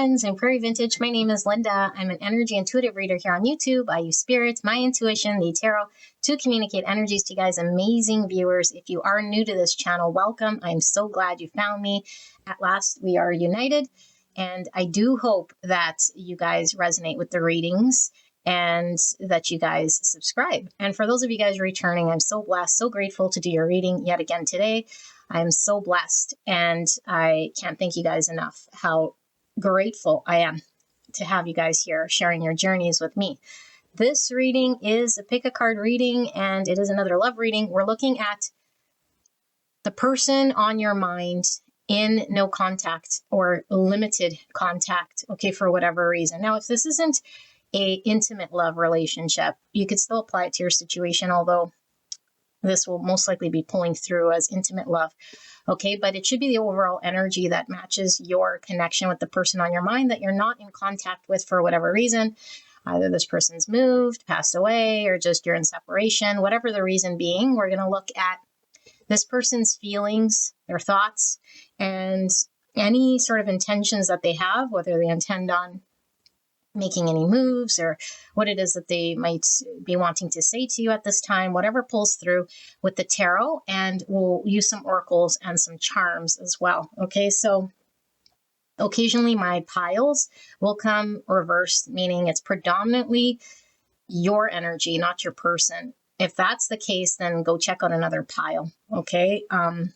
friends. I'm Prairie Vintage. My name is Linda. I'm an energy intuitive reader here on YouTube. I use spirits, my intuition, the tarot to communicate energies to you guys, amazing viewers. If you are new to this channel, welcome. I'm so glad you found me. At last, we are united. And I do hope that you guys resonate with the readings and that you guys subscribe. And for those of you guys returning, I'm so blessed, so grateful to do your reading yet again today. I'm so blessed, and I can't thank you guys enough how grateful I am to have you guys here sharing your journeys with me. This reading is a pick a card reading, and it is another love reading. We're looking at the person on your mind in no contact or limited contact, okay, for whatever reason. Now, if this isn't a intimate love relationship, you could still apply it to your situation, although this will most likely be pulling through as intimate love. Okay, but it should be the overall energy that matches your connection with the person on your mind that you're not in contact with for whatever reason. Either this person's moved, passed away, or just you're in separation, whatever the reason being. We're going to look at this person's feelings, their thoughts, and any sort of intentions that they have, whether they intend on making any moves or what it is that they might be wanting to say to you at this time, whatever pulls through with the tarot. And we'll use some oracles and some charms as well. Okay, so occasionally my piles will come reversed, meaning it's predominantly your energy, not your person. If that's the case, then go check out another pile, okay?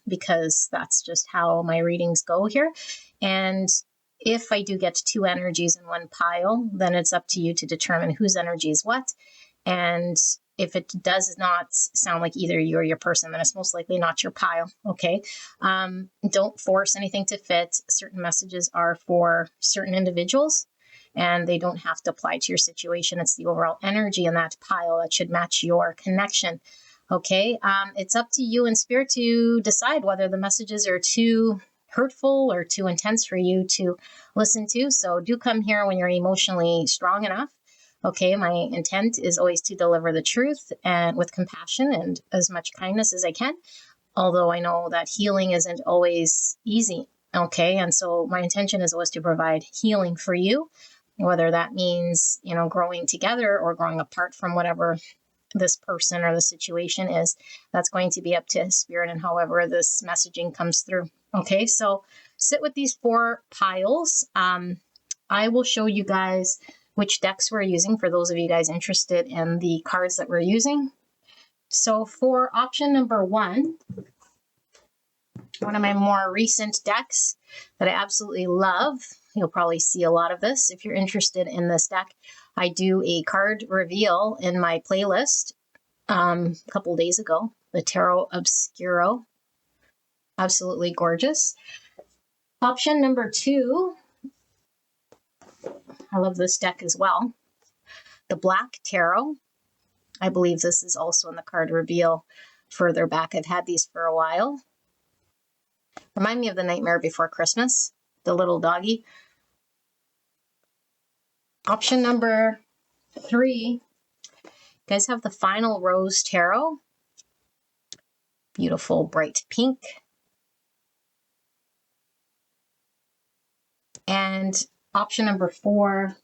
Because that's just how my readings go here. And if I do get two energies in one pile, then it's up to you to determine whose energy is what. And if it does not sound like either you or your person, then it's most likely not your pile, okay? Don't force anything to fit. Certain messages are for certain individuals, and they don't have to apply to your situation. It's the overall energy in that pile that should match your connection, okay? It's up to you in spirit to decide whether the messages are too hurtful or too intense for you to listen to. So do come here when you're emotionally strong enough. Okay, my intent is always to deliver the truth and with compassion and as much kindness as I can. Although I know that healing isn't always easy. Okay, and so my intention is always to provide healing for you, whether that means, you know, growing together or growing apart from whatever this person or the situation is. That's going to be up to spirit and however this messaging comes through. Okay, so sit with these four piles. I will show you guys which decks we're using for those of you guys interested in the cards that we're using. So for option number one of my more recent decks that I absolutely love, you'll probably see a lot of this if you're interested in this deck. I do a card reveal in my playlist a couple days ago, the Tarot Obscuro. Absolutely gorgeous. Option number two, I love this deck as well. The Black Tarot. I believe this is also in the card reveal further back. I've had these for a while. Remind me of the Nightmare Before Christmas, the little doggy. Option number three, you guys have the Final Rose Tarot. Beautiful bright pink. And option number four,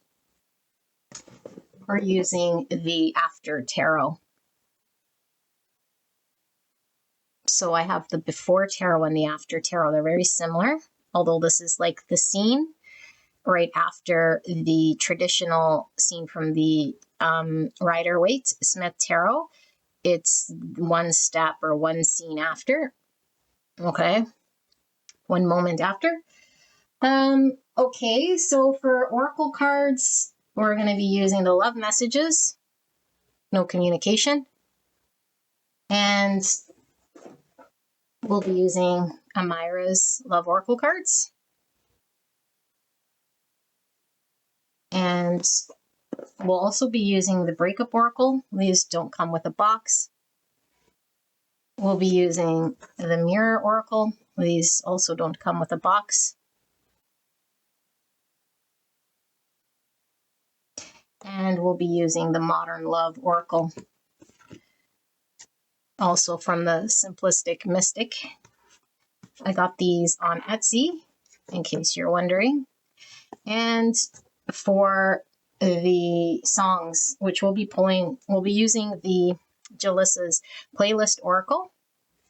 we're using the After Tarot. So I have the Before Tarot and the After Tarot. They're very similar, although this is like the scene right after the traditional scene from the Rider-Waite-Smith Tarot. It's one step or one scene after. Okay, one moment after. Okay, so for oracle cards, we're going to be using the love messages, no communication, and we'll be using Amira's love oracle cards. And we'll also be using the breakup oracle. These don't come with a box. We'll be using the mirror oracle. These also don't come with a box. And we'll be using the Modern Love Oracle, also from the Simplistic Mystic. I got these on Etsy, in case you're wondering. And for the songs, which we'll be using the Jalyssa's playlist oracle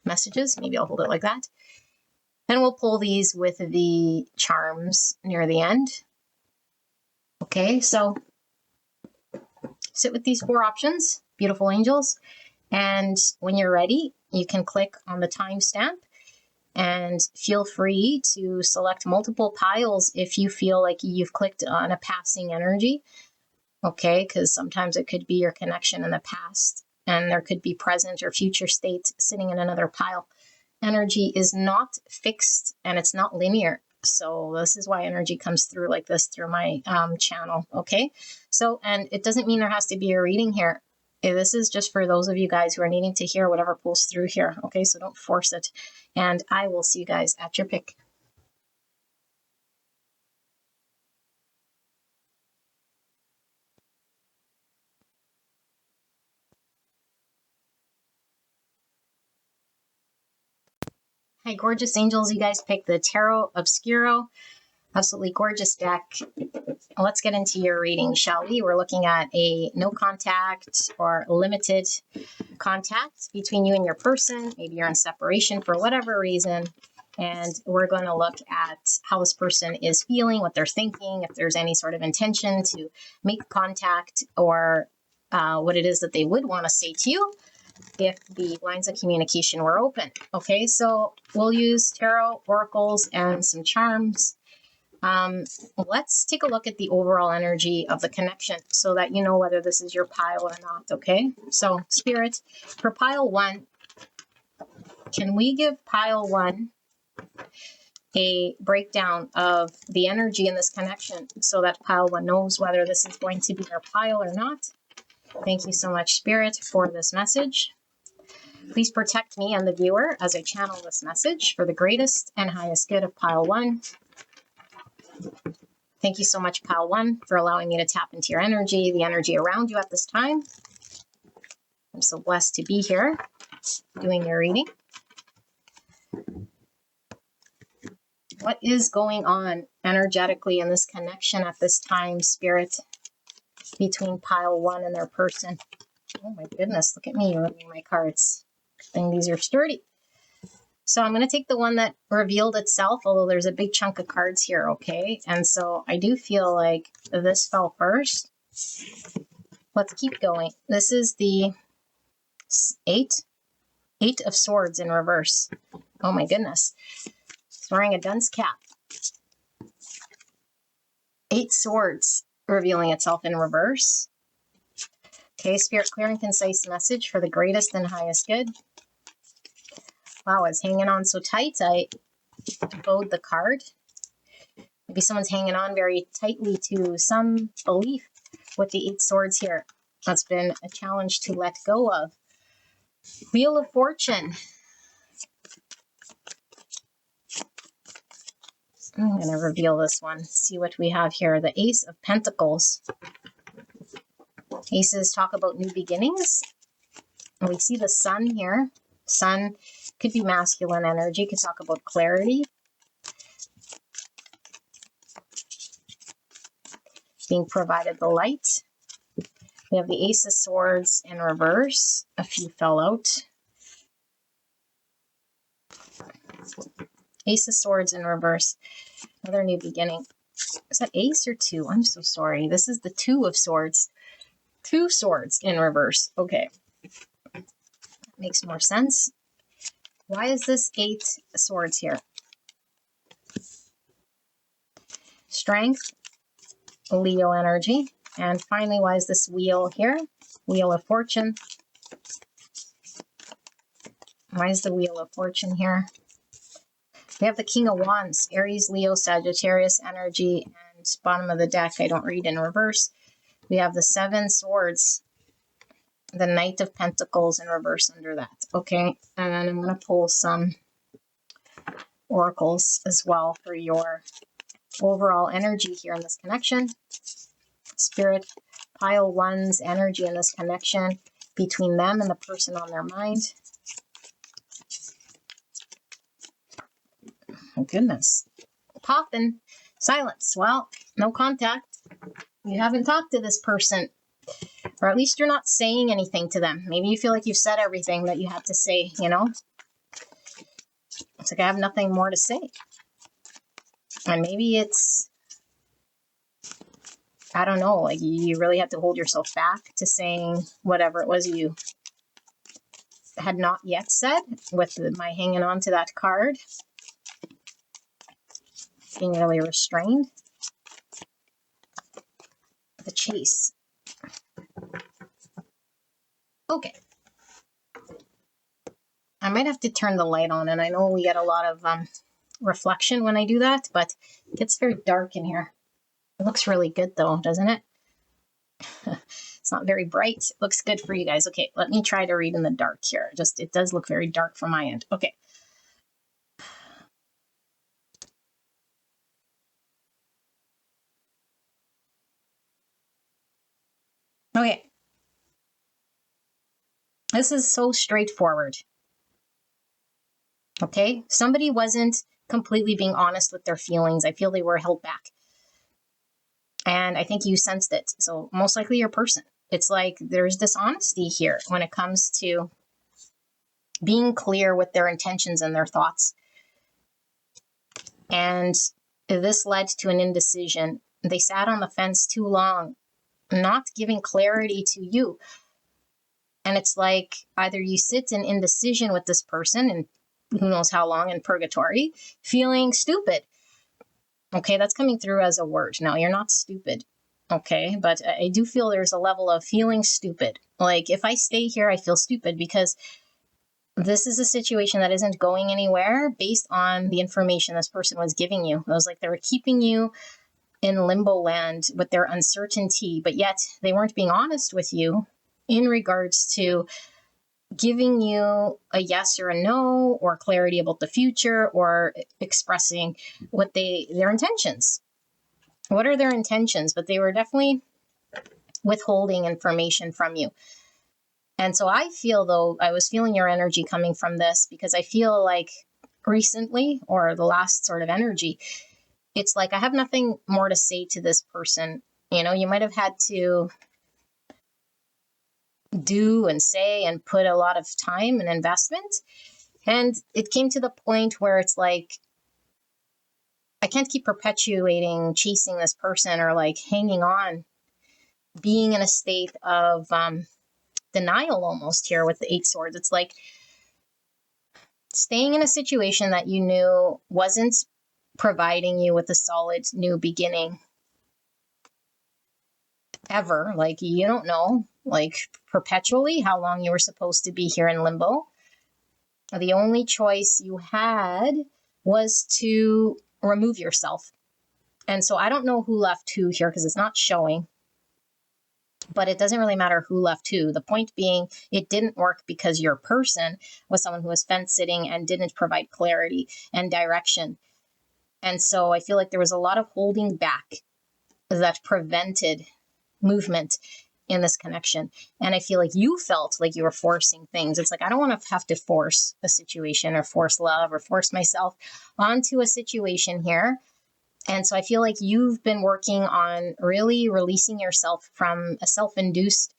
messages. Maybe I'll hold it like that. And we'll pull these with the charms near the end. Okay, so sit with these 4 options, beautiful angels. And when you're ready, you can click on the timestamp and feel free to select multiple piles if you feel like you've clicked on a passing energy. Okay, because sometimes it could be your connection in the past, and there could be present or future state sitting in another pile. Energy is not fixed and it's not linear. So this is why energy comes through like this through my channel. Okay, so, and it doesn't mean there has to be a reading here. This is just for those of you guys who are needing to hear whatever pulls through here. Okay, so don't force it. And I will see you guys at your pick. Hi, gorgeous angels. You guys picked the Tarot Obscuro. Absolutely gorgeous deck. Let's get into your reading, shall we? We're looking at a no contact or limited contact between you and your person. Maybe you're in separation for whatever reason. And we're going to look at how this person is feeling, what they're thinking, if there's any sort of intention to make contact, or what it is that they would want to say to you if the lines of communication were open. Okay, so we'll use tarot, oracles, and some charms. Let's take a look at the overall energy of the connection so that you know whether this is your pile or not. Okay, so Spirit, for pile 1, can we give pile 1 a breakdown of the energy in this connection so that pile 1 knows whether this is going to be their pile or not? Thank you so much, Spirit, for this message. Please protect me and the viewer as I channel this message for the greatest and highest good of pile 1. Thank you so much, pile 1, for allowing me to tap into your energy, the energy around you at this time. I'm so blessed to be here doing your reading. What is going on energetically in this connection at this time, Spirit, between pile 1 and their person? Oh my goodness, look at me reading my cards. Good thing these are sturdy. So I'm going to take the one that revealed itself, although there's a big chunk of cards here, okay? And so I do feel like this fell first. Let's keep going. This is the 8 of Swords in reverse. Oh my goodness. He's wearing a dunce cap. 8 Swords revealing itself in reverse. Okay, Spirit, clear and concise message for the greatest and highest good. Wow, it's hanging on so tight, I bowed the card. Maybe someone's hanging on very tightly to some belief with the 8 Swords here. That's been a challenge to let go of. Wheel of Fortune. I'm going to reveal this one. See what we have here. The Ace of Pentacles. Aces talk about new beginnings. And we see the Sun here. Sun could be masculine energy, could talk about clarity. Being provided the light. We have the Ace of Swords in reverse. A few fell out. Ace of Swords in reverse. Another new beginning. Is that Ace or 2? I'm so sorry. This is the 2 of Swords. 2 Swords in reverse. Okay. Makes more sense. Why is this 8 Swords here? Strength, Leo energy. And finally, why is this Wheel here? Wheel of Fortune. Why is the Wheel of Fortune here? We have the King of Wands, Aries, Leo, Sagittarius energy, and bottom of the deck, I don't read in reverse. We have the 7 Swords, the Knight of Pentacles in reverse under that. Okay, and then I'm going to pull some oracles as well for your overall energy here in this connection. Spirit, pile 1's energy in this connection between them and the person on their mind. Oh goodness. Popping. Silence. Well, no contact. You haven't talked to this person, or at least you're not saying anything to them. Maybe you feel like you've said everything that you had to say, you know? It's like I have nothing more to say. And maybe it's, I don't know, like you really have to hold yourself back to saying whatever it was you had not yet said, with my hanging on to that card. Being really restrained. The Chase. Okay. I might have to turn the light on, and I know we get a lot of reflection when I do that, but it gets very dark in here. It looks really good though, doesn't it? It's not very bright. It looks good for you guys. Okay, let me try to read in the dark here. Just, it does look very dark from my end. Okay. Okay. This is so straightforward. Okay? Somebody wasn't completely being honest with their feelings. I feel they were held back. And I think you sensed it. So most likely your person. It's like there's dishonesty here when it comes to being clear with their intentions and their thoughts. And this led to an indecision. They sat on the fence too long, not giving clarity to you. And it's like either you sit in indecision with this person and who knows how long in purgatory, feeling stupid. Okay, that's coming through as a word. Now, you're not stupid. Okay, but I do feel there's a level of feeling stupid. Like if I stay here, I feel stupid because this is a situation that isn't going anywhere based on the information this person was giving you. It was like they were keeping you in limbo land with their uncertainty, but yet they weren't being honest with you in regards to giving you a yes or a no, or clarity about the future, or expressing what their intentions. What are their intentions? But they were definitely withholding information from you. And so I feel, though, I was feeling your energy coming from this, because I feel like recently, or the last sort of energy, it's like I have nothing more to say to this person. You know, you might have had to do and say and put a lot of time and investment. And it came to the point where it's like, I can't keep perpetuating chasing this person, or like hanging on, being in a state of denial almost here with the 8 swords. It's like staying in a situation that you knew wasn't providing you with a solid new beginning ever. Like you don't know, like perpetually, how long you were supposed to be here in limbo. The only choice you had was to remove yourself. And so I don't know who left who here, because it's not showing. But it doesn't really matter who left who. The point being, it didn't work because your person was someone who was fence sitting and didn't provide clarity and direction. And so I feel like there was a lot of holding back that prevented movement in this connection. And I feel like you felt like you were forcing things. It's like, I don't want to have to force a situation, or force love, or force myself onto a situation here. And so I feel like you've been working on really releasing yourself from a self-induced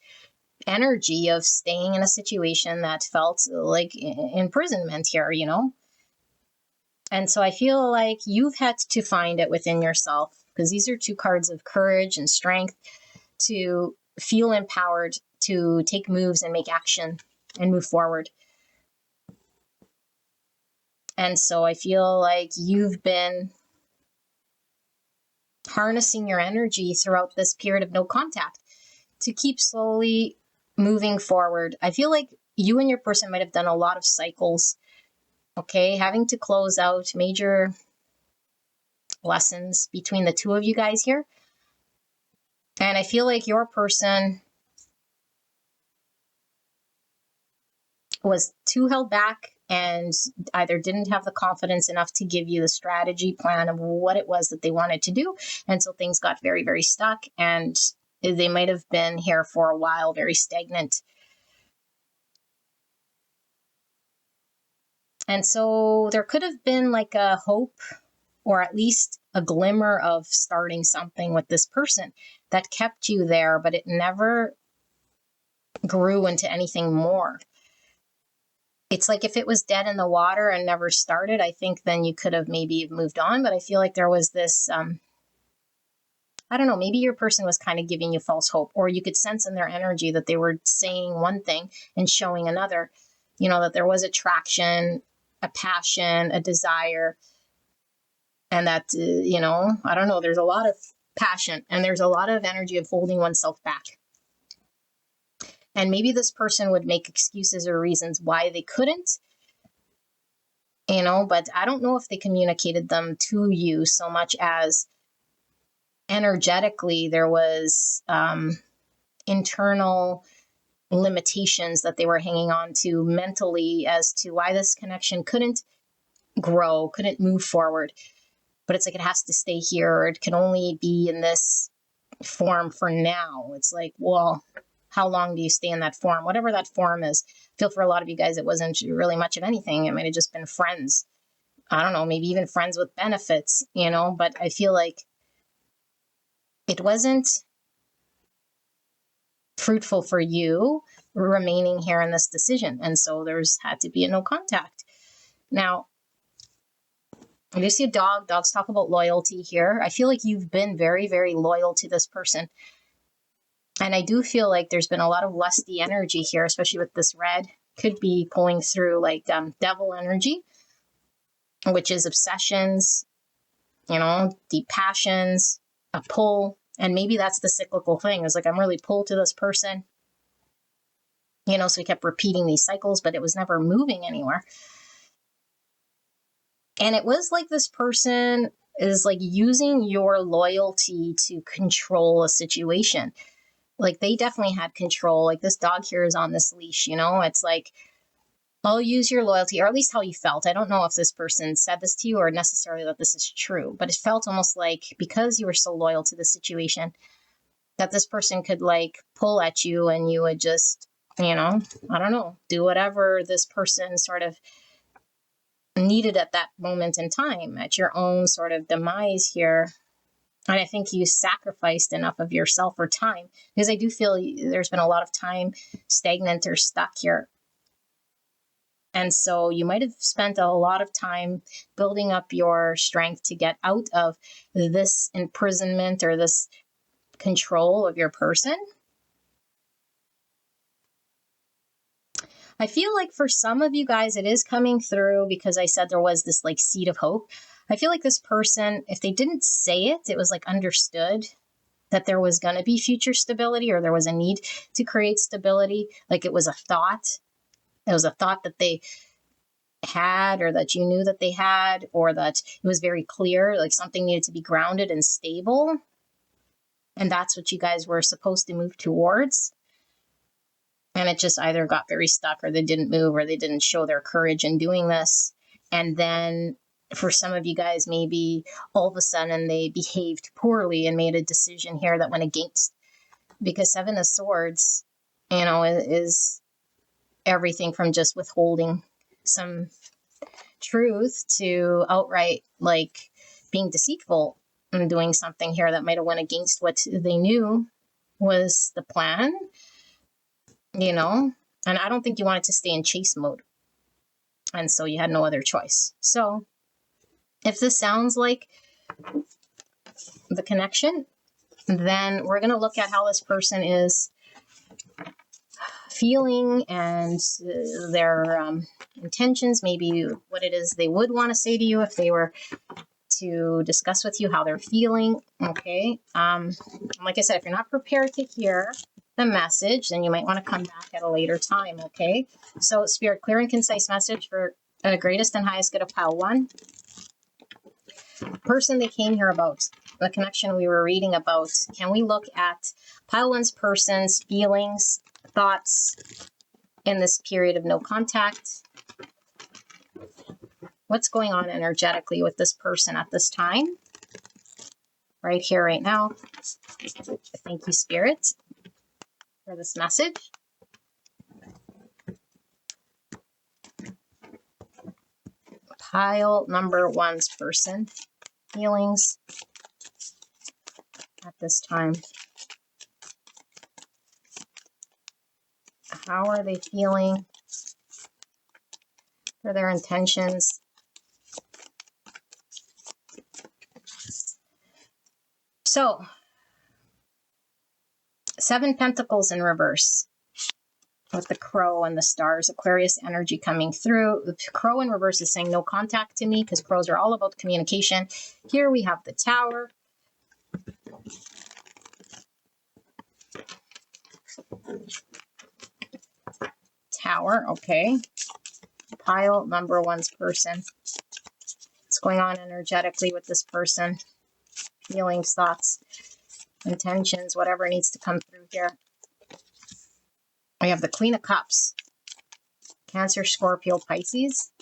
energy of staying in a situation that felt like imprisonment here, you know? And so I feel like you've had to find it within yourself, because these are 2 cards of courage and strength, to feel empowered to take moves and make action and move forward. And so I feel like you've been harnessing your energy throughout this period of no contact to keep slowly moving forward. I feel like you and your person might have done a lot of cycles, okay? Having to close out major lessons between the 2 of you guys here. And I feel like your person was too held back, and either didn't have the confidence enough to give you the strategy plan of what it was that they wanted to do. And so things got very, very stuck, and they might have been here for a while, very stagnant. And so there could have been like a hope or at least a glimmer of starting something with this person that kept you there, but it never grew into anything more. It's like if it was dead in the water and never started, I think then you could have maybe moved on. But I feel like there was this, I don't know, maybe your person was kind of giving you false hope, or you could sense in their energy that they were saying one thing and showing another, you know, that there was attraction, a passion, a desire, and that, you know, I don't know, there's a lot of passion and there's a lot of energy of holding oneself back. And maybe this person would make excuses or reasons why they couldn't, you know, but I don't know if they communicated them to you so much as energetically there was internal limitations that they were hanging on to mentally as to why this connection couldn't grow, couldn't move forward. But it's like it has to stay here, or it can only be in this form for now. It's like, well, how long do you stay in that form? Whatever that form is. I feel for a lot of you guys, it wasn't really much of anything. It might have just been friends. I don't know, maybe even friends with benefits, you know, but I feel like it wasn't fruitful for you remaining here in this decision. And so there's had to be a no contact. Now, I do see a dog. Dogs talk about loyalty here. I feel like you've been very, very loyal to this person. And I do feel like there's been a lot of lusty energy here, especially with this red. Could be pulling through like devil energy, which is obsessions, you know, deep passions, a pull. And maybe that's the cyclical thing. It's like, I'm really pulled to this person, you know, so we kept repeating these cycles, but it was never moving anywhere. And it was like this person is like using your loyalty to control a situation. Like they definitely had control. Like this dog here is on this leash, you know, it's like, I'll use your loyalty, or at least how you felt. I don't know if this person said this to you or necessarily that this is true, but it felt almost like because you were so loyal to the situation that this person could like pull at you and you would just, you know, I don't know, do whatever this person sort of needed at that moment in time at your own sort of demise here. And I think you sacrificed enough of yourself or time, because I do feel there's been a lot of time stagnant or stuck here. And so you might have spent a lot of time building up your strength to get out of this imprisonment or this control of your person. I feel like for some of you guys, it is coming through because I said there was this like seed of hope. I feel like this person, if they didn't say it, it was like understood that there was going to be future stability, or there was a need to create stability. Like it was a thought. It was a thought that they had, or that you knew that they had, or that it was very clear, like something needed to be grounded and stable. And that's what you guys were supposed to move towards. And it just either got very stuck, or they didn't move, or they didn't show their courage in doing this. And then for some of you guys, maybe all of a sudden they behaved poorly and made a decision here that went against, because Seven of Swords, you know, is everything from just withholding some truth to outright like being deceitful and doing something here that might have went against what they knew was the plan. You know, and I don't think you wanted to stay in chase mode. And so you had no other choice. So if this sounds like the connection, then we're going to look at how this person is feeling and their intentions, maybe what it is they would want to say to you if they were to discuss with you how they're feeling. Okay. Like I said, if you're not prepared to hear the message, then you might want to come back at a later time. Okay. So Spirit, clear and concise message for the greatest and highest good of pile 1. Person they came here about, the connection we were reading about. Can we look at pile 1's person's feelings, thoughts in this period of no contact? What's going on energetically with this person at this time? Right here, right now. Thank you, Spirit, for this message. Pile number 1's person. feelings at this time. How are they feeling for their intentions? So, 7 Pentacles in reverse with the crow and the stars, Aquarius energy coming through. The crow in reverse is saying no contact to me because crows are all about communication. Here we have the Tower. Tower, okay. Pile number 1's person. What's going on energetically with this person? Feelings, thoughts, intentions, whatever needs to come through here. We have the Queen of Cups. Cancer, Scorpio, Pisces.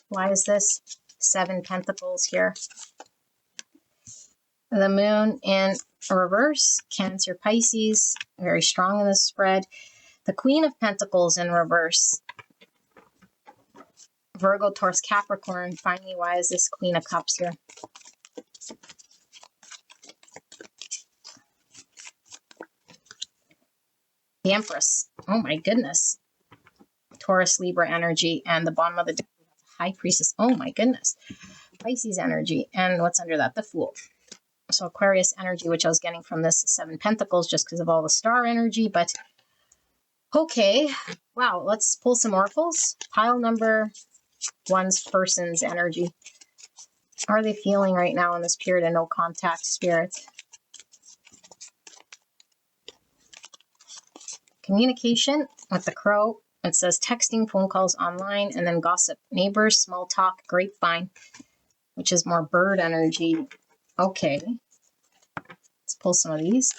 Why is this 7 Pentacles here? The Moon in reverse. Cancer, Pisces. Very strong in this spread. The Queen of Pentacles in reverse. Virgo, Taurus, Capricorn. Finally, why is this Queen of Cups here? The Empress. Oh my goodness. Taurus, Libra energy, and the bottom of the deck, High Priestess. Oh my goodness. Pisces energy. And what's under that? The Fool. So Aquarius energy, which I was getting from this 7 Pentacles just because of all the star energy. But okay. Wow. Let's pull some oracles. Pile number 1's person's energy. How are they feeling right now in this period of no contact, Spirit? Communication with the crow. It says texting, phone calls, online, and then gossip. Neighbors, small talk, grapevine, which is more bird energy. Okay. Let's pull some of these.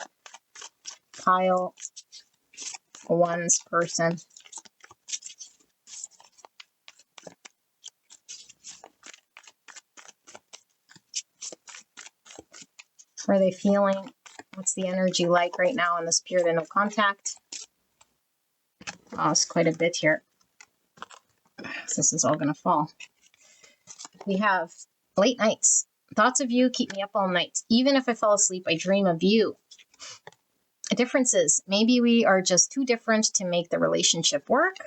Pile 1's person. How are they feeling? What's the energy like right now in this period of no contact? Oh, it's quite a bit here. This is all going to fall. We have late nights. Thoughts of you keep me up all night. Even if I fall asleep, I dream of you. Differences. Maybe we are just too different to make the relationship work.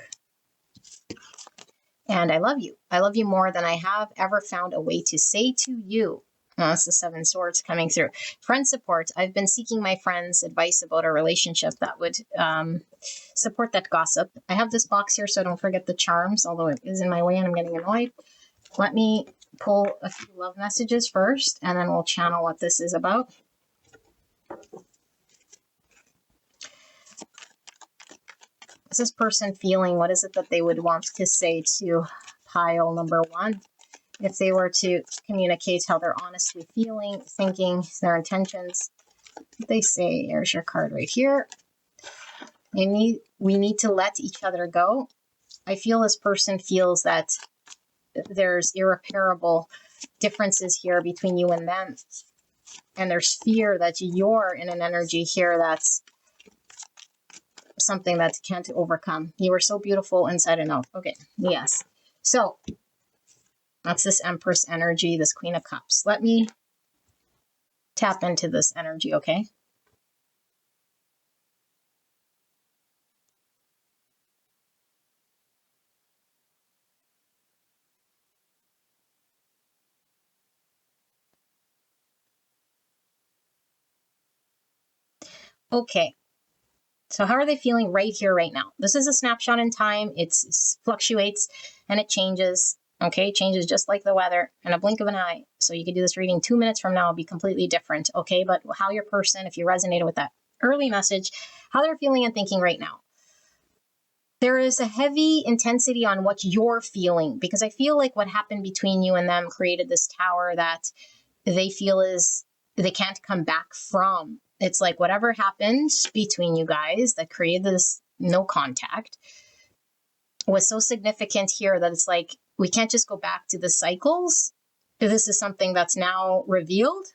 And I love you. I love you more than I have ever found a way to say to you. That's the 7 Swords coming through. Friend support. I've been seeking my friends' advice about a relationship that would support that gossip. I have this box here, so don't forget the charms, although it is in my way and I'm getting annoyed. Let me pull a few love messages first, and then we'll channel what this is about. What's this person feeling? What is it that they would want to say to pile number 1? If they were to communicate how they're honestly feeling, thinking, their intentions, they say, here's your card right here. We need to let each other go. I feel this person feels that there's irreparable differences here between you and them. And there's fear that you're in an energy here that's something that can't overcome. You are so beautiful inside and out. Okay, yes. So that's this Empress energy, this Queen of Cups. Let me tap into this energy, okay? Okay. So how are they feeling right here, right now? This is a snapshot in time. It fluctuates and it changes. Okay, it changes just like the weather in a blink of an eye. So you could do this reading 2 minutes from now, it'll be completely different. Okay, but how your person, if you resonated with that early message, how they're feeling and thinking right now. There is a heavy intensity on what you're feeling, because I feel like what happened between you and them created this tower that they feel is they can't come back from. It's like whatever happened between you guys that created this no contact was so significant here that it's like, we can't just go back to the cycles. This is something that's now revealed,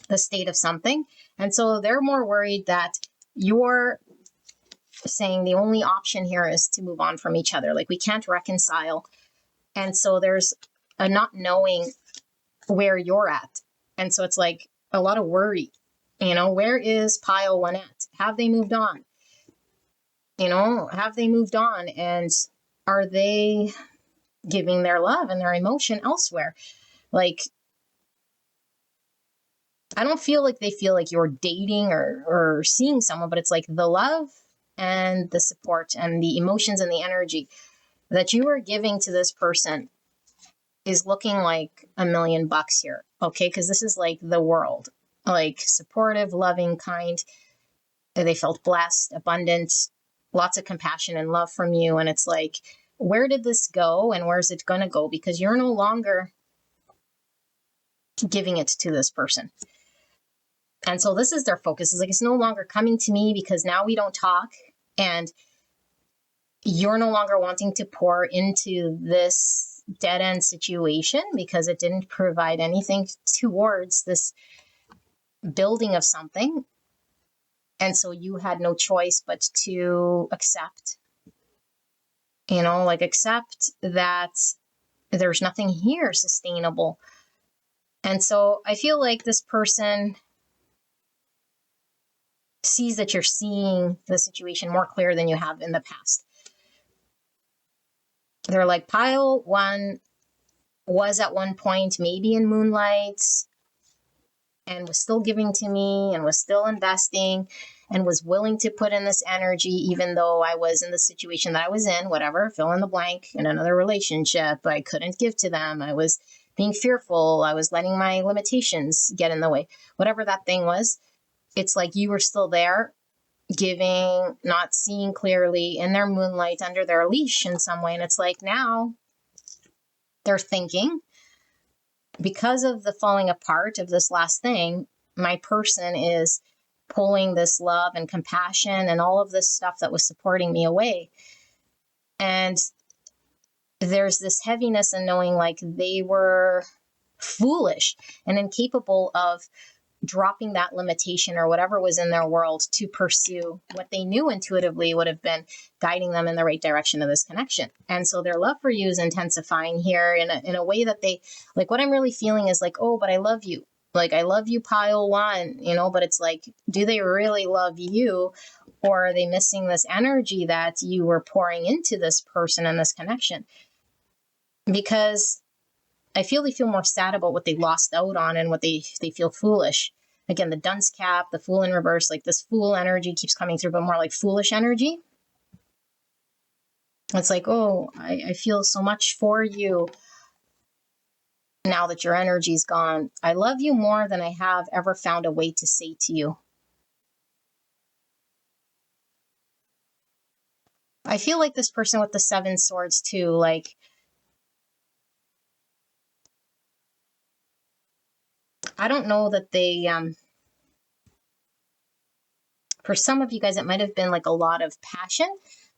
the state of something. And so they're more worried that you're saying the only option here is to move on from each other. Like, we can't reconcile And so there's a not knowing where you're at. And so it's like a lot of worry. Where is pile one at? Have they moved on? Have they moved on? And are they giving their love and their emotion elsewhere? Like, I don't feel like they feel like you're dating or seeing someone, but it's like the love and the support and the emotions and the energy that you are giving to this person is looking like $1,000,000 here. Okay. Because this is like the world, like supportive, loving, kind. They felt blessed, abundant, lots of compassion and love from you. And it's like, where did this go and where's it going to go? Because you're no longer giving it to this person. And so this is their focus. It's like, it's no longer coming to me because now we don't talk. And you're no longer wanting to pour into this dead end situation because it didn't provide anything towards this building of something. And so you had no choice but to accept, accept that there's nothing here sustainable. And so I feel like this person sees that you're seeing the situation more clear than you have in the past. They're like, pile one was at one point maybe in moonlight and was still giving to me and was still investing and was willing to put in this energy, even though I was in the situation that I was in, whatever, fill in the blank, in another relationship. I couldn't give to them. I was being fearful. I was letting my limitations get in the way. Whatever that thing was, it's like you were still there, giving, not seeing clearly, in their moonlight, under their leash in some way. And it's like now they're thinking, because of the falling apart of this last thing, my person is pulling this love and compassion and all of this stuff that was supporting me away. And there's this heaviness in knowing like they were foolish and incapable of dropping that limitation or whatever was in their world to pursue what they knew intuitively would have been guiding them in the right direction of this connection. And so their love for you is intensifying here in a way that they, like, what I'm really feeling is like, oh, but I love you. Like, I love you, pile one, but it's like, do they really love you? Or are they missing this energy that you were pouring into this person and this connection? Because I feel they feel more sad about what they lost out on and what they feel foolish. Again, the dunce cap, the fool in reverse, like this fool energy keeps coming through, but more like foolish energy. It's like, oh, I feel so much for you now that your energy's gone. I love you more than I have ever found a way to say to you. I feel like this person with the 7 swords too, like, I don't know that they, for some of you guys, it might have been like a lot of passion,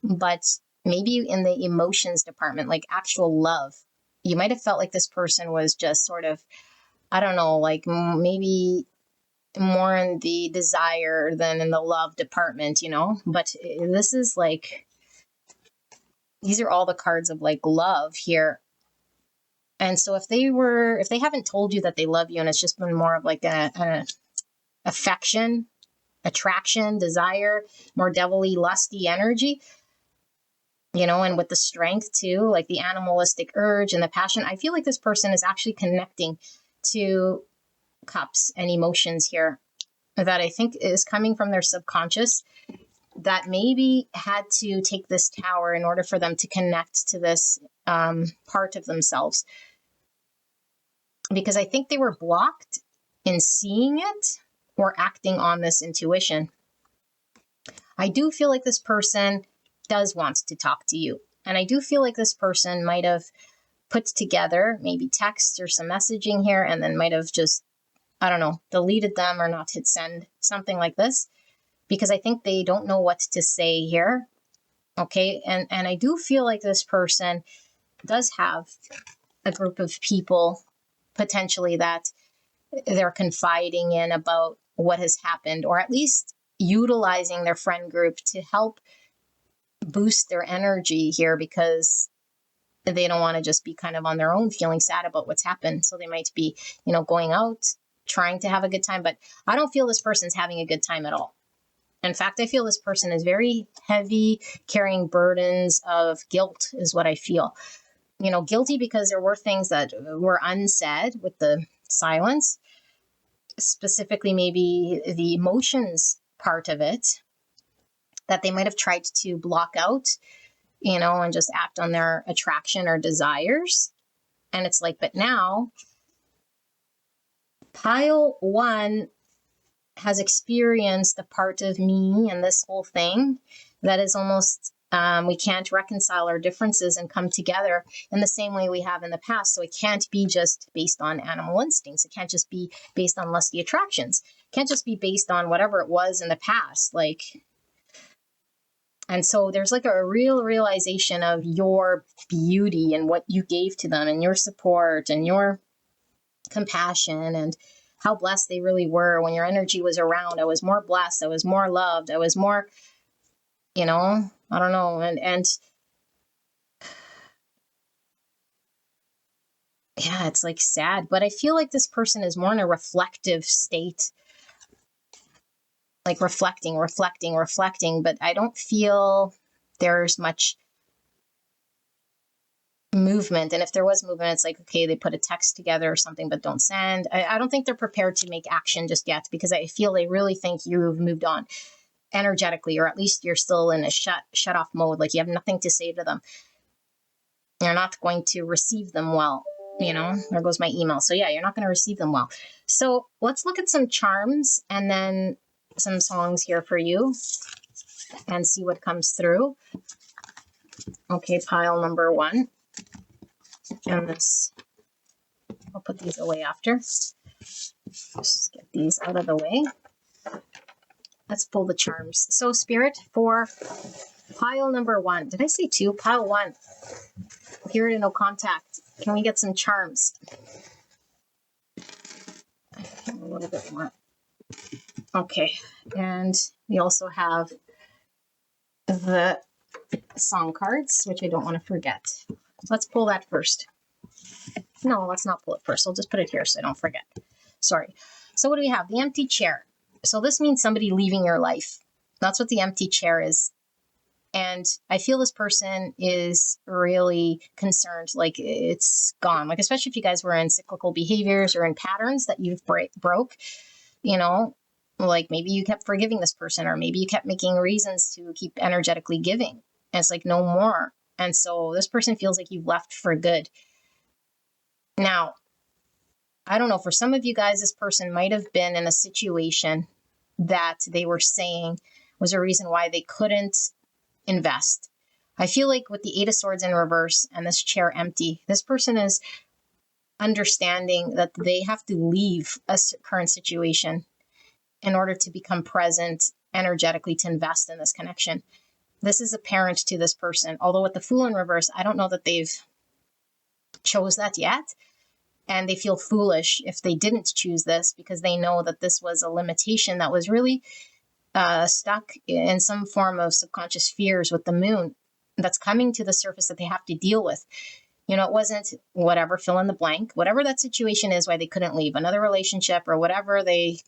but maybe in the emotions department, like actual love, you might have felt like this person was just sort of, I don't know, like maybe more in the desire than in the love department, but this is like, these are all the cards of like love here. And so if they haven't told you that they love you and it's just been more of like a affection, attraction, desire, more devilly, lusty energy, and with the strength too, like the animalistic urge and the passion, I feel like this person is actually connecting to cups and emotions here that I think is coming from their subconscious that maybe had to take this tower in order for them to connect to this part of themselves. Because I think they were blocked in seeing it or acting on this intuition. I do feel like this person does want to talk to you. And I do feel like this person might have put together maybe texts or some messaging here and then might have just, I don't know, deleted them or not hit send, something like this, because I think they don't know what to say here. Okay. And I do feel like this person does have a group of people potentially that they're confiding in about what has happened, or at least utilizing their friend group to help boost their energy here, because they don't want to just be kind of on their own feeling sad about what's happened. So they might be, going out, trying to have a good time, but I don't feel this person's having a good time at all. In fact, I feel this person is very heavy, carrying burdens of guilt is what I feel. Guilty because there were things that were unsaid with the silence, specifically maybe the emotions part of it that they might have tried to block out, and just act on their attraction or desires. And it's like, but now pile one has experienced a part of me and this whole thing that is almost, we can't reconcile our differences and come together in the same way we have in the past. So it can't be just based on animal instincts. It can't just be based on lusty attractions. It can't just be based on whatever it was in the past. And so there's like a real realization of your beauty and what you gave to them and your support and your compassion and how blessed they really were when your energy was around. I was more blessed. I was more loved. I was more, I don't know. And yeah, it's like sad, but I feel like this person is more in a reflective state, like reflecting, but I don't feel there's much movement. And if there was movement, it's like, okay, they put a text together or something, but don't send. I don't think they're prepared to make action just yet, because I feel they really think you've moved on energetically, or at least you're still in a shut off mode. Like you have nothing to say to them. You're not going to receive them well. There goes my email. So yeah, you're not going to receive them well. So let's look at some charms and then some songs here for you and see what comes through. Okay, pile number one. And this, I'll put these away after. Just get these out of the way. Let's pull the charms. So Spirit, for pile number one. Did I say two? Pile one. Here to no contact. Can we get some charms? A little bit more. Okay. And we also have the song cards, which I don't want to forget. Let's pull that first. No, let's not pull it first. I'll just put it here so I don't forget. Sorry. So what do we have? The empty chair. So this means somebody leaving your life. That's what the empty chair is. And I feel this person is really concerned, like it's gone. Like, especially if you guys were in cyclical behaviors or in patterns that you've broke, like maybe you kept forgiving this person, or maybe you kept making reasons to keep energetically giving. And it's like, no more. And so this person feels like you've left for good. Now, I don't know, for some of you guys, this person might have been in a situation that they were saying was a reason why they couldn't invest. I feel like with the Eight of Swords in reverse and this chair empty, this person is understanding that they have to leave a current situation in order to become present energetically to invest in this connection. This is apparent to this person. Although with the Fool in reverse, I don't know that they've chose that yet. And they feel foolish if they didn't choose this, because they know that this was a limitation that was really stuck in some form of subconscious fears with the moon that's coming to the surface that they have to deal with. It wasn't whatever, fill in the blank, whatever that situation is, why they couldn't leave another relationship or whatever they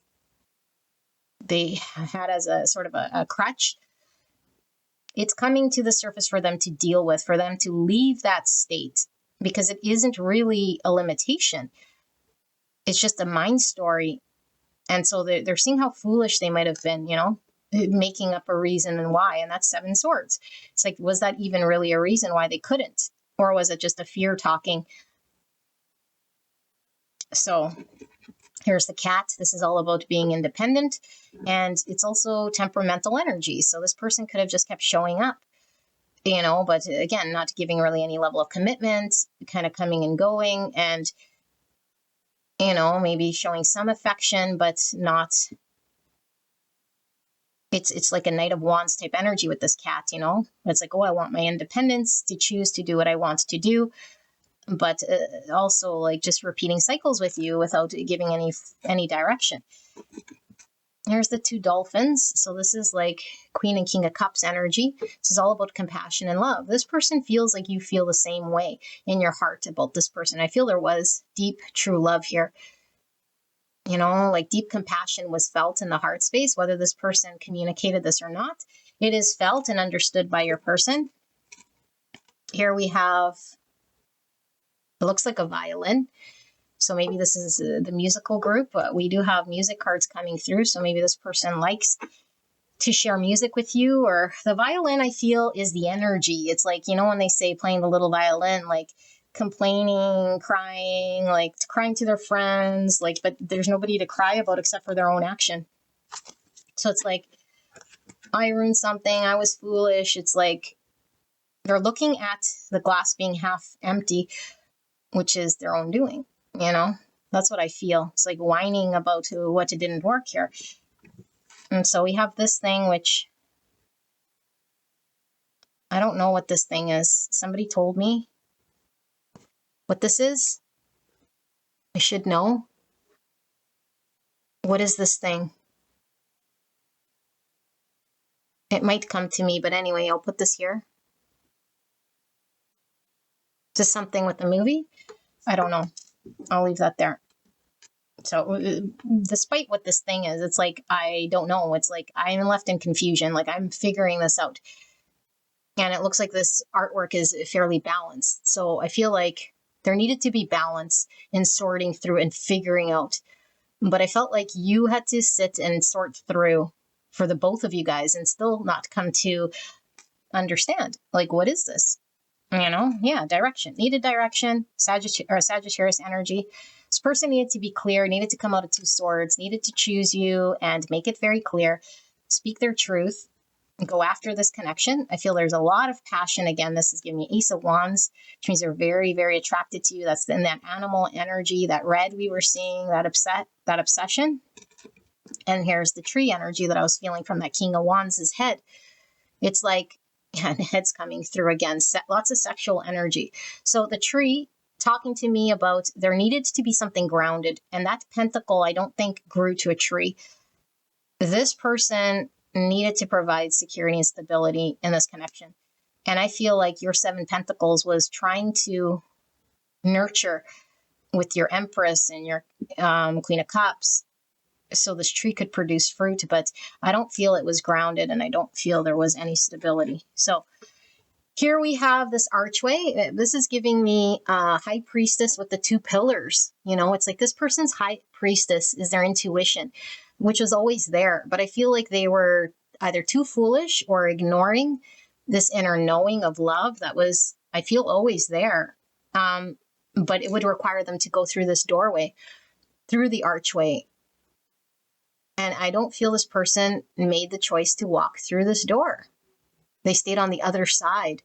had as a sort of a crutch. It's coming to the surface for them to deal with, for them to leave that state, because it isn't really a limitation. It's just a mind story. And so they're seeing how foolish they might have been, making up a reason and why. And that's Seven Swords. It's like, was that even really a reason why they couldn't? Or was it just a fear talking? So here's the cat. This is all about being independent. And it's also temperamental energy. So this person could have just kept showing up, but again, not giving really any level of commitment, kind of coming and going, and, maybe showing some affection, but not, it's like a Knight of Wands type energy with this cat, It's like, oh, I want my independence to choose to do what I want to do, but also like just repeating cycles with you without giving any direction. Here's the two dolphins. So this is like Queen and King of Cups energy. This is all about compassion and love. This person feels like you feel the same way in your heart about this person. I feel there was deep, true love here. You know, like deep compassion was felt in the heart space, whether this person communicated this or not. It is felt and understood by your person. Here we have, it looks like a violin. So maybe this is the musical group, but we do have music cards coming through. So maybe this person likes to share music with you. Or the violin, I feel, is the energy. It's like, you know, when they say playing the little violin, like complaining, crying, like crying to their friends, like, but there's nobody to cry about except for their own action. So it's like, I ruined something, I was foolish. It's like they're looking at the glass being half empty, which is their own doing, you know? That's what I feel. It's like whining about what didn't work here. And so we have this thing, which I don't know what this thing is. Somebody told me what this is. I should know. What is this thing? It might come to me, but anyway, I'll put this here. Is this something with the movie? I don't know. I'll leave that there. So despite what this thing is, it's like, I don't know. It's like I'm left in confusion. Like I'm figuring this out. And it looks like this artwork is fairly balanced. So I feel like there needed to be balance in sorting through and figuring out. But I felt like you had to sit and sort through for the both of you guys and still not come to understand. Like, what is this? You know, yeah, direction. Needed direction, Sagittarius energy. This person needed to be clear, needed to come out of two swords, needed to choose you and make it very clear, speak their truth, and go after this connection. I feel there's a lot of passion. Again, this is giving me Ace of Wands, which means they're very, very attracted to you. That's in that animal energy, that red we were seeing, that obsession. And here's the tree energy that I was feeling from that King of Wands' head. It's like, yeah, and the head's coming through again. Lots of sexual energy. So the tree talking to me about there needed to be something grounded. And that pentacle, I don't think, grew to a tree. This person needed to provide security and stability in this connection. And I feel like your Seven Pentacles was trying to nurture with your Empress and your Queen of Cups so this tree could produce fruit, but I don't feel it was grounded and I don't feel there was any stability. So here we have this archway. This is giving me High Priestess with the two pillars. You know, it's like this person's High Priestess is their intuition, which was always there. But I feel like they were either too foolish or ignoring this inner knowing of love that was, I feel, always there. But it would require them to go through this doorway, through the archway. And I don't feel this person made the choice to walk through this door. They stayed on the other side.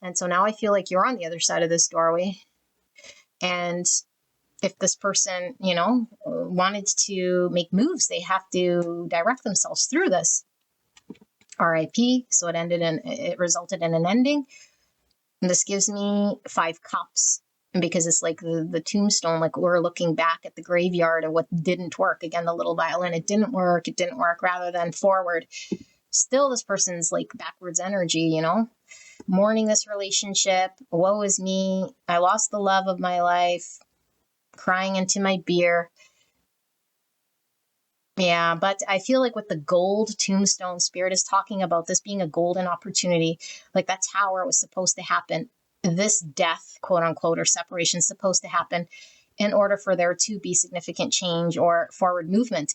And so now I feel like you're on the other side of this doorway. And if this person, you know, wanted to make moves, they have to direct themselves through this. RIP. So it resulted in an ending. And this gives me 5 cups. And because it's like the tombstone, like we're looking back at the graveyard of what didn't work. Again, the little violin, it didn't work rather than forward. Still, this person's like backwards energy, you know, mourning this relationship. Woe is me. I lost the love of my life, crying into my beer. Yeah, but I feel like with the gold tombstone, Spirit is talking about this being a golden opportunity. Like that tower was supposed to happen. This death, quote unquote, or separation is supposed to happen in order for there to be significant change or forward movement.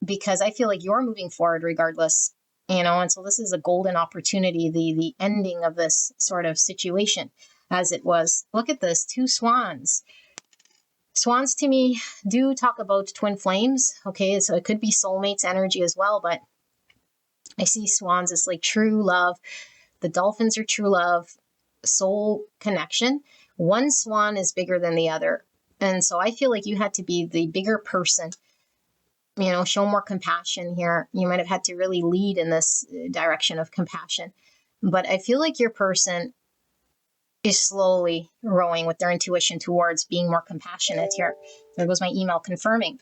Because I feel like you're moving forward regardless, you know, and so this is a golden opportunity, the ending of this sort of situation as it was. Look at this, 2 swans. Swans to me do talk about twin flames. Okay, so it could be soulmates energy as well, but I see swans as like true love. The dolphins are true love, soul connection. One swan is bigger than the other. And so I feel like you had to be the bigger person, you know, show more compassion here. You might have had to really lead in this direction of compassion. But I feel like your person is slowly rowing with their intuition towards being more compassionate here. There goes my email confirming.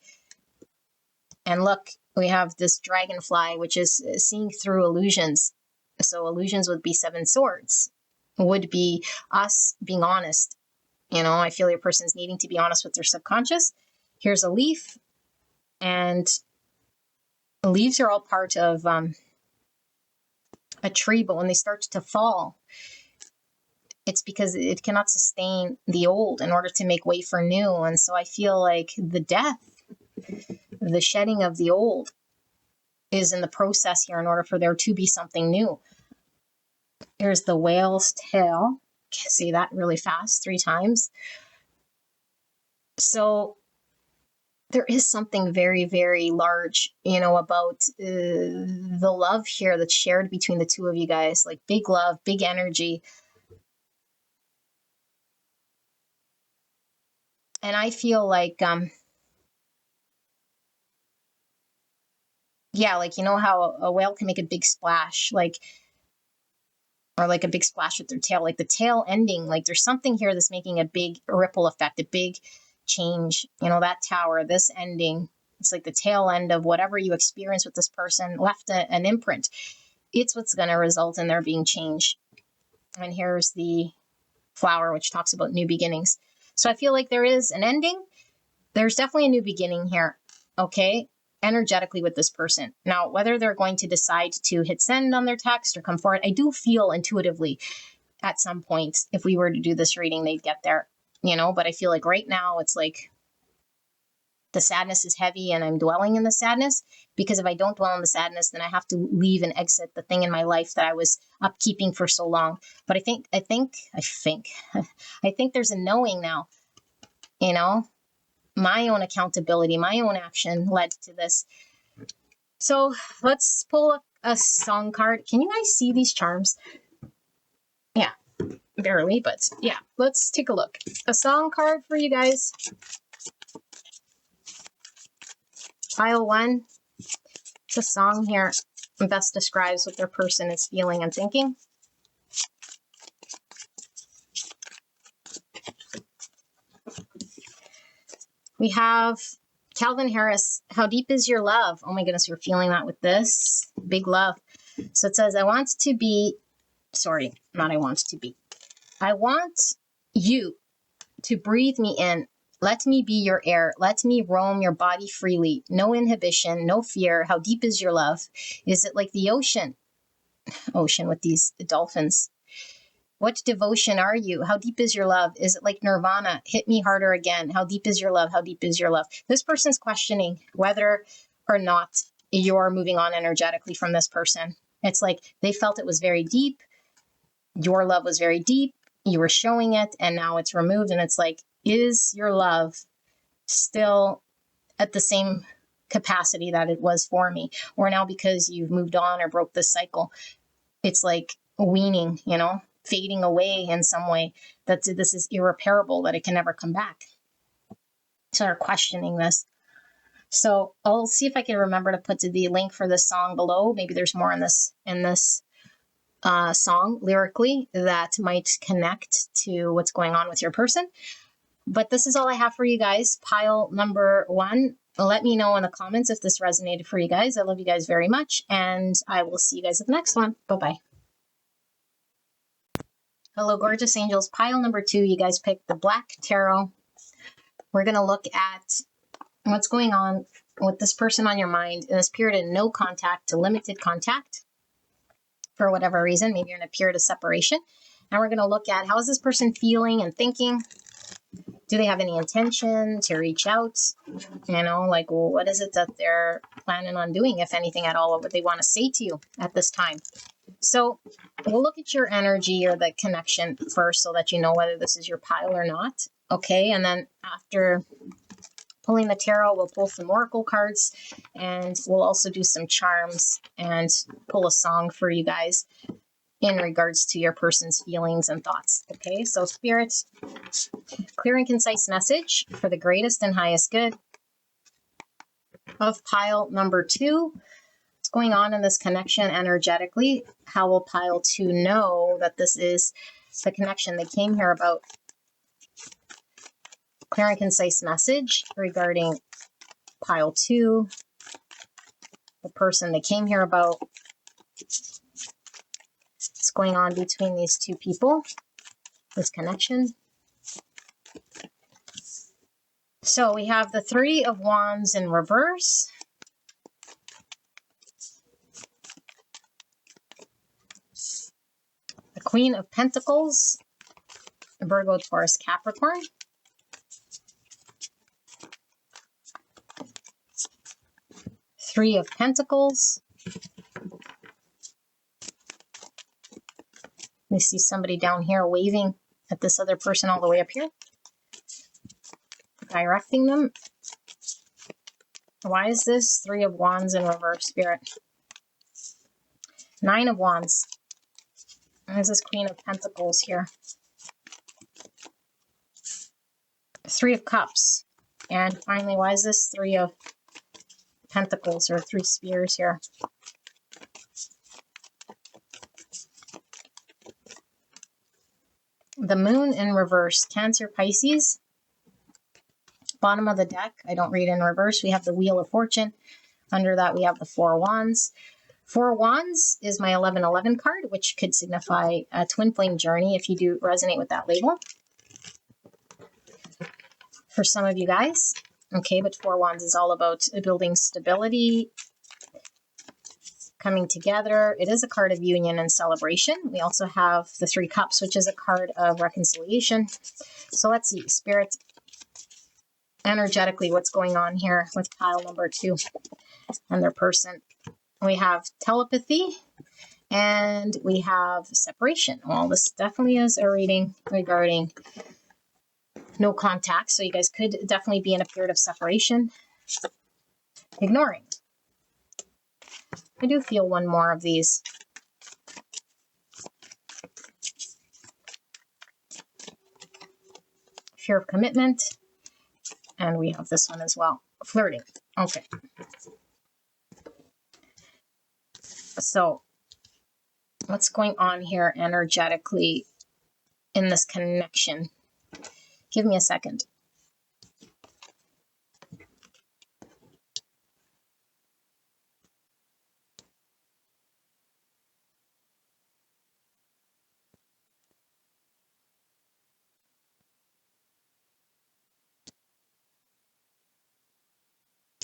And look, we have this dragonfly, which is seeing through illusions. So illusions would be 7 swords, would be us being honest. You know, I feel your person's needing to be honest with their subconscious. Here's a leaf, and leaves are all part of a tree, but when they start to fall, it's because it cannot sustain the old in order to make way for new. And so I feel like the death, the shedding of the old is in the process here in order for there to be something new. Here's the whale's tail. Say that really fast 3 times. So there is something very, very large, you know, about the love here that's shared between the two of you guys, like big love, big energy. And I feel like, yeah, like, you know how a whale can make a big splash, like, or like a big splash with their tail, like the tail ending, like there's something here that's making a big ripple effect, a big change. You know, that tower, this ending, it's like the tail end of whatever you experience with this person left an imprint. It's what's going to result in there being change. And here's the flower, which talks about new beginnings. So I feel like there is an ending. There's definitely a new beginning here. Okay. Energetically with this person. Now, whether they're going to decide to hit send on their text or come forward, I do feel intuitively at some point, if we were to do this reading, they'd get there, you know, but I feel like right now it's like the sadness is heavy and I'm dwelling in the sadness, because if I don't dwell in the sadness, then I have to leave and exit the thing in my life that I was upkeeping for so long. But I think there's a knowing now, you know, my own accountability, my own action led to this. So let's pull a song card. Can you guys see these charms? Yeah, barely, but yeah, let's take a look. A song card for you guys. Pile 1. It's a song here that best describes what their person is feeling and thinking. We have Calvin Harris, How Deep Is Your Love? Oh my goodness, you're feeling that with this. Big love. So it says, I want you to breathe me in. Let me be your air. Let me roam your body freely. No inhibition, no fear. How deep is your love? Is it like the ocean? Ocean with these dolphins. What devotion are you? How deep is your love? Is it like nirvana? Hit me harder again. How deep is your love? How deep is your love? This person's questioning whether or not you're moving on energetically from this person. It's like they felt it was very deep. Your love was very deep. You were showing it, and now it's removed. And it's like, is your love still at the same capacity that it was for me? Or now because you've moved on or broke this cycle, it's like weaning, you know, fading away in some way, that this is irreparable, that it can never come back. So they're questioning this. So I'll see if I can remember to put the link for this song below. Maybe there's more in this song lyrically that might connect to what's going on with your person. But this is all I have for you guys. Pile number 1. Let me know in the comments if this resonated for you guys. I love you guys very much, and I will see you guys at the next one. Bye-bye. Hello, gorgeous angels. Pile number 2, you guys picked the Black Tarot. We're going to look at what's going on with this person on your mind in this period of no contact to limited contact for whatever reason. Maybe you're in a period of separation. And we're going to look at how is this person feeling and thinking? Do they have any intention to reach out? You know, like, well, what is it that they're planning on doing, if anything at all? What would they want to say to you at this time? So we'll look at your energy or the connection first so that you know whether this is your pile or not. Okay, and then after pulling the tarot, we'll pull some oracle cards, and we'll also do some charms and pull a song for you guys in regards to your person's feelings and thoughts. Okay, so Spirit, clear and concise message for the greatest and highest good of pile number 2. What's going on in this connection energetically? How will pile 2 know that this is the connection they came here about? Clear and concise message regarding pile 2 the person they came here about. What's going on between these two people, this connection. So we have the Three of Wands in reverse. The Queen of Pentacles, Virgo, Taurus, Capricorn. Three of Pentacles. We see somebody down here waving at this other person all the way up here, directing them. Why is this Three of Wands in reverse, Spirit? Nine of Wands. Why is this Queen of Pentacles here? Three of Cups. And finally, why is this Three of Pentacles or Three Spears here? The Moon in reverse, Cancer, Pisces. Bottom of the deck, I don't read in reverse. We have the Wheel of Fortune. Under that, we have the Four of Wands. Four of Wands is my 1111 card, which could signify a twin flame journey if you do resonate with that label. For some of you guys. Okay, but Four of Wands is all about building stability, coming together. It is a card of union and celebration. We also have the Three Cups, which is a card of reconciliation. So let's see, Spirit, energetically, what's going on here with pile number 2 and their person. We have telepathy and we have separation. Well, this definitely is a reading regarding no contact. So you guys could definitely be in a period of separation. Ignoring. I do feel one more of these. Fear of commitment. And we have this one as well. Flirting. Okay. So what's going on here energetically in this connection? Give me a second.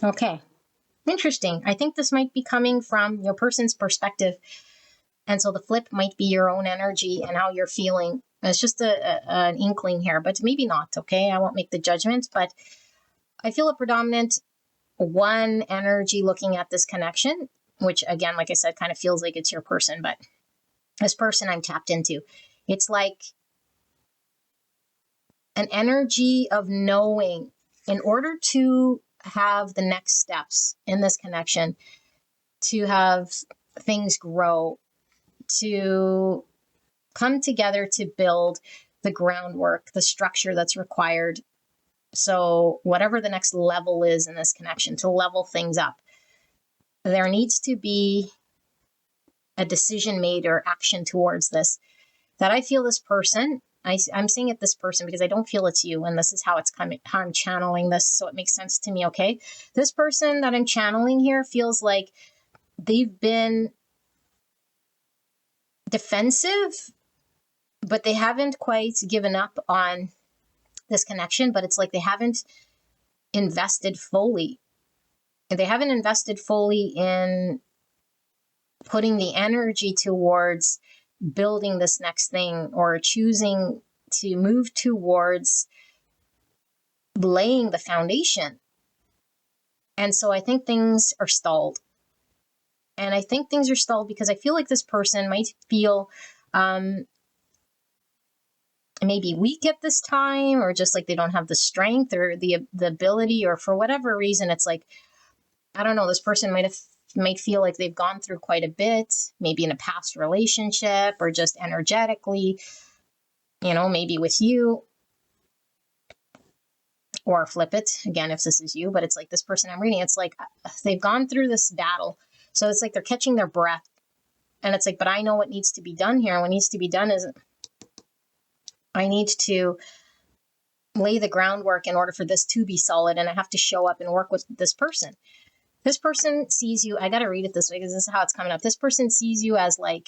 Okay. Interesting. I think this might be coming from your person's perspective. And so the flip might be your own energy and how you're feeling. It's just an inkling here, but maybe not, okay? I won't make the judgment, but I feel a predominant one energy looking at this connection, which again, like I said, kind of feels like it's your person, but this person I'm tapped into, it's like an energy of knowing in order to have the next steps in this connection, to have things grow, to come together to build the groundwork, the structure that's required. So whatever the next level is in this connection, to level things up, there needs to be a decision made or action towards this. That I feel this person, I'm saying it this person because I don't feel it's you, and this is how it's coming, how I'm channeling this, so it makes sense to me, okay? This person that I'm channeling here feels like they've been defensive, but they haven't quite given up on this connection, but it's like they haven't invested fully. They haven't invested fully in putting the energy towards building this next thing or choosing to move towards laying the foundation. And so I think things are stalled. And I think things are stalled because I feel like this person might feel maybe weak at this time, or just like they don't have the strength or the ability, or for whatever reason, it's like, I don't know, this person might feel like they've gone through quite a bit, maybe in a past relationship or just energetically, you know, maybe with you, or flip it again if this is you, but it's like this person I'm reading, it's like they've gone through this battle. So it's like they're catching their breath, and it's like, but I know what needs to be done here. What needs to be done is I need to lay the groundwork in order for this to be solid, and I have to show up and work with this person. This person sees you, I got to read it this way because this is how it's coming up. This person sees you as like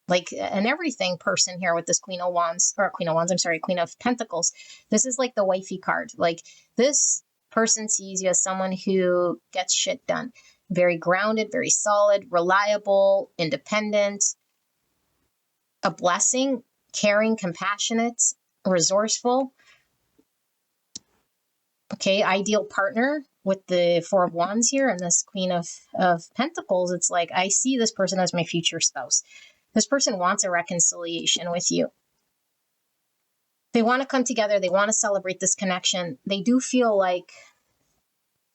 an everything person here with this Queen of Wands, or Queen of Wands, I'm sorry, Queen of Pentacles. This is like the wifey card. Like this person sees you as someone who gets shit done. Very grounded, very solid, reliable, independent, a blessing, caring, compassionate, resourceful. Okay, ideal partner with the Four of Wands here and this Queen of Pentacles. It's like, I see this person as my future spouse. This person wants a reconciliation with you. They want to come together. They want to celebrate this connection. They do feel like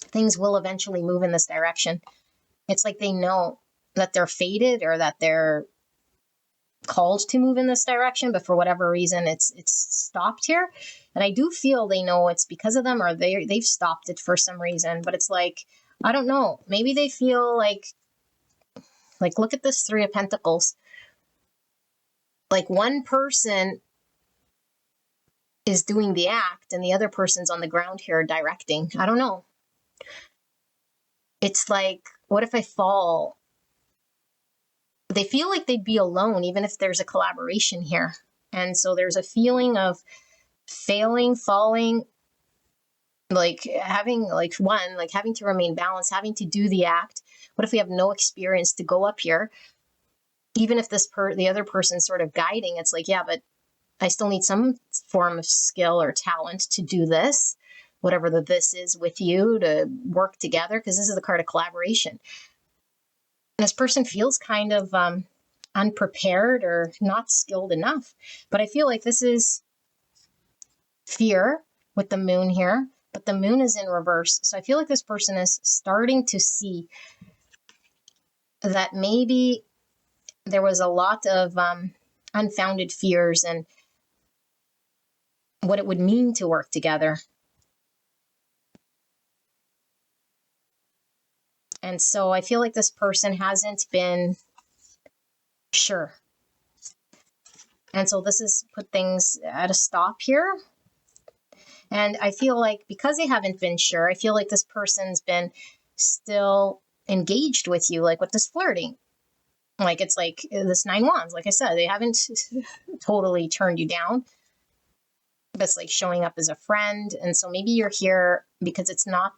things will eventually move in this direction. It's like they know that they're fated or that they're called to move in this direction, but for whatever reason, it's stopped here. And I do feel they know it's because of them, or they've stopped it for some reason. But it's like, I don't know. Maybe they feel like look at this Three of Pentacles. Like one person is doing the act and the other person's on the ground here directing. I don't know. It's like, what if I fall? They feel like they'd be alone, even if there's a collaboration here. And so there's a feeling of failing, falling, like having having to remain balanced, having to do the act. What if we have no experience to go up here? Even if the other person's sort of guiding, it's like, yeah, but I still need some form of skill or talent to do this, whatever this is with you, to work together, because this is the card of collaboration. This person feels kind of unprepared or not skilled enough. But I feel like this is fear with the moon here, but the moon is in reverse. So I feel like this person is starting to see that maybe there was a lot of unfounded fears and what it would mean to work together. And so I feel like this person hasn't been sure. And so this has put things at a stop here. And I feel like because they haven't been sure, I feel like this person's been still engaged with you, like with this flirting. Like it's like this Nine Wands, like I said, they haven't totally turned you down. But it's like showing up as a friend. And so maybe you're here because it's not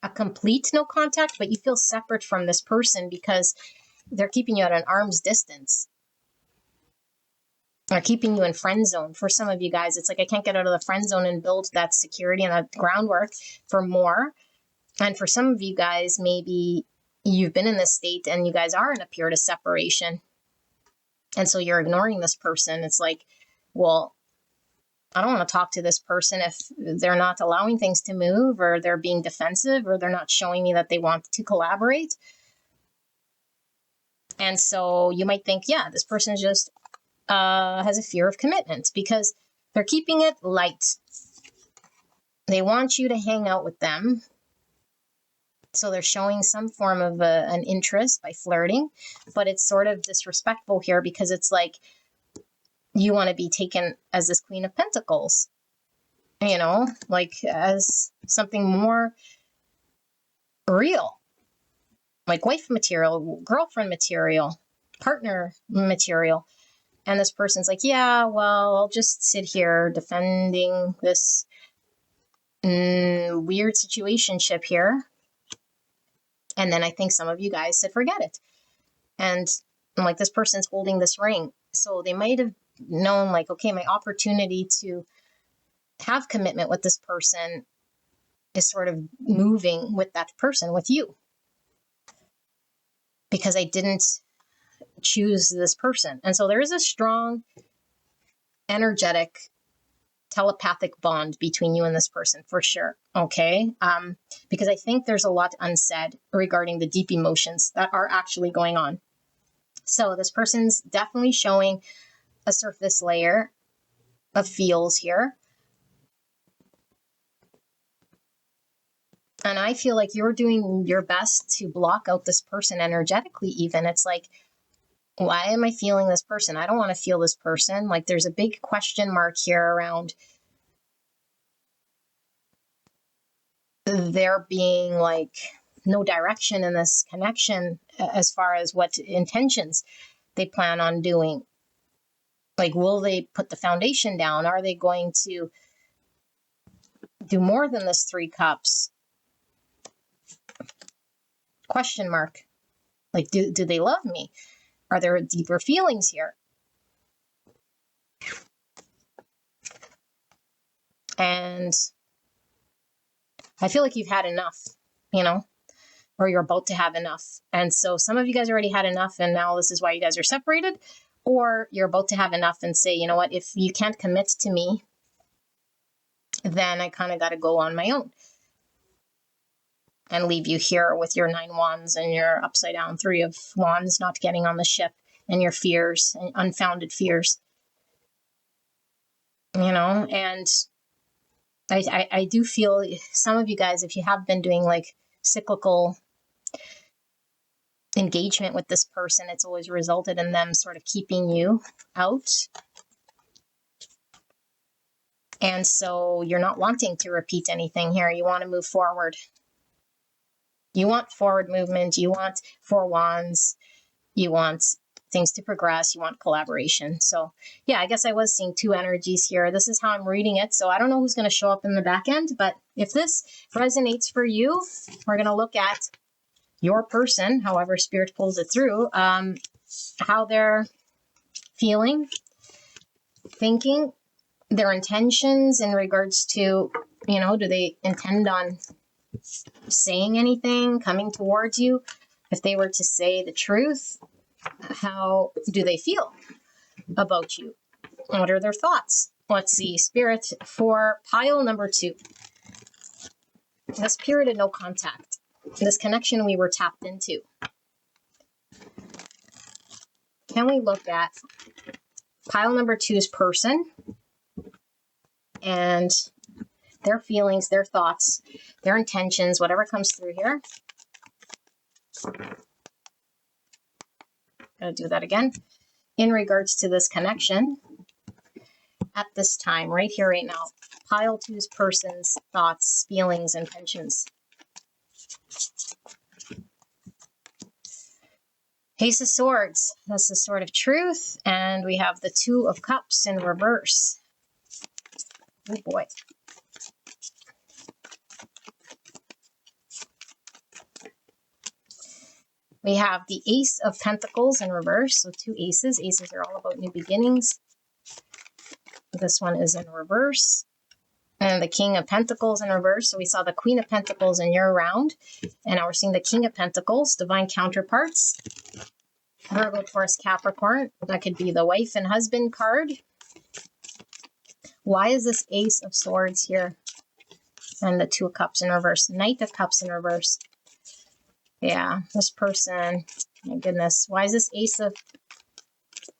a complete no contact, but you feel separate from this person because they're keeping you at an arm's distance. Or keeping you in friend zone. For some of you guys, it's like, I can't get out of the friend zone and build that security and that groundwork for more. And for some of you guys, maybe you've been in this state and you guys are in a period of separation. And so you're ignoring this person. It's like, well, I don't want to talk to this person if they're not allowing things to move, or they're being defensive, or they're not showing me that they want to collaborate. And so you might think, yeah, this person just has a fear of commitment because they're keeping it light. They want you to hang out with them. So they're showing some form of an interest by flirting, but it's sort of disrespectful here because it's like you want to be taken as this Queen of Pentacles, you know, like as something more real, like wife material, girlfriend material, partner material. And this person's like, yeah, well, I'll just sit here defending this weird situationship here. And then I think some of you guys said, forget it. And I'm like, this person's holding this ring. So they might have known, like, okay, my opportunity to have commitment with this person is sort of moving with that person, with you. Because I didn't choose this person. And so there is a strong, energetic, telepathic bond between you and this person for sure. Okay. Because I think there's a lot unsaid regarding the deep emotions that are actually going on. So this person's definitely showing a surface layer of feels here. And I feel like you're doing your best to block out this person energetically even. It's like, why am I feeling this person? I don't want to feel this person. Like there's a big question mark here around there being like no direction in this connection as far as what intentions they plan on doing. Like, will they put the foundation down? Are they going to do more than this 3 cups? Question mark. Like, do they love me? Are there deeper feelings here? And I feel like you've had enough, you know, or you're about to have enough. And so some of you guys already had enough, and now this is why you guys are separated. Or you're about to have enough and say, you know what, if you can't commit to me, then I kind of got to go on my own and leave you here with your 9 wands and your upside down 3 of wands not getting on the ship and your fears and unfounded fears. You know, and I do feel some of you guys, if you have been doing like cyclical engagement with this person, it's always resulted in them sort of keeping you out. And so you're not wanting to repeat anything here. You want to move forward. You want forward movement. You want 4 wands. You want things to progress. You want collaboration. So yeah, I guess I was seeing 2 energies here. This is how I'm reading it. So I don't know who's going to show up in the back end, but if this resonates for you, we're going to look at your person, however Spirit pulls it through, how they're feeling, thinking, their intentions in regards to, you know, do they intend on saying anything, coming towards you? If they were to say the truth, how do they feel about you? What are their thoughts? Let's see, Spirit, for pile number 2. This period of no contact, this connection we were tapped into. Can we look at pile number 2's person and their feelings, their thoughts, their intentions, whatever comes through here? Gonna do that again. In regards to this connection at this time, right here, right now. Pile 2's person's thoughts, feelings, intentions. Ace of Swords, that's the Sword of Truth. And we have the 2 of Cups in reverse. Oh boy. We have the Ace of Pentacles in reverse. So 2 aces. Aces are all about new beginnings. This one is in reverse. And the King of Pentacles in reverse. So we saw the Queen of Pentacles in your round. And now we're seeing the King of Pentacles, divine counterparts. Virgo, Taurus, Capricorn. That could be the wife and husband card. Why is this Ace of Swords here? And the 2 of Cups in reverse. Knight of Cups in reverse. Yeah, this person, my goodness. Why is this Ace of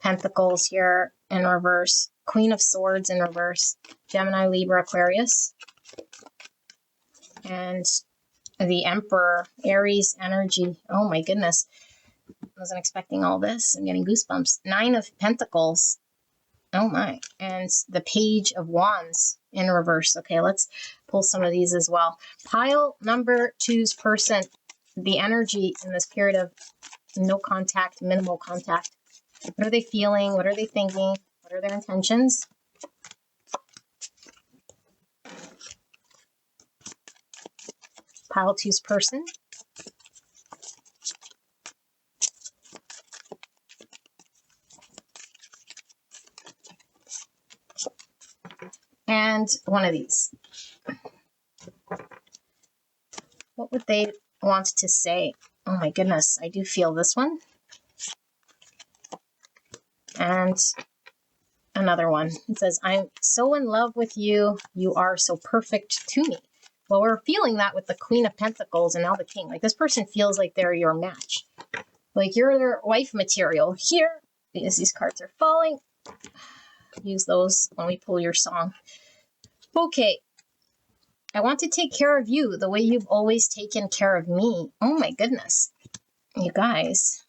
Pentacles here in reverse? Queen of Swords in reverse. Gemini, Libra, Aquarius. And the Emperor, Aries energy. Oh my goodness. I wasn't expecting all this. I'm getting goosebumps. 9 of Pentacles. Oh my. And the Page of Wands in reverse. Okay, let's pull some of these as well. Pile number 2's person. The energy in this period of no contact, minimal contact. What are they feeling? What are they thinking? What are their intentions? Pile 2's person. And one of these. What would they want to say? Oh my goodness, I do feel this one. And another one. It says, I'm so in love with you. You are so perfect to me. Well, we're feeling that with the Queen of Pentacles and now the King. Like, this person feels like they're your match. Like, you're their wife material here. Because these cards are falling. Use those when we pull your song. Okay. I want to take care of you the way you've always taken care of me. Oh my goodness. You guys.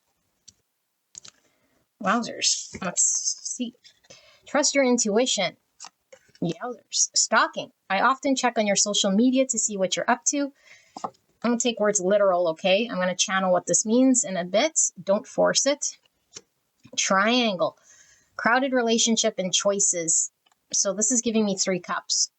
Wowzers. Let's see. Trust your intuition. Yowzers. Stalking. I often check on your social media to see what you're up to. I'm going to take words literal, okay? I'm going to channel what this means in a bit. Don't force it. Triangle. Crowded relationship and choices. So this is giving me 3 cups.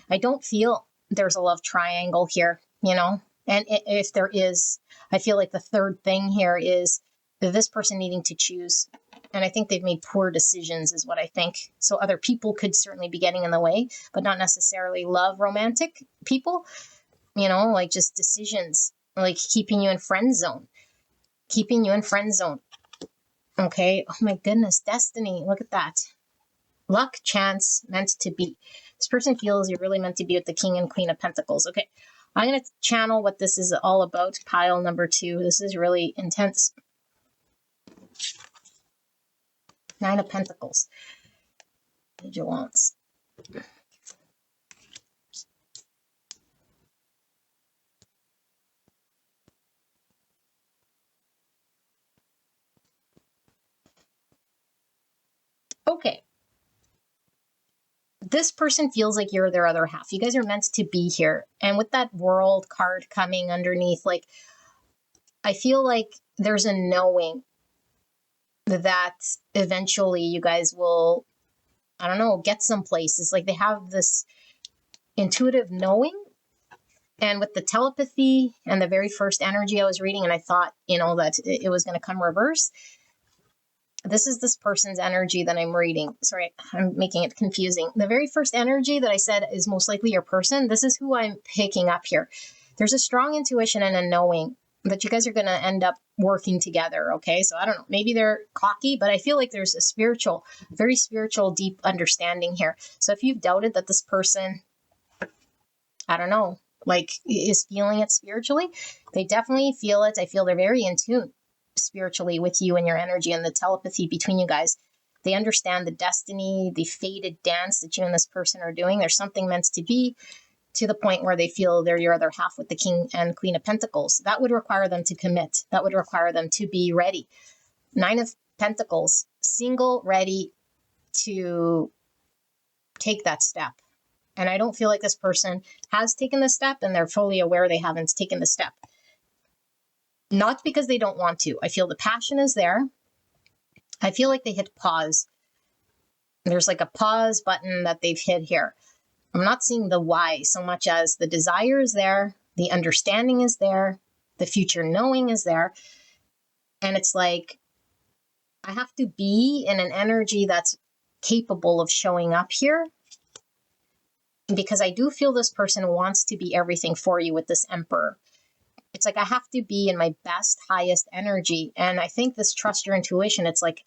I don't feel there's a love triangle here, you know? And if there is, I feel like the third thing here is this person needing to choose. And I think they've made poor decisions is what I think. So other people could certainly be getting in the way, but not necessarily love romantic people, you know, like just decisions, like keeping you in friend zone, keeping you in friend zone. Okay. Oh my goodness. Destiny. Look at that. Luck, chance, meant to be. This person feels you're really meant to be with the King and Queen of Pentacles. Okay. I'm going to channel what this is all about. Pile number 2. This is really intense. 9 of Pentacles. Vigilance. Okay. This person feels like you're their other half. You guys are meant to be here. And with that World card coming underneath, like, I feel like there's a knowing that eventually you guys will, I don't know, get someplace. It's like they have this intuitive knowing. And with the telepathy and the very first energy I was reading, and I thought, you know, that it was going to come reverse. This is this person's energy that I'm reading. Sorry, I'm making it confusing. The very first energy that I said is most likely your person. This is who I'm picking up here. There's a strong intuition and a knowing that you guys are going to end up working together. Okay. So I don't know, maybe they're cocky, but I feel like there's a spiritual, very spiritual, deep understanding here. So if you've doubted that this person, I don't know, like is feeling it spiritually, they definitely feel it. I feel they're very in tune spiritually with you and your energy and the telepathy between you guys. They understand the destiny, the fated dance that you and this person are doing. There's something meant to be, to the point where they feel they're your other half with the King and Queen of Pentacles. That would require them to commit. That would require them to be ready. 9 of Pentacles, single, ready to take that step. And I don't feel like this person has taken the step, and they're fully aware they haven't taken the step. Not because they don't want to. I feel the passion is there. I feel like they hit pause. There's like a pause button that they've hit here. I'm not seeing the why so much as the desire is there, the understanding is there, the future knowing is there. And it's like, I have to be in an energy that's capable of showing up here, because I do feel this person wants to be everything for you with this Emperor. It's like I have to be in my best, highest energy. And I think this trust your intuition, it's like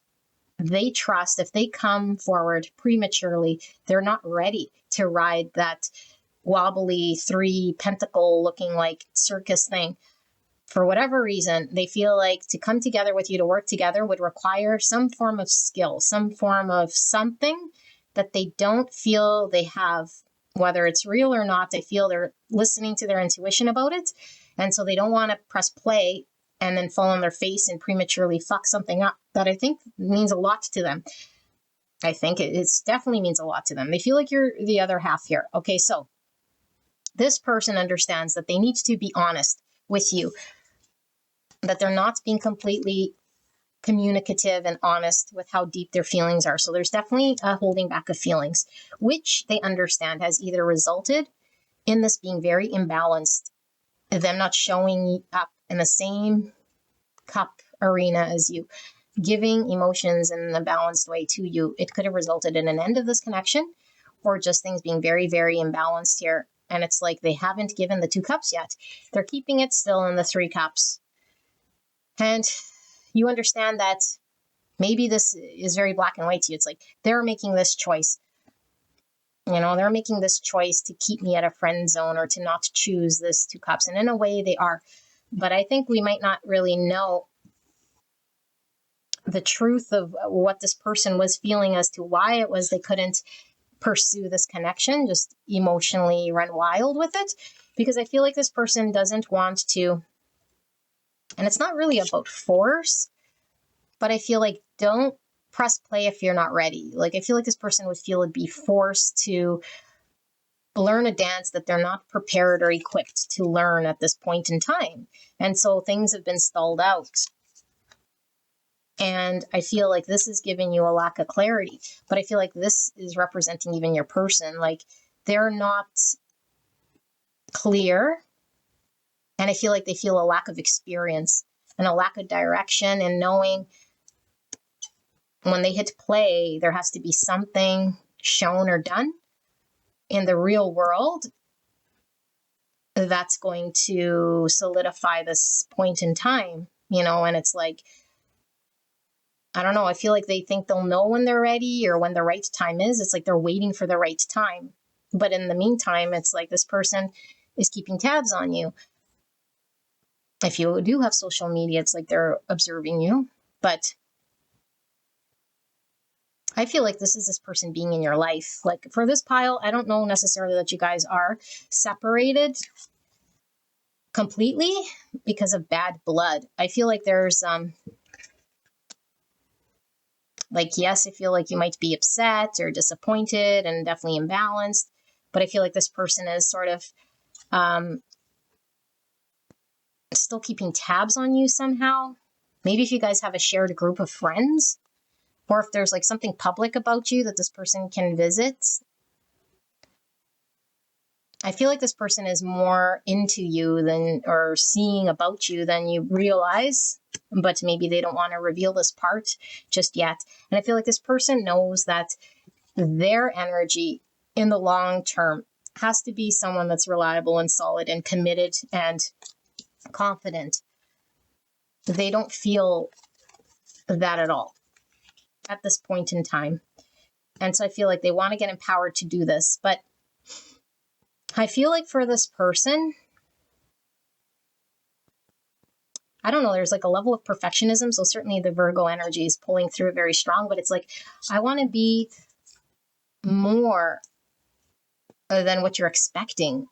they trust if they come forward prematurely, they're not ready to ride that wobbly 3 pentacle looking like circus thing. For whatever reason, they feel like to come together with you, to work together, would require some form of skill, some form of something that they don't feel they have, whether it's real or not. They feel they're listening to their intuition about it. And so they don't want to press play and then fall on their face and prematurely fuck something up that I think means a lot to them. I think it definitely means a lot to them. They feel like you're the other half here. Okay, so this person understands that they need to be honest with you, that they're not being completely communicative and honest with how deep their feelings are. So there's definitely a holding back of feelings, which they understand has either resulted in this being very imbalanced, them not showing up in the same cup arena as you, giving emotions in a balanced way to you. It could have resulted in an end of this connection, or just things being very, very imbalanced here. And it's like they haven't given the 2 cups yet. They're keeping it still in the 3 cups. And you understand that maybe this is very black and white to you. It's like they're making this choice. You know, they're making this choice to keep me at a friend zone or to not choose this 2 cups. And in a way they are. But I think we might not really know the truth of what this person was feeling as to why it was they couldn't pursue this connection, just emotionally run wild with it. Because I feel like this person doesn't want to, and it's not really about force, but I feel like don't press play if you're not ready. Like, I feel like this person would feel it'd be forced to learn a dance that they're not prepared or equipped to learn at this point in time. And so things have been stalled out. And I feel like this is giving you a lack of clarity. But I feel like this is representing even your person. Like, they're not clear. And I feel like they feel a lack of experience and a lack of direction, and knowing when they hit play, there has to be something shown or done in the real world that's going to solidify this point in time, and it's like, I don't know, I feel like they think they'll know when they're ready or when the right time is. It's like they're waiting for the right time. But in the meantime, it's like this person is keeping tabs on you. If you do have social media, it's like they're observing you. But I feel like this is this person being in your life. Like, for this pile, I don't know necessarily that you guys are separated completely because of bad blood. I feel like there's like, yes, I feel like you might be upset or disappointed and definitely imbalanced, but I feel like this person is sort of still keeping tabs on you somehow. Maybe if you guys have a shared group of friends, or if there's like something public about you that this person can visit. I feel like this person is more into you than, or seeing about you than you realize, but maybe they don't want to reveal this part just yet. And I feel like this person knows that their energy in the long term has to be someone that's reliable and solid and committed and confident. They don't feel that at all at this point in time. And so I feel like they want to get empowered to do this. But I feel like for this person, I don't know, there's like a level of perfectionism. So certainly the Virgo energy is pulling through very strong, but it's like, I want to be more than what you're expecting.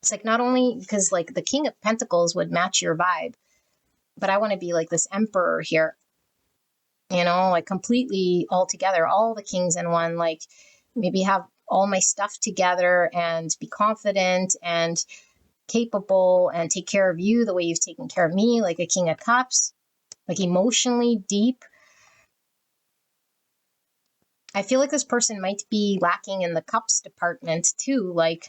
It's like, not only because like the King of Pentacles would match your vibe, but I want to be like this emperor here, like completely all together, all the kings in one, like maybe have all my stuff together and be confident and capable and take care of you the way you've taken care of me, like a King of Cups, like emotionally deep. I feel like this person might be lacking in the cups department too, like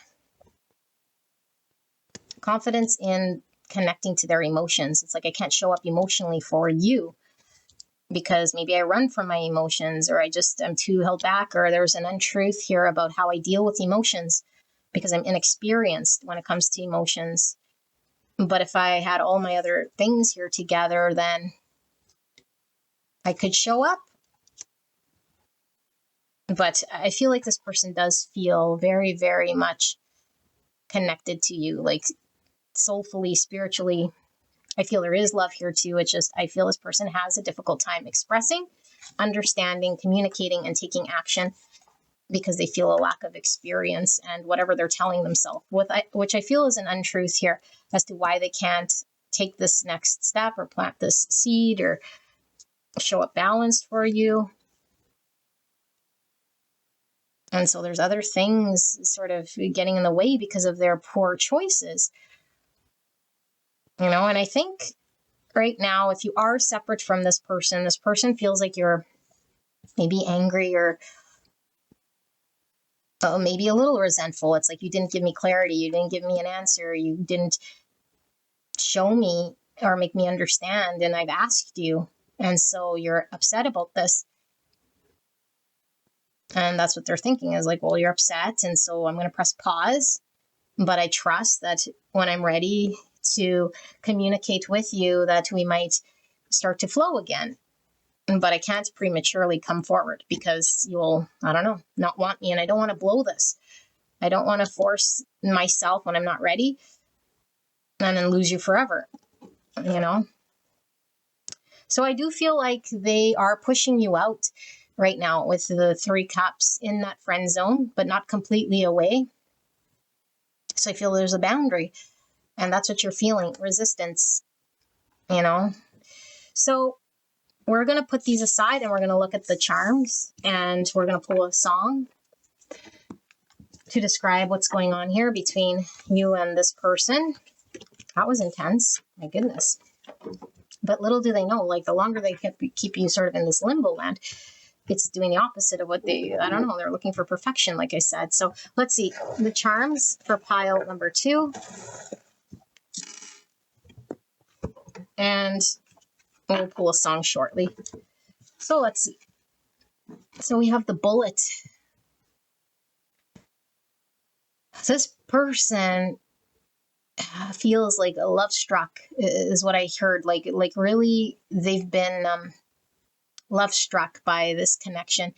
confidence in connecting to their emotions. It's like, I can't show up emotionally for you because maybe I run from my emotions, or I'm too held back, or there's an untruth here about how I deal with emotions because I'm inexperienced when it comes to emotions. But if I had all my other things here together, then I could show up. But I feel like this person does feel very, very much connected to you, like soulfully, spiritually. I feel there is love here too. It's just, I feel this person has a difficult time expressing, understanding, communicating, and taking action because they feel a lack of experience and whatever they're telling themselves, which I feel is an untruth here as to why they can't take this next step or plant this seed or show up balanced for you. And so there's other things sort of getting in the way because of their poor choices. And I think right now, if you are separate from this person feels like you're maybe angry or maybe a little resentful. It's like, you didn't give me clarity. You didn't give me an answer. You didn't show me or make me understand. And I've asked you. And so you're upset about this. And that's what they're thinking is like, well, you're upset. And so I'm going to press pause. But I trust that when I'm ready to communicate with you, that we might start to flow again. But I can't prematurely come forward because you'll, I don't know, not want me. And I don't want to blow this. I don't want to force myself when I'm not ready and then lose you forever, So I do feel like they are pushing you out right now with the 3 cups in that friend zone, but not completely away. So I feel there's a boundary, and that's what you're feeling, resistance, So we're going to put these aside and we're going to look at the charms, and we're going to pull a song to describe what's going on here between you and this person. That was intense. My goodness. But little do they know, like the longer they keep you sort of in this limbo land, it's doing the opposite of what I don't know, they're looking for perfection, like I said. So let's see the charms for pile number 2. And we'll pull a song shortly. So let's see. So we have the Bullet. This person feels like a love struck is what I heard. Like really, they've been love struck by this connection.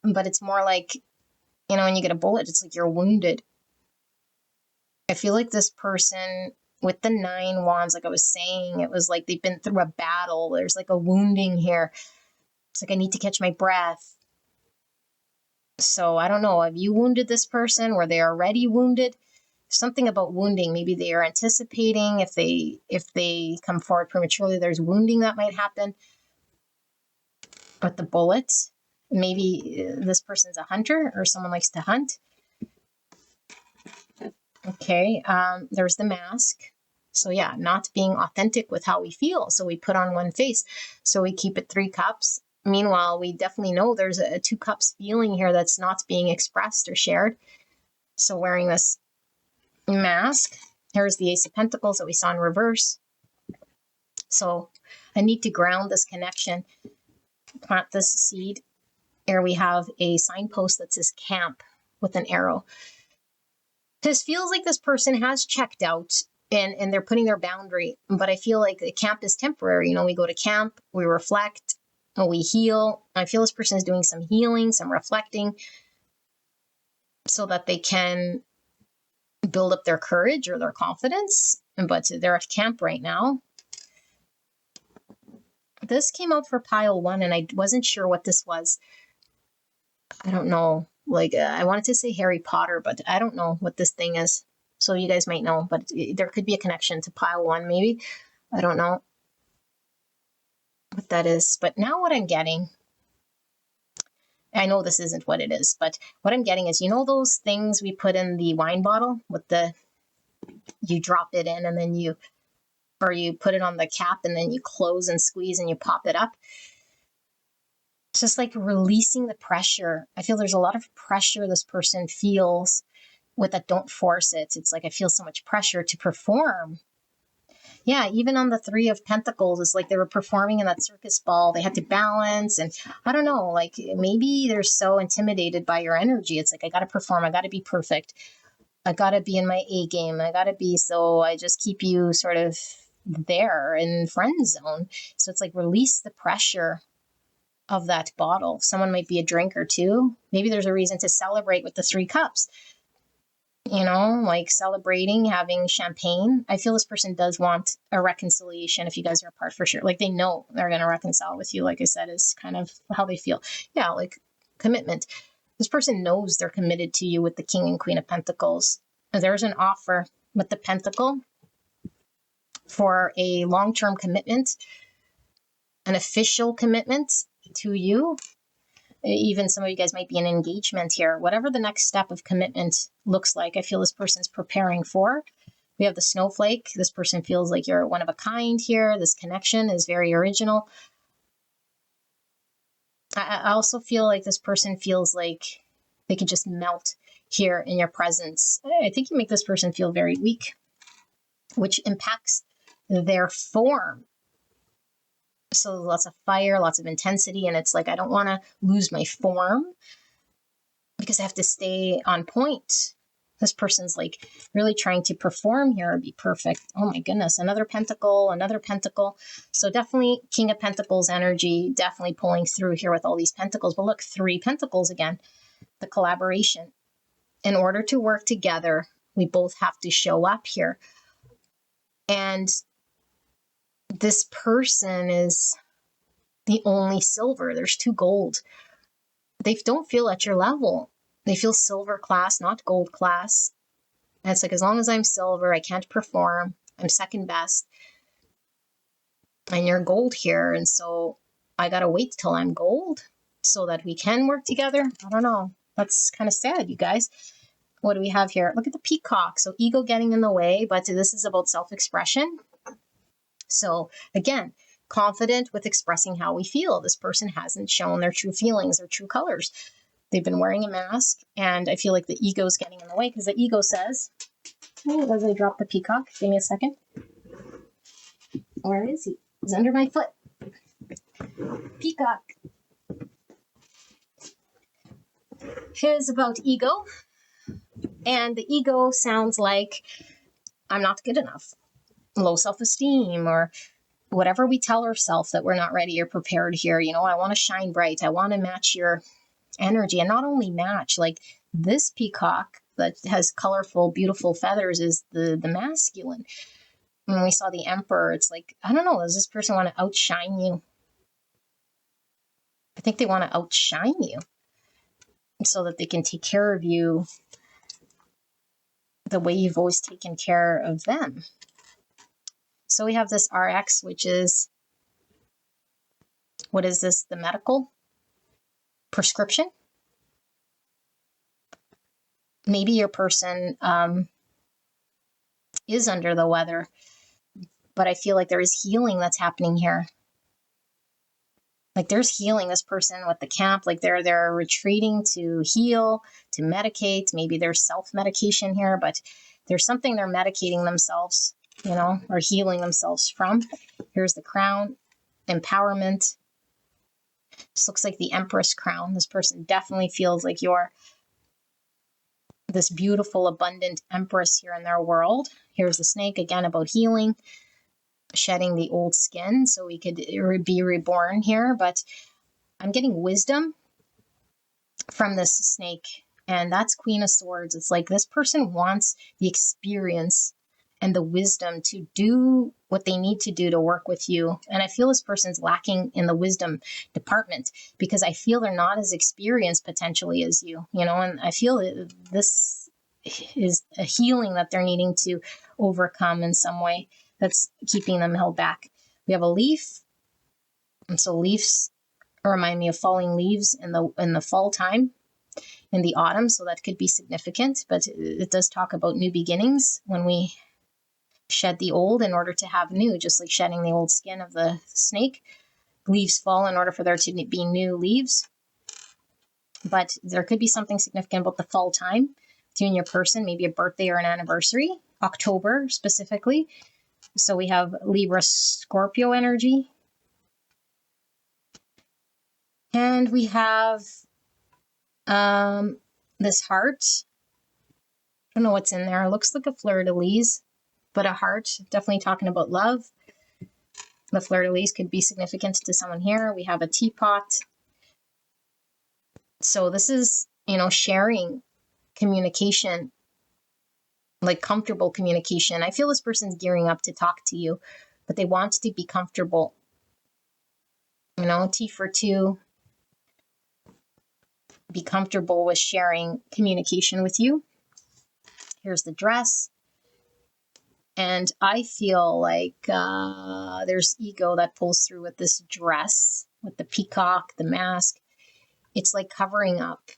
But it's more like, you know, when you get a bullet, it's like you're wounded. I feel like this person with the 9 wands, like I was saying, it was like they've been through a battle. There's like a wounding here. It's like I need to catch my breath. So I don't know. Have you wounded this person? Were they already wounded? Something about wounding. Maybe they are anticipating if they come forward prematurely, there's wounding that might happen. But the bullet, maybe this person's a hunter or someone likes to hunt. Okay, there's the mask. So yeah, not being authentic with how we feel. So we put on one face. So we keep it 3 cups. Meanwhile, we definitely know there's a 2 cups feeling here that's not being expressed or shared. So wearing this mask, here's the Ace of Pentacles that we saw in reverse. So I need to ground this connection, plant this seed. Here we have a signpost that says camp with an arrow. This feels like this person has checked out and they're putting their boundary, but I feel like the camp is temporary. You know, we go to camp, we reflect, we heal. I feel this person is doing some healing, some reflecting, so that they can build up their courage or their confidence. But they're at camp right now. This came out for pile 1, and I wasn't sure what this was. I don't know. Like, I wanted to say Harry Potter, but I don't know what this thing is. So you guys might know, but there could be a connection to pile 1, maybe. I don't know what that is. But now what I'm getting, I know this isn't what it is, but what I'm getting is, you know those things we put in the wine bottle with you drop it in and then you put it on the cap and then you close and squeeze and you pop it up. It's just like releasing the pressure. I feel there's a lot of pressure this person feels with that. Don't force it. It's like I feel so much pressure to perform. Yeah, even on the 3 of Pentacles, it's like they were performing in that circus ball. They had to balance, and I don't know, like maybe they're so intimidated by your energy. It's like, I got to perform. I got to be perfect. I got to be in my A game. I got to be, so I just keep you sort of there in friend zone. So it's like release the pressure of that bottle. Someone might be a drinker too. Maybe there's a reason to celebrate with the 3 cups. You know, like celebrating, having champagne. I feel this person does want a reconciliation if you guys are apart, for sure. Like they know they're going to reconcile with you, like I said, is kind of how they feel. Yeah, like commitment. This person knows they're committed to you with the King and Queen of Pentacles. There's an offer with the Pentacle for a long-term commitment, an official commitment to you. Even some of you guys might be in engagement here. Whatever the next step of commitment looks like, I feel this person's preparing for. We have the snowflake. This person feels like you're one of a kind here. This connection is very original. I also feel like this person feels like they could just melt here in your presence. I think you make this person feel very weak, which impacts their form. So lots of fire, lots of intensity, and it's like, I don't want to lose my form because I have to stay on point. This person's like really trying to perform here, be perfect. Oh my goodness, another pentacle, another pentacle. So definitely King of Pentacles energy, definitely pulling through here with all these pentacles. But look, 3 pentacles again, the collaboration. In order to work together, we both have to show up here. And this person is the only silver. There's 2 gold. They don't feel at your level. They feel silver class, not gold class. And it's like, as long as I'm silver, I can't perform. I'm second best. And you're gold here. And so I got to wait till I'm gold so that we can work together. I don't know. That's kind of sad, you guys. What do we have here? Look at the peacock. So ego getting in the way, but this is about self-expression. So again, confident with expressing how we feel. This person hasn't shown their true feelings or true colors. They've been wearing a mask, and I feel like the ego is getting in the way because the ego says, oh, as I drop the peacock, give me a second. Where is he? He's under my foot. Peacock. Here's about ego. And the ego sounds like I'm not good enough, low self-esteem, or whatever we tell ourselves that we're not ready or prepared here. You know, I want to shine bright. I want to match your energy, and not only match, like this peacock that has colorful, beautiful feathers is the masculine. When we saw the emperor, it's like, I don't know, does this person want to outshine you? I think they want to outshine you so that they can take care of you the way you've always taken care of them. So we have this RX, which is, what is this? The medical prescription. Maybe your person is under the weather, but I feel like there is healing that's happening here. Like there's healing. This person with the camp, like they're retreating to heal, to medicate. Maybe there's self-medication here, but there's something they're medicating themselves, you know, or healing themselves from. Here's the crown, empowerment. This looks like the Empress crown. This person definitely feels like you're this beautiful, abundant Empress here in their world. Here's the snake, again, about healing, shedding the old skin so we could be reborn here. But I'm getting wisdom from this snake, and that's Queen of Swords. It's like this person wants the experience and the wisdom to do what they need to do to work with you. And I feel this person's lacking in the wisdom department because I feel they're not as experienced potentially as you, you know, and I feel this is a healing that they're needing to overcome in some way that's keeping them held back. We have a leaf. And so leaves remind me of falling leaves in the fall time, in the autumn. So that could be significant, but it does talk about new beginnings when we shed the old in order to have new, just like shedding the old skin of the snake. Leaves fall in order for there to be new leaves. But there could be something significant about the fall time to you and your person, maybe a birthday or an anniversary, October specifically. So we have Libra Scorpio energy. And we have this heart. I don't know what's in there. It looks like a fleur-de-lis, but a heart, definitely talking about love. The fleur-de-lis could be significant to someone here. We have a teapot. So this is, you know, sharing, communication, like comfortable communication. I feel this person's gearing up to talk to you, but they want to be comfortable. You know, T for 2. Be comfortable with sharing communication with you. Here's the dress. And I feel like there's ego that pulls through with this dress, with the peacock, the mask. It's like covering up,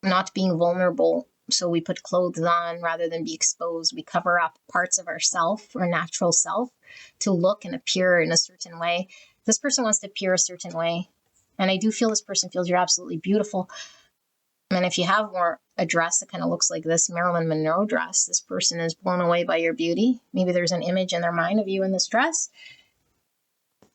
not being vulnerable. So we put clothes on rather than be exposed. We cover up parts of ourself, our natural self, to look and appear in a certain way. This person wants to appear a certain way. And I do feel this person feels you're absolutely beautiful. And if you have more a dress that kind of looks like this Marilyn Monroe dress, this person is blown away by your beauty. Maybe there's an image in their mind of you in this dress.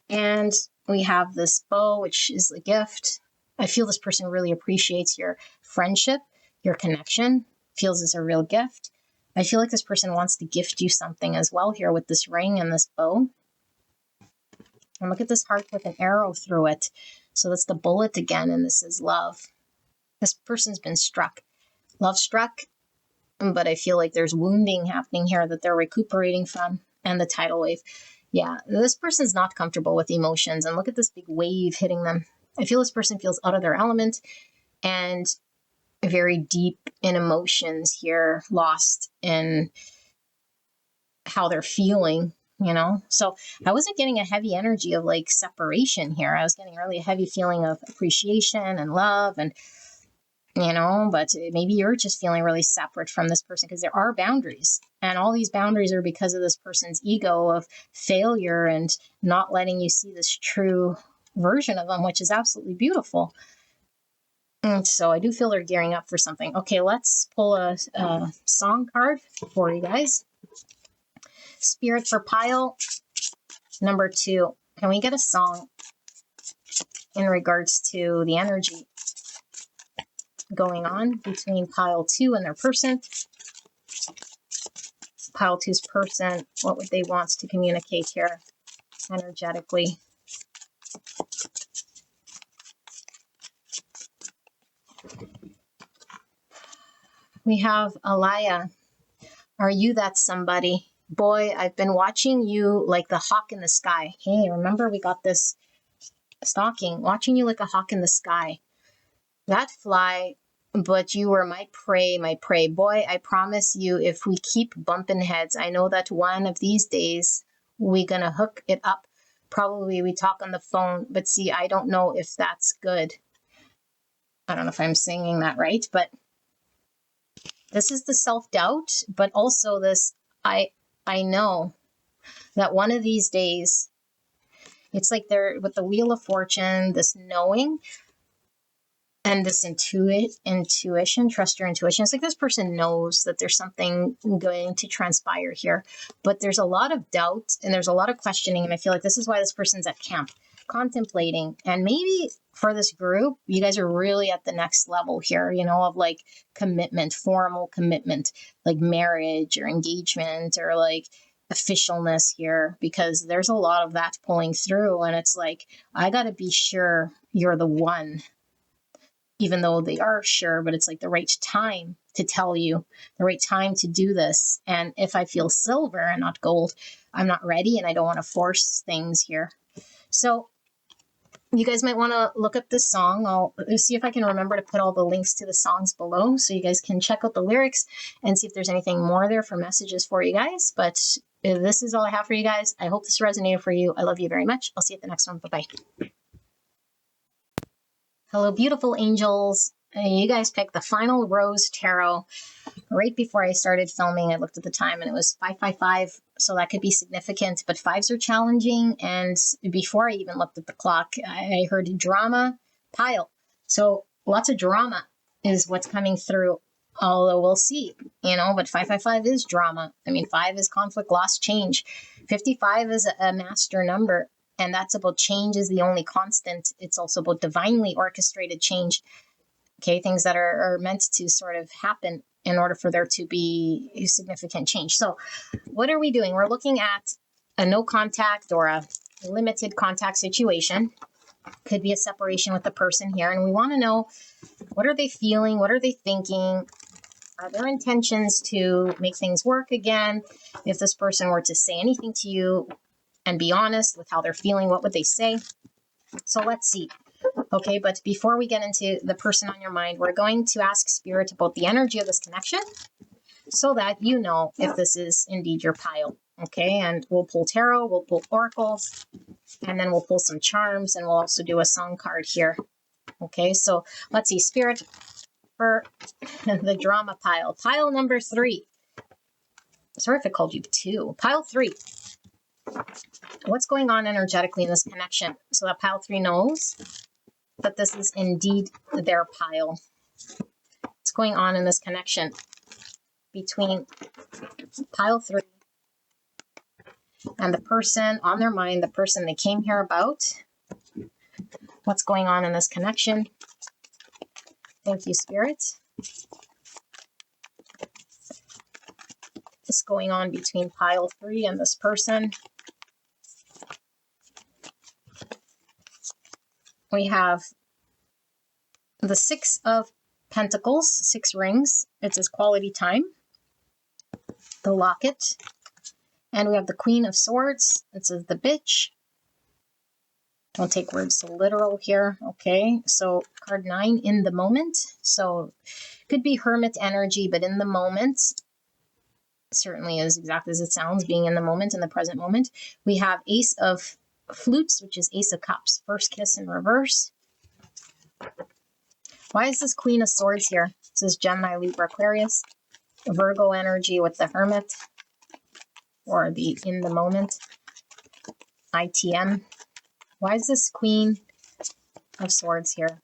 And we have this bow, which is a gift. I feel this person really appreciates your friendship, your connection, feels it's a real gift. I feel like this person wants to gift you something as well here with this ring and this bow. And look at this heart with an arrow through it. So that's the bullet again, and this is love. This person's been struck, love struck, but I feel like there's wounding happening here that they're recuperating from, and the tidal wave. Yeah, this person's not comfortable with emotions, and look at this big wave hitting them. I feel this person feels out of their element and very deep in emotions here, lost in how they're feeling. you know? So I wasn't getting a heavy energy of like separation here. I was getting really a heavy feeling of appreciation and love and, you know, but maybe you're just feeling really separate from this person because there are boundaries. And all these boundaries are because of this person's ego of failure and not letting you see this true version of them, which is absolutely beautiful. And so I do feel they're gearing up for something. Okay, let's pull a song card for you guys. Spirit for pile number 2. Can we get a song in regards to the energy going on between pile 2 and their person? Pile 2's person, what would they want to communicate here energetically? We have Alaya. Are you that somebody? Boy, I've been watching you like the hawk in the sky. Hey, remember we got this stalking, watching you like a hawk in the sky. That fly, but you were my prey, my prey. Boy, I promise you, if we keep bumping heads, I know that one of these days we gonna hook it up. Probably we talk on the phone, but see, I don't know if that's good. I don't know if I'm singing that right, but this is the self-doubt, but also this, I know that one of these days, it's like they're with the Wheel of Fortune, this knowing and this intuition, trust your intuition. It's like this person knows that there's something going to transpire here, but there's a lot of doubt and there's a lot of questioning. And I feel like this is why this person's at camp, contemplating. And maybe for this group, you guys are really at the next level here, you know, of like commitment, formal commitment, like marriage or engagement or like officialness here, because there's a lot of that pulling through. And it's like, I got to be sure you're the one, even though they are sure, but it's like the right time to tell you, the right time to do this. And if I feel silver and not gold, I'm not ready and I don't want to force things here. So you guys might want to look up this song. I'll see if I can remember to put all the links to the songs below so you guys can check out the lyrics and see if there's anything more there for messages for you guys. But this is all I have for you guys. I hope this resonated for you. I love you very much. I'll see you at the next one. Bye-bye. Hello, beautiful angels. You guys picked the final Rose Tarot. Right before I started filming, I looked at the time and it was 555, so that could be significant, but fives are challenging. And before I even looked at the clock, I heard drama pile. So lots of drama is what's coming through, although we'll see, you know, but 555 is drama. I mean, 5 is conflict, loss, change. 55 is a master number. And that's about change is the only constant. It's also about divinely orchestrated change. Okay, things that are meant to sort of happen in order for there to be a significant change. So what are we doing? We're looking at a no contact or a limited contact situation. Could be a separation with the person here. And we want to know, what are they feeling? What are they thinking? Are there intentions to make things work again? If this person were to say anything to you, and be honest with how they're feeling, what would they say? So let's see. Okay, but before we get into the person on your mind, we're going to ask Spirit about the energy of this connection so that you know if this is indeed your pile. Okay, and we'll pull tarot, we'll pull oracles, and then we'll pull some charms, and we'll also do a song card here. Okay, so let's see. Spirit for the drama pile. Pile number 3. Sorry if I called you 2. Pile 3. What's going on energetically in this connection so that pile 3 knows that this is indeed their pile? What's going on in this connection between pile 3 and the person on their mind, the person they came here about? What's going on in this connection? Thank you, Spirit. What's going on between pile 3 and this person? We have the 6 of Pentacles, 6 rings. It says quality time. The locket. And we have the Queen of Swords. It says the bitch. Don't take words so literal here. Okay, so card 9, in the moment. So could be hermit energy, but in the moment. certainly is exactly as it sounds, being in the moment, in the present moment. We have Ace of Flutes, which is Ace of Cups, first kiss in reverse. Why is this Queen of Swords here? This is Gemini, Libra, Aquarius, Virgo energy with the Hermit, or the in the moment, ITM. Why is this Queen of Swords here?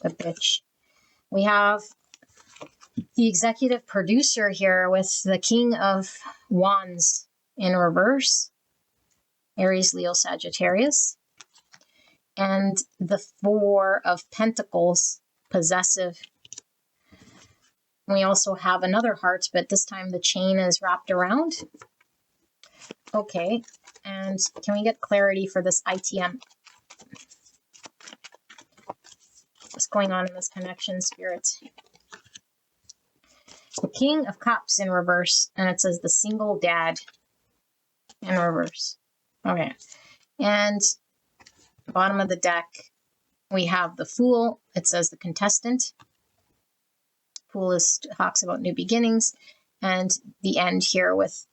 The bitch. We have the executive producer here with the King of Wands in reverse, Aries, Leo, Sagittarius, and the Four of Pentacles, possessive. We also have another heart, but this time the chain is wrapped around. Okay, and can we get clarity for this ITM? What's going on in this connection, Spirit? The King of Cups in reverse, and it says the single dad in reverse. Okay, and bottom of the deck, we have the Fool. It says the contestant. Fool talks about new beginnings, and the end here with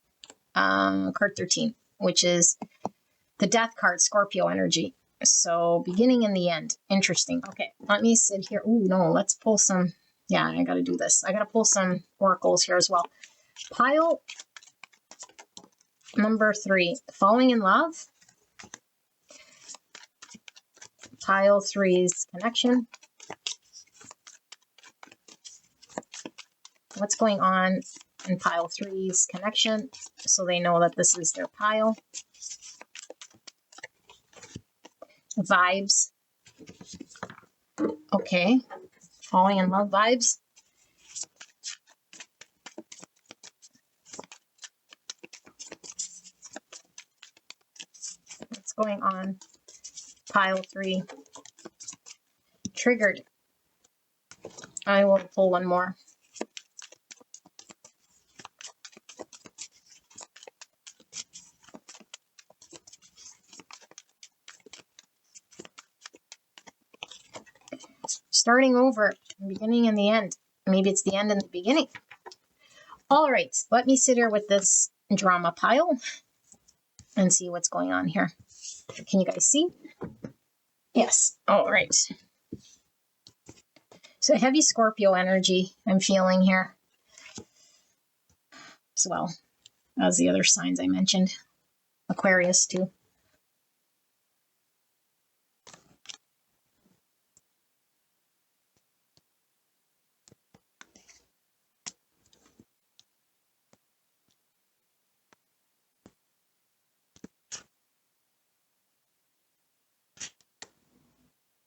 card 13, which is the Death card, Scorpio energy. So beginning and the end. Interesting. Okay, let me sit here. Oh no, let's pull some. Yeah, I got to do this. I got to pull some oracles here as well. Pile number 3, falling in love. Pile 3's connection. What's going on in pile 3's connection, so they know that this is their pile. Vibes. Okay. Falling in love vibes. What's going on? Pile 3. Triggered. I will pull one more. Starting over, beginning and the end. Maybe it's the end and the beginning. All right, let me sit here with this drama pile and see what's going on here. Can you guys see? Yes. All right. So heavy Scorpio energy I'm feeling here, as well as the other signs I mentioned. Aquarius too.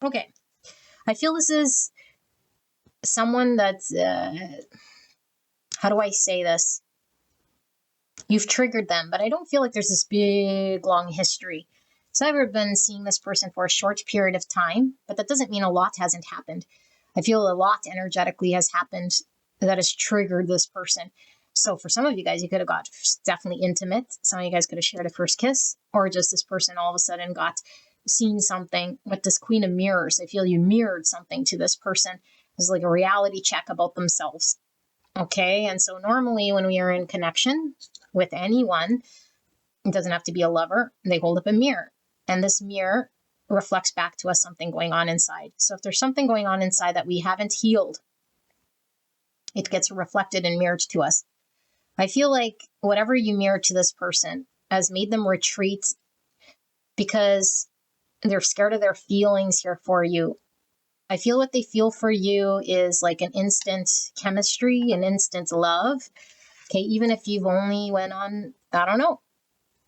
Okay. I feel this is someone that's, how do I say this? You've triggered them, but I don't feel like there's this big, long history. So I've been seeing this person for a short period of time, but that doesn't mean a lot hasn't happened. I feel a lot energetically has happened that has triggered this person. So for some of you guys, you could have got definitely intimate. Some of you guys could have shared a first kiss, or just this person all of a sudden got seen something with this Queen of Mirrors. I feel you mirrored something to this person. It's like a reality check about themselves. Okay, and so normally when we are in connection with anyone, it doesn't have to be a lover, they hold up a mirror. And this mirror reflects back to us something going on inside. So if there's something going on inside that we haven't healed, it gets reflected and mirrored to us. I feel like whatever you mirror to this person has made them retreat because they're scared of their feelings here for you. I feel what they feel for you is like an instant chemistry, an instant love. Okay, even if you've only went on, I don't know,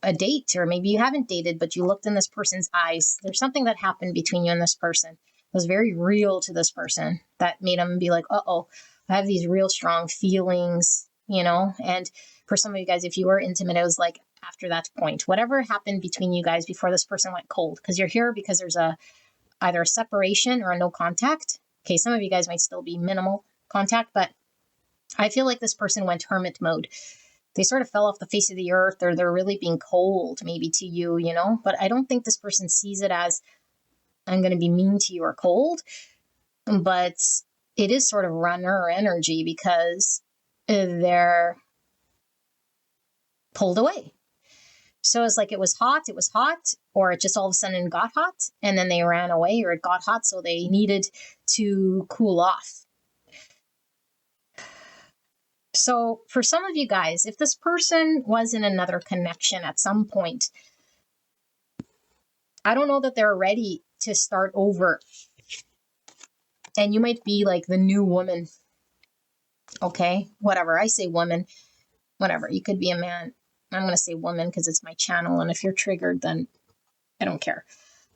a date, or maybe you haven't dated, but you looked in this person's eyes. There's something that happened between you and this person. It was very real to this person that made them be like, uh-oh, I have these real strong feelings, you know? And for some of you guys, if you were intimate, it was like after that point, whatever happened between you guys before this person went cold, because you're here because there's either a separation or a no contact. Okay, some of you guys might still be minimal contact, but I feel like this person went hermit mode. They sort of fell off the face of the earth, or they're really being cold maybe to you, you know? But I don't think this person sees it as, I'm going to be mean to you or cold. But it is sort of runner energy because they're pulled away. So it's like it was hot, or it just all of a sudden got hot, and then they ran away, or it got hot, so they needed to cool off. So for some of you guys, if this person was in another connection at some point, I don't know that they're ready to start over. And you might be like the new woman. Okay, whatever. I say woman, whatever. You could be a man. I'm going to say woman because it's my channel. And if you're triggered, then I don't care.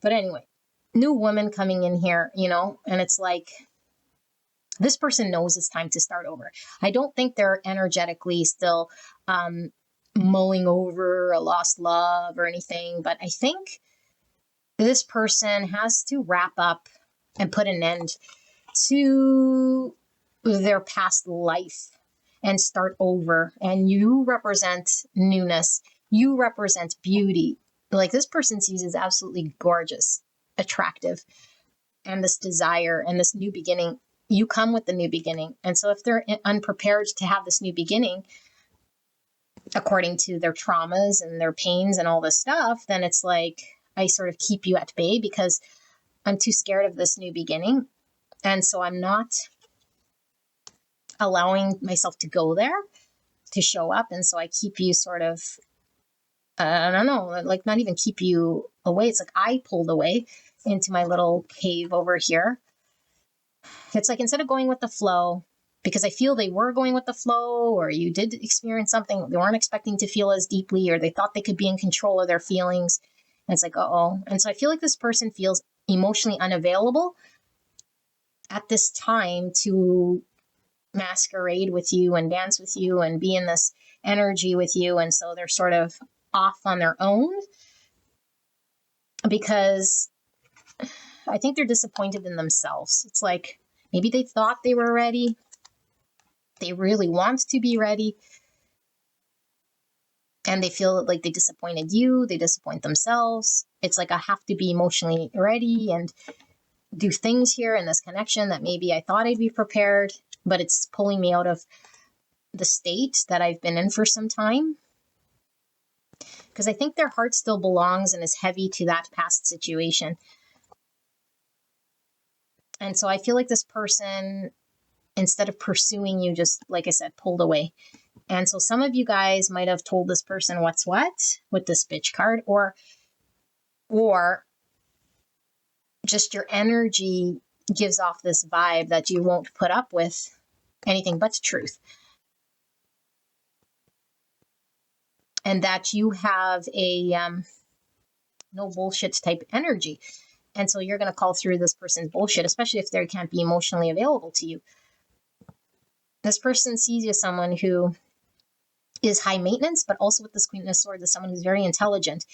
But anyway, new woman coming in here, you know, and it's like, this person knows it's time to start over. I don't think they're energetically still mulling over a lost love or anything, but I think this person has to wrap up and put an end to their past life and start over. And you represent newness. You represent beauty. Like, this person sees is absolutely gorgeous, attractive, and this desire and this new beginning. You come with the new beginning. And so if they're unprepared to have this new beginning, according to their traumas and their pains and all this stuff, then it's like, I sort of keep you at bay because I'm too scared of this new beginning. And so I'm not allowing myself to go there, to show up. And so I keep you sort of, I don't know, like not even keep you away. It's like I pulled away into my little cave over here. It's like, instead of going with the flow, because I feel they were going with the flow, or you did experience something they weren't expecting to feel as deeply, or they thought they could be in control of their feelings. And it's like, uh-oh. And so I feel like this person feels emotionally unavailable at this time to masquerade with you and dance with you and be in this energy with you. And so they're sort of off on their own because I think they're disappointed in themselves. It's like, maybe they thought they were ready. They really want to be ready. And they feel like they disappointed you. They disappoint themselves. It's like, I have to be emotionally ready and do things here in this connection that maybe I thought I'd be prepared, but it's pulling me out of the state that I've been in for some time. Because I think their heart still belongs and is heavy to that past situation. And so I feel like this person, instead of pursuing you, just, like I said, pulled away. And so some of you guys might have told this person what's what with this bitch card, or just your energy gives off this vibe that you won't put up with anything but truth. And that you have a no bullshit type energy. And so you're going to call through this person's bullshit, especially if they can't be emotionally available to you. This person sees you as someone who is high maintenance, but also with this Queen of Swords is someone who's very intelligent,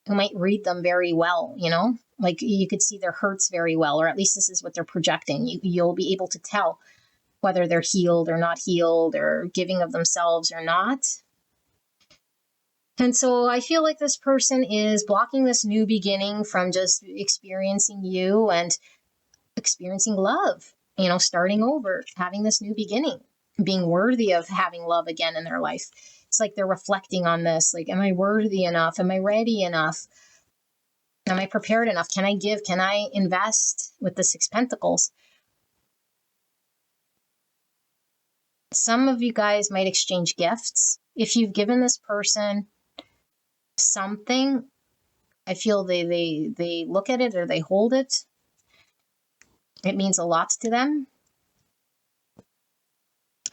who might read them very well, you know? Like, you could see their hurts very well, or at least this is what they're projecting. You'll be able to tell whether they're healed or not healed, or giving of themselves or not. And so I feel like this person is blocking this new beginning from just experiencing you and experiencing love, you know, starting over, having this new beginning, being worthy of having love again in their life. It's like they're reflecting on this, like, am I worthy enough? Am I ready enough? Am I prepared enough? Can I give? Can I invest with the Six Pentacles? Some of you guys might exchange gifts. If you've given this person something, I feel they look at it or they hold it. It means a lot to them.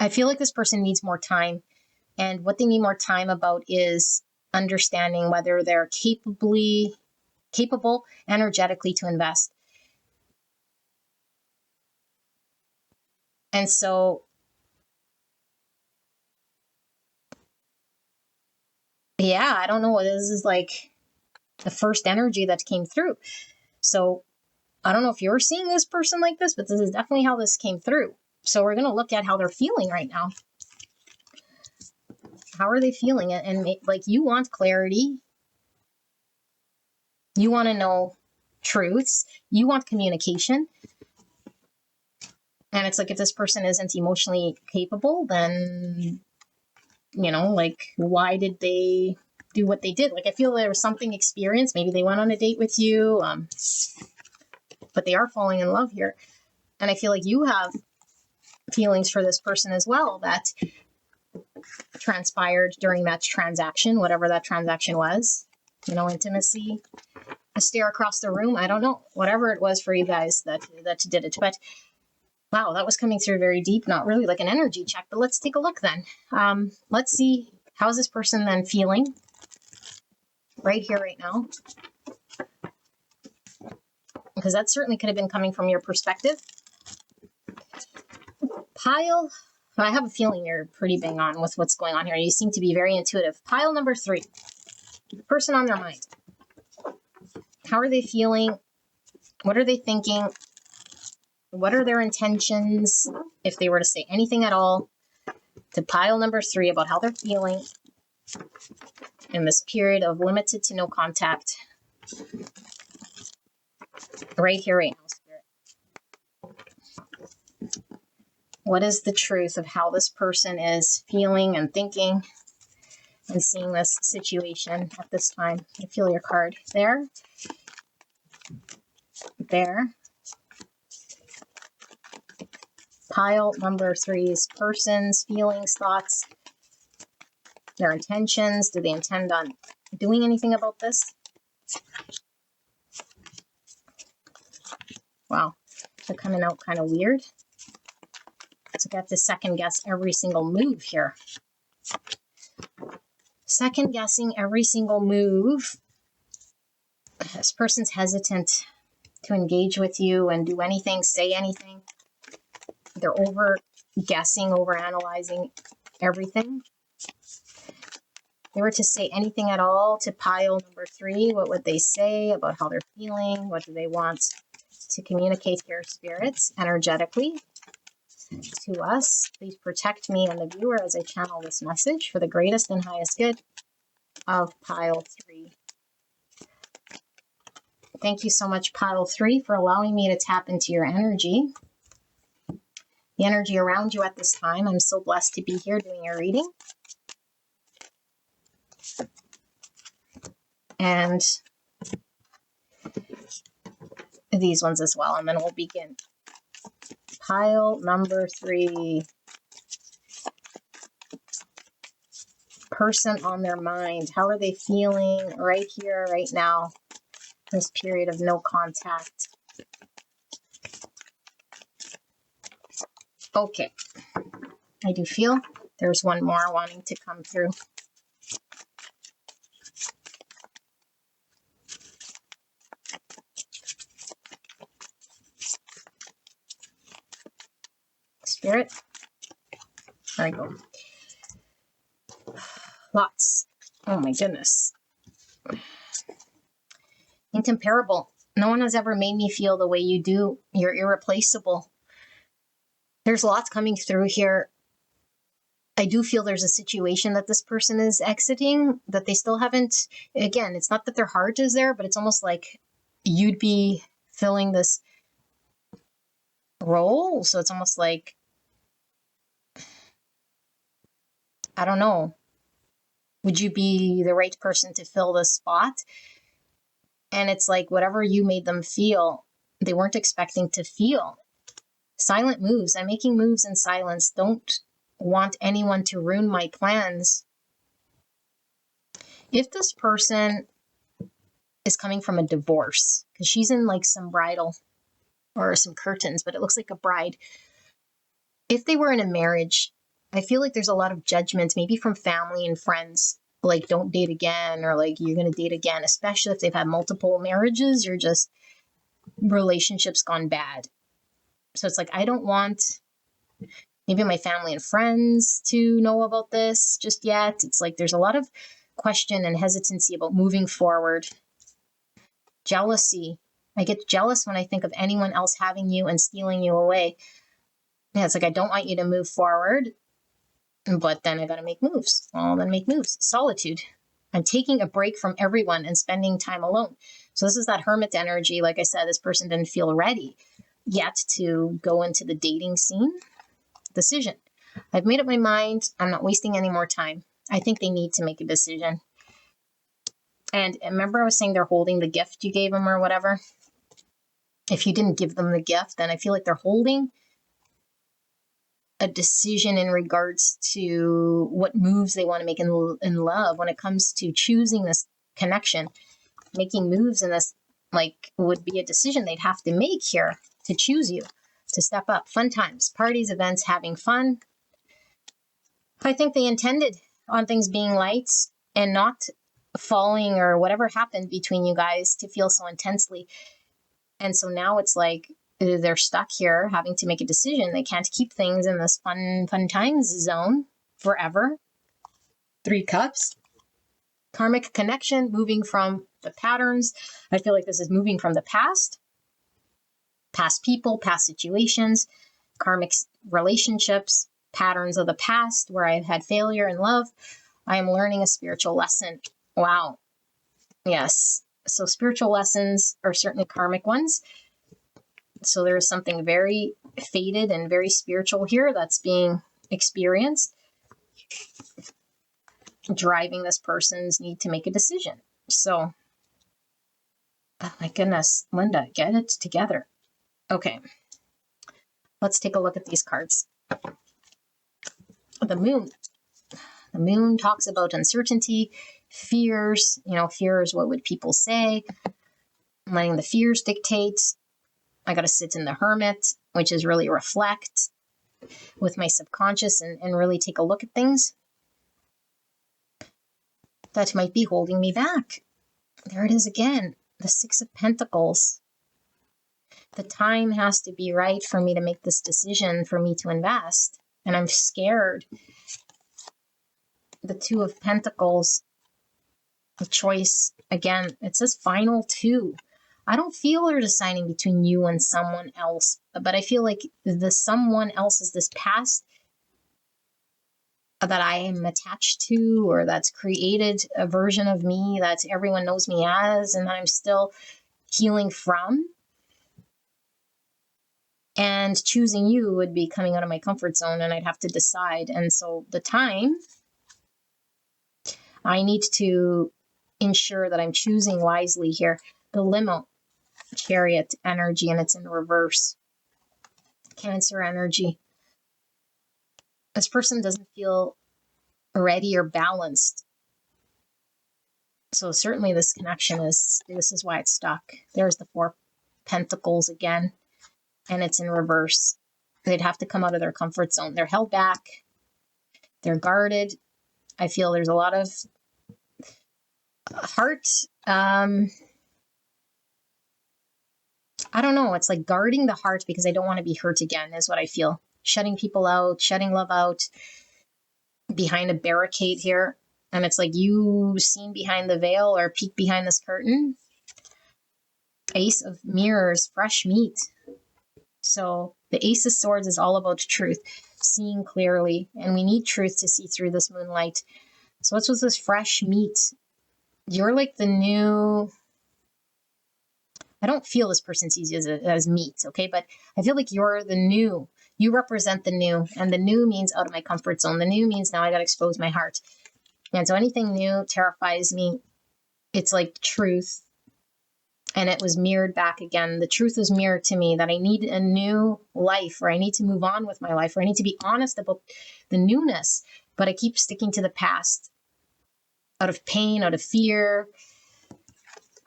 I feel like this person needs more time. And what they need more time about is understanding whether they're capable energetically to invest. And so, yeah, I don't know. This is like the first energy that came through. So I don't know if you're seeing this person like this, but this is definitely how this came through. So we're going to look at how they're feeling right now. How are they feeling? And like, you want clarity. You want to know truths. You want communication. And it's like, if this person isn't emotionally capable, then like, why did they do what they did? Like, I feel there was something experienced. Maybe they went on a date with you, but they are falling in love here. And I feel like you have feelings for this person as well that transpired during that transaction, whatever that transaction was, intimacy, a stare across the room. I don't know, whatever it was for you guys that did it. But wow, that was coming through very deep, not really like an energy check, but let's take a look then. Let's see, how's this person then feeling right here, right now? Because that certainly could have been coming from your perspective. Pile, I have a feeling you're pretty bang on with what's going on here. You seem to be very intuitive. Pile number 3, person on their mind. How are they feeling? What are they thinking? What are their intentions? If they were to say anything at all to pile number 3 about how they're feeling in this period of limited to no contact. Right here, right now, Spirit. What is the truth of how this person is feeling and thinking and seeing this situation at this time? I feel your card there. There. Pile number 3's person's feelings, thoughts, their intentions. Do they intend on doing anything about this? Wow, they're coming out kind of weird. So I have to second guess every single move here. Second guessing every single move. This person's hesitant to engage with you and do anything, say anything. They're over guessing, over analyzing everything. If they were to say anything at all to pile number 3, what would they say about how they're feeling? What do they want to communicate here, spirits, energetically to us? Please protect me and the viewer as I channel this message for the greatest and highest good of pile 3. Thank you so much, pile 3, for allowing me to tap into your energy. The energy around you at this time. I'm so blessed to be here doing your reading. And these ones as well. And then we'll begin. Pile number 3. Person on their mind. How are they feeling right here, right now? This period of no contact. Okay. I do feel there's one more wanting to come through. Spirit. There we go. Lots. Oh my goodness. Incomparable. No one has ever made me feel the way you do. You're irreplaceable. There's lots coming through here. I do feel there's a situation that this person is exiting that they still haven't. Again, it's not that their heart is there, but it's almost like you'd be filling this role. So it's almost like, I don't know. Would you be the right person to fill this spot? And it's like whatever you made them feel, they weren't expecting to feel. Silent moves. I'm making moves in silence. Don't want anyone to ruin my plans. If this person is coming from a divorce, because she's in like some bridal or some curtains, but it looks like a bride. If they were in a marriage, I feel like there's a lot of judgment, maybe from family and friends, like don't date again, or like you're going to date again, especially if they've had multiple marriages, you're just, relationships gone bad. So it's like, I don't want maybe my family and friends to know about this just yet. It's like there's a lot of question and hesitancy about moving forward. Jealousy. I get jealous when I think of anyone else having you and stealing you away. Yeah, it's like, I don't want you to move forward, but then I got to make moves. Well, then make moves. Solitude. I'm taking a break from everyone and spending time alone. So this is that hermit energy. Like I said, this person didn't feel ready yet to go into the dating scene. Decision. I've made up my mind. I'm not wasting any more time. I think they need to make a decision. And remember I was saying they're holding the gift you gave them or whatever? If you didn't give them the gift, then I feel like they're holding a decision in regards to what moves they want to make in love when it comes to choosing this connection. Making moves in this, like, would be a decision they'd have to make here to choose you, to step up. Fun times, parties, events, having fun. I think they intended on things being light and not falling or whatever happened between you guys to feel so intensely. And so now it's like they're stuck here having to make a decision. They can't keep things in this fun times zone forever. 3 cups. Karmic connection, moving from the patterns. I feel like this is moving from the past people, past situations, karmic relationships, patterns of the past where I've had failure in love. I am learning a spiritual lesson. Wow. Yes. So spiritual lessons are certainly karmic ones. So there is something very fated and very spiritual here that's being experienced, driving this person's need to make a decision. So, oh my goodness, Linda, get it together. Okay, let's take a look at these cards. The moon. The moon talks about uncertainty, fears. Fears, what would people say? Letting the fears dictate. I got to sit in the hermit, which is really reflect with my subconscious and really take a look at things that might be holding me back. There it is again, the 6 of Pentacles. The time has to be right for me to make this decision, for me to invest. And I'm scared. The 2 of Pentacles, the choice, again, it says final 2. I don't feel they're deciding between you and someone else, but I feel like the someone else is this past that I am attached to, or that's created a version of me that everyone knows me as, and that I'm still healing from. And choosing you would be coming out of my comfort zone, and I'd have to decide. And so the time, I need to ensure that I'm choosing wisely here. The limo, Chariot energy, and it's in reverse. Cancer energy. This person doesn't feel ready or balanced. So certainly this connection this is why it's stuck. There's the 4 Pentacles again, and it's in reverse. They'd have to come out of their comfort zone. They're held back. They're guarded. I feel there's a lot of heart. I don't know. It's like guarding the heart because I don't want to be hurt again is what I feel. Shutting people out, shutting love out, behind a barricade here. And it's like you seen behind the veil or peek behind this curtain. Ace of Mirrors, fresh meat. So the Ace of Swords is all about truth, seeing clearly. And we need truth to see through this moonlight. So what's with this fresh meat? You're like the new... I don't feel this person sees you as meat, okay? But I feel like you're the new. You represent the new. And the new means out of my comfort zone. The new means now I got to expose my heart. And so anything new terrifies me. It's like truth. And it was mirrored back again. The truth is mirrored to me that I need a new life, or I need to move on with my life, or I need to be honest about the newness. But I keep sticking to the past out of pain, out of fear.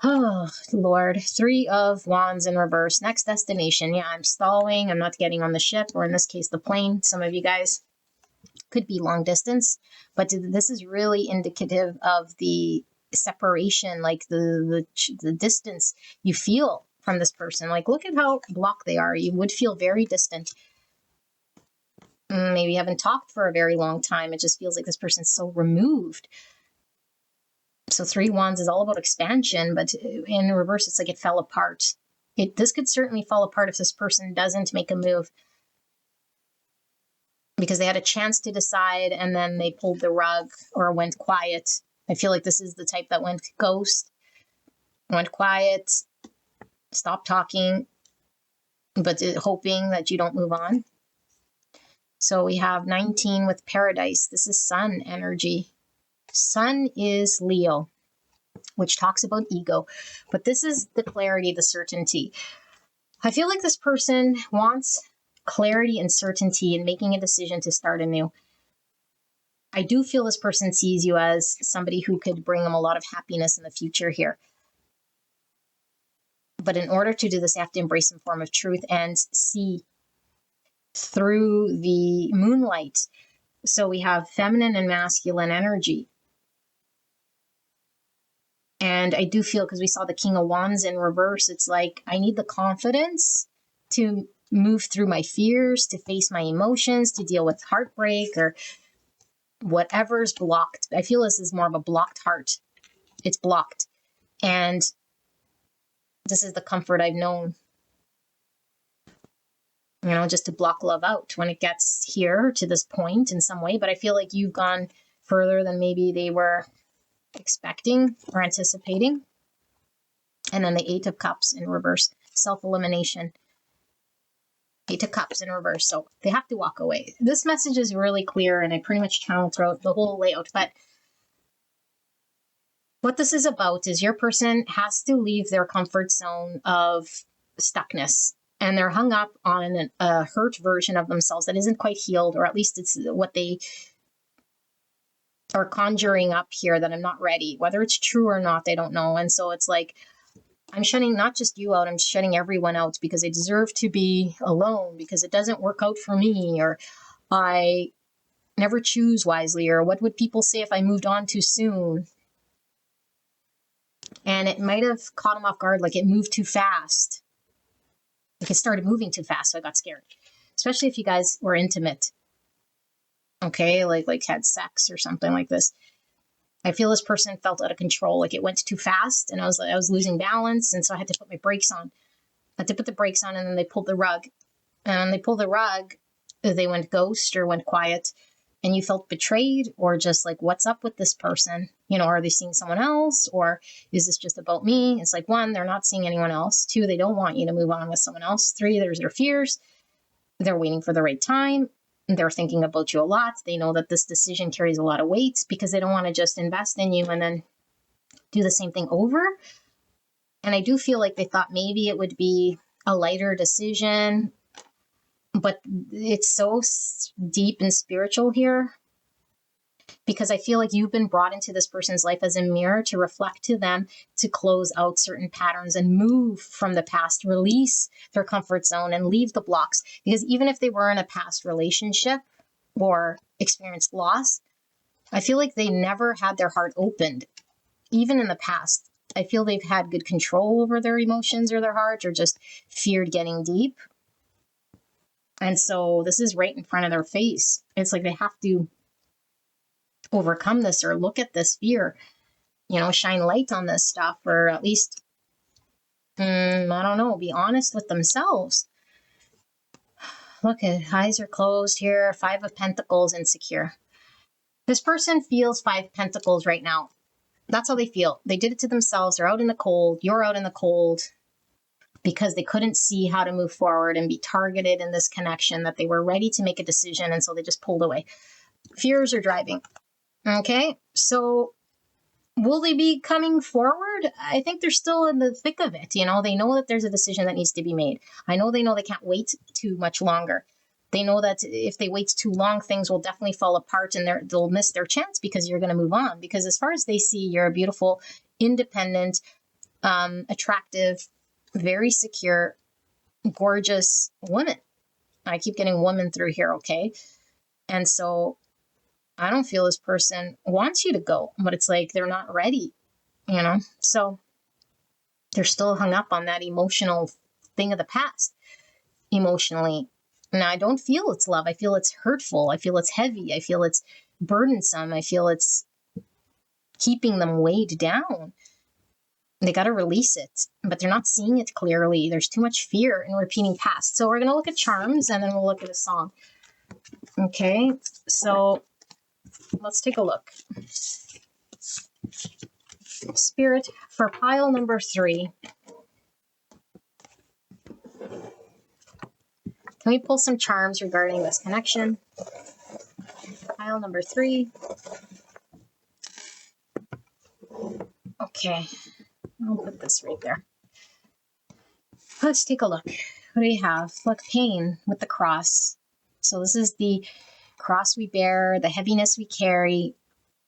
Oh, Lord. 3 of Wands in reverse. Next destination. Yeah, I'm stalling. I'm not getting on the ship, or in this case, the plane. Some of you guys could be long distance, but this is really indicative of the separation, like the distance you feel from this person. Like, look at how blocked they are. You would feel very distant. Maybe you haven't talked for a very long time. It just feels like this person's so removed. So 3 Wands is all about expansion, but in reverse, it's like it fell apart. This could certainly fall apart if this person doesn't make a move, because they had a chance to decide and then they pulled the rug or went quiet. I feel like this is the type that went ghost, went quiet, stopped talking, but hoping that you don't move on. So we have 19 with paradise. This is sun energy. Sun is Leo, which talks about ego. But this is the clarity, the certainty. I feel like this person wants clarity and certainty in making a decision to start anew. I do feel this person sees you as somebody who could bring them a lot of happiness in the future here. But in order to do this, they have to embrace some form of truth and see through the moonlight. So we have feminine and masculine energy. And I do feel, because we saw the King of Wands in reverse, it's like I need the confidence to move through my fears, to face my emotions, to deal with heartbreak or whatever's blocked. I feel this is more of a blocked heart. It's blocked. And this is the comfort I've known, just to block love out when it gets here to this point in some way. But I feel like you've gone further than maybe they were expecting or anticipating. And then the 8 of Cups in reverse, self-elimination. 8 of Cups in reverse. So they have to walk away. This message is really clear, and I pretty much channeled throughout the whole layout. But what this is about is your person has to leave their comfort zone of stuckness. And they're hung up on a hurt version of themselves that isn't quite healed, or at least it's what they are conjuring up here, that I'm not ready. Whether it's true or not, they don't know. And so it's like, I'm shutting not just you out, I'm shutting everyone out because they deserve to be alone, because it doesn't work out for me, or I never choose wisely, or what would people say if I moved on too soon? And it might have caught them off guard, like it moved too fast. Like it started moving too fast, so I got scared. Especially if you guys were intimate. Okay, like had sex or something like this. I feel this person felt out of control, like it went too fast, and I was losing balance, and so I had to put my brakes on. I had to put the brakes on, and then they pulled the rug. And when they pulled the rug, they went ghost or went quiet, and you felt betrayed, or just like, what's up with this person? Are they seeing someone else, or is this just about me? It's like, 1, they're not seeing anyone else. 2, they don't want you to move on with someone else. 3, there's their fears. They're waiting for the right time. They're thinking about you a lot. They know that this decision carries a lot of weight because they don't want to just invest in you and then do the same thing over. And I do feel like they thought maybe it would be a lighter decision, but it's so deep and spiritual here, because I feel like you've been brought into this person's life as a mirror to reflect to them, to close out certain patterns and move from the past, release their comfort zone and leave the blocks. Because even if they were in a past relationship or experienced loss, I feel like they never had their heart opened. Even in the past, I feel they've had good control over their emotions or their heart, or just feared getting deep. And so this is right in front of their face. It's like they have to overcome this, or look at this fear, shine light on this stuff, or at least, I don't know, be honest with themselves. Look, eyes are closed here. 5 of Pentacles, insecure. This person feels 5 Pentacles right now. That's how they feel. They did it to themselves. They're out in the cold. You're out in the cold because they couldn't see how to move forward and be targeted in this connection, that they were ready to make a decision. And so they just pulled away. Fears are driving. Okay, so will they be coming forward? I think they're still in the thick of it. They know that there's a decision that needs to be made. They know they can't wait too much longer. They know that if they wait too long, things will definitely fall apart, and they'll miss their chance because you're going to move on. Because as far as they see, you're a beautiful, independent, attractive, very secure, gorgeous woman. I keep getting woman through here, okay? And so I don't feel this person wants you to go, but it's like they're not ready, So they're still hung up on that emotional thing of the past, emotionally. Now, I don't feel it's love. I feel it's hurtful. I feel it's heavy. I feel it's burdensome. I feel it's keeping them weighed down. They got to release it, but they're not seeing it clearly. There's too much fear in repeating past. So we're going to look at charms, and then we'll look at a song. Okay, so let's take a look. Spirit, for pile number 3, Let me pull some charms regarding this connection. Pile number 3. Okay, I'll put this right there. Let's take a look. What do we have? Look, pain with the cross. So this is the cross we bear, the heaviness we carry,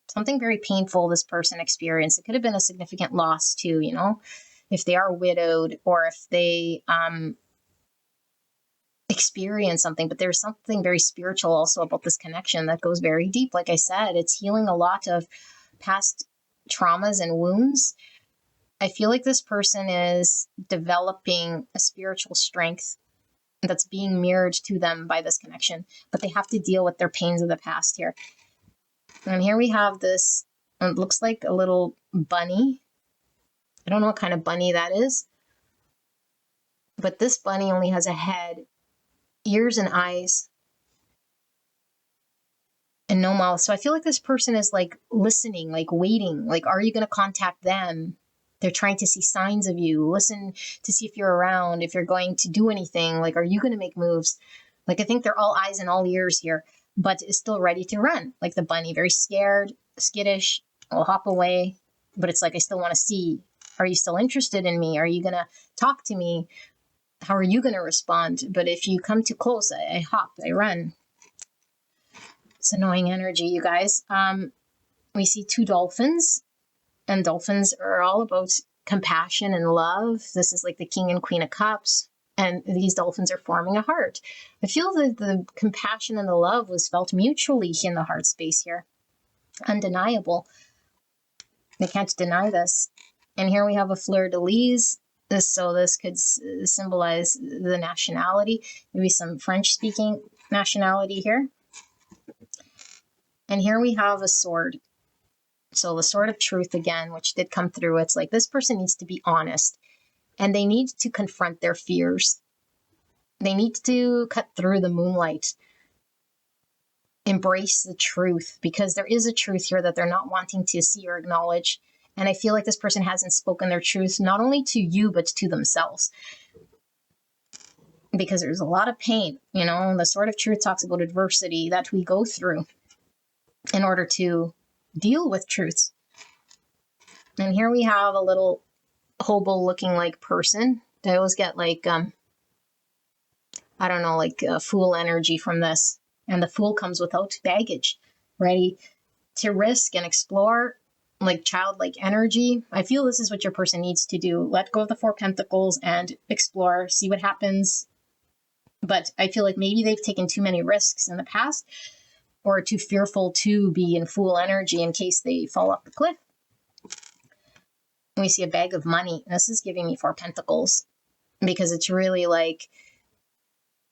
something very painful this person experienced. It could have been a significant loss too, you know, if they are widowed or if they experience something. But there's something very spiritual also about this connection that goes very deep. Like I said, it's healing a lot of past traumas and wounds. I feel like this person is developing a spiritual strength that's being mirrored to them by this connection, but they have to deal with their pains of the past here. And here we have this, it looks like a little bunny. I don't know what kind of bunny that is, but this bunny only has a head, ears and eyes, and no mouth. So I feel like this person is like listening, like waiting, like, are you going to contact them? They're trying to see signs of you, listen to see if you're around, if you're going to do anything, like, are you going to make moves? Like, I think they're all eyes and all ears here, but is still ready to run. Like the bunny, very scared, skittish, will hop away, but it's like, I still want to see, are you still interested in me? Are you going to talk to me? How are you going to respond? But if you come too close, I hop, I run. It's annoying energy, you guys. We see 2 dolphins. And dolphins are all about compassion and love. This is like the King and Queen of Cups. And these dolphins are forming a heart. I feel that the compassion and the love was felt mutually in the heart space here. Undeniable. They can't deny this. And here we have a fleur-de-lis. So this could symbolize the nationality. Maybe some French-speaking nationality here. And here we have a sword. So the sword of truth again, which did come through. It's like this person needs to be honest and they need to confront their fears. They need to cut through the moonlight, embrace the truth, because there is a truth here that they're not wanting to see or acknowledge. And I feel like this person hasn't spoken their truth, not only to you, but to themselves. Because there's a lot of pain, you know, the sword of truth talks about adversity that we go through in order to deal with truths. And here we have a little hobo looking like person. I always get like, I don't know, like fool energy from this. And the fool comes without baggage, ready to risk and explore, like childlike energy. I feel this is what your person needs to do. Let go of the 4 pentacles and explore, see what happens. But I feel like maybe they've taken too many risks in the past, or too fearful to be in fool energy in case they fall off the cliff. And we see a bag of money. This is giving me 4 pentacles because it's really like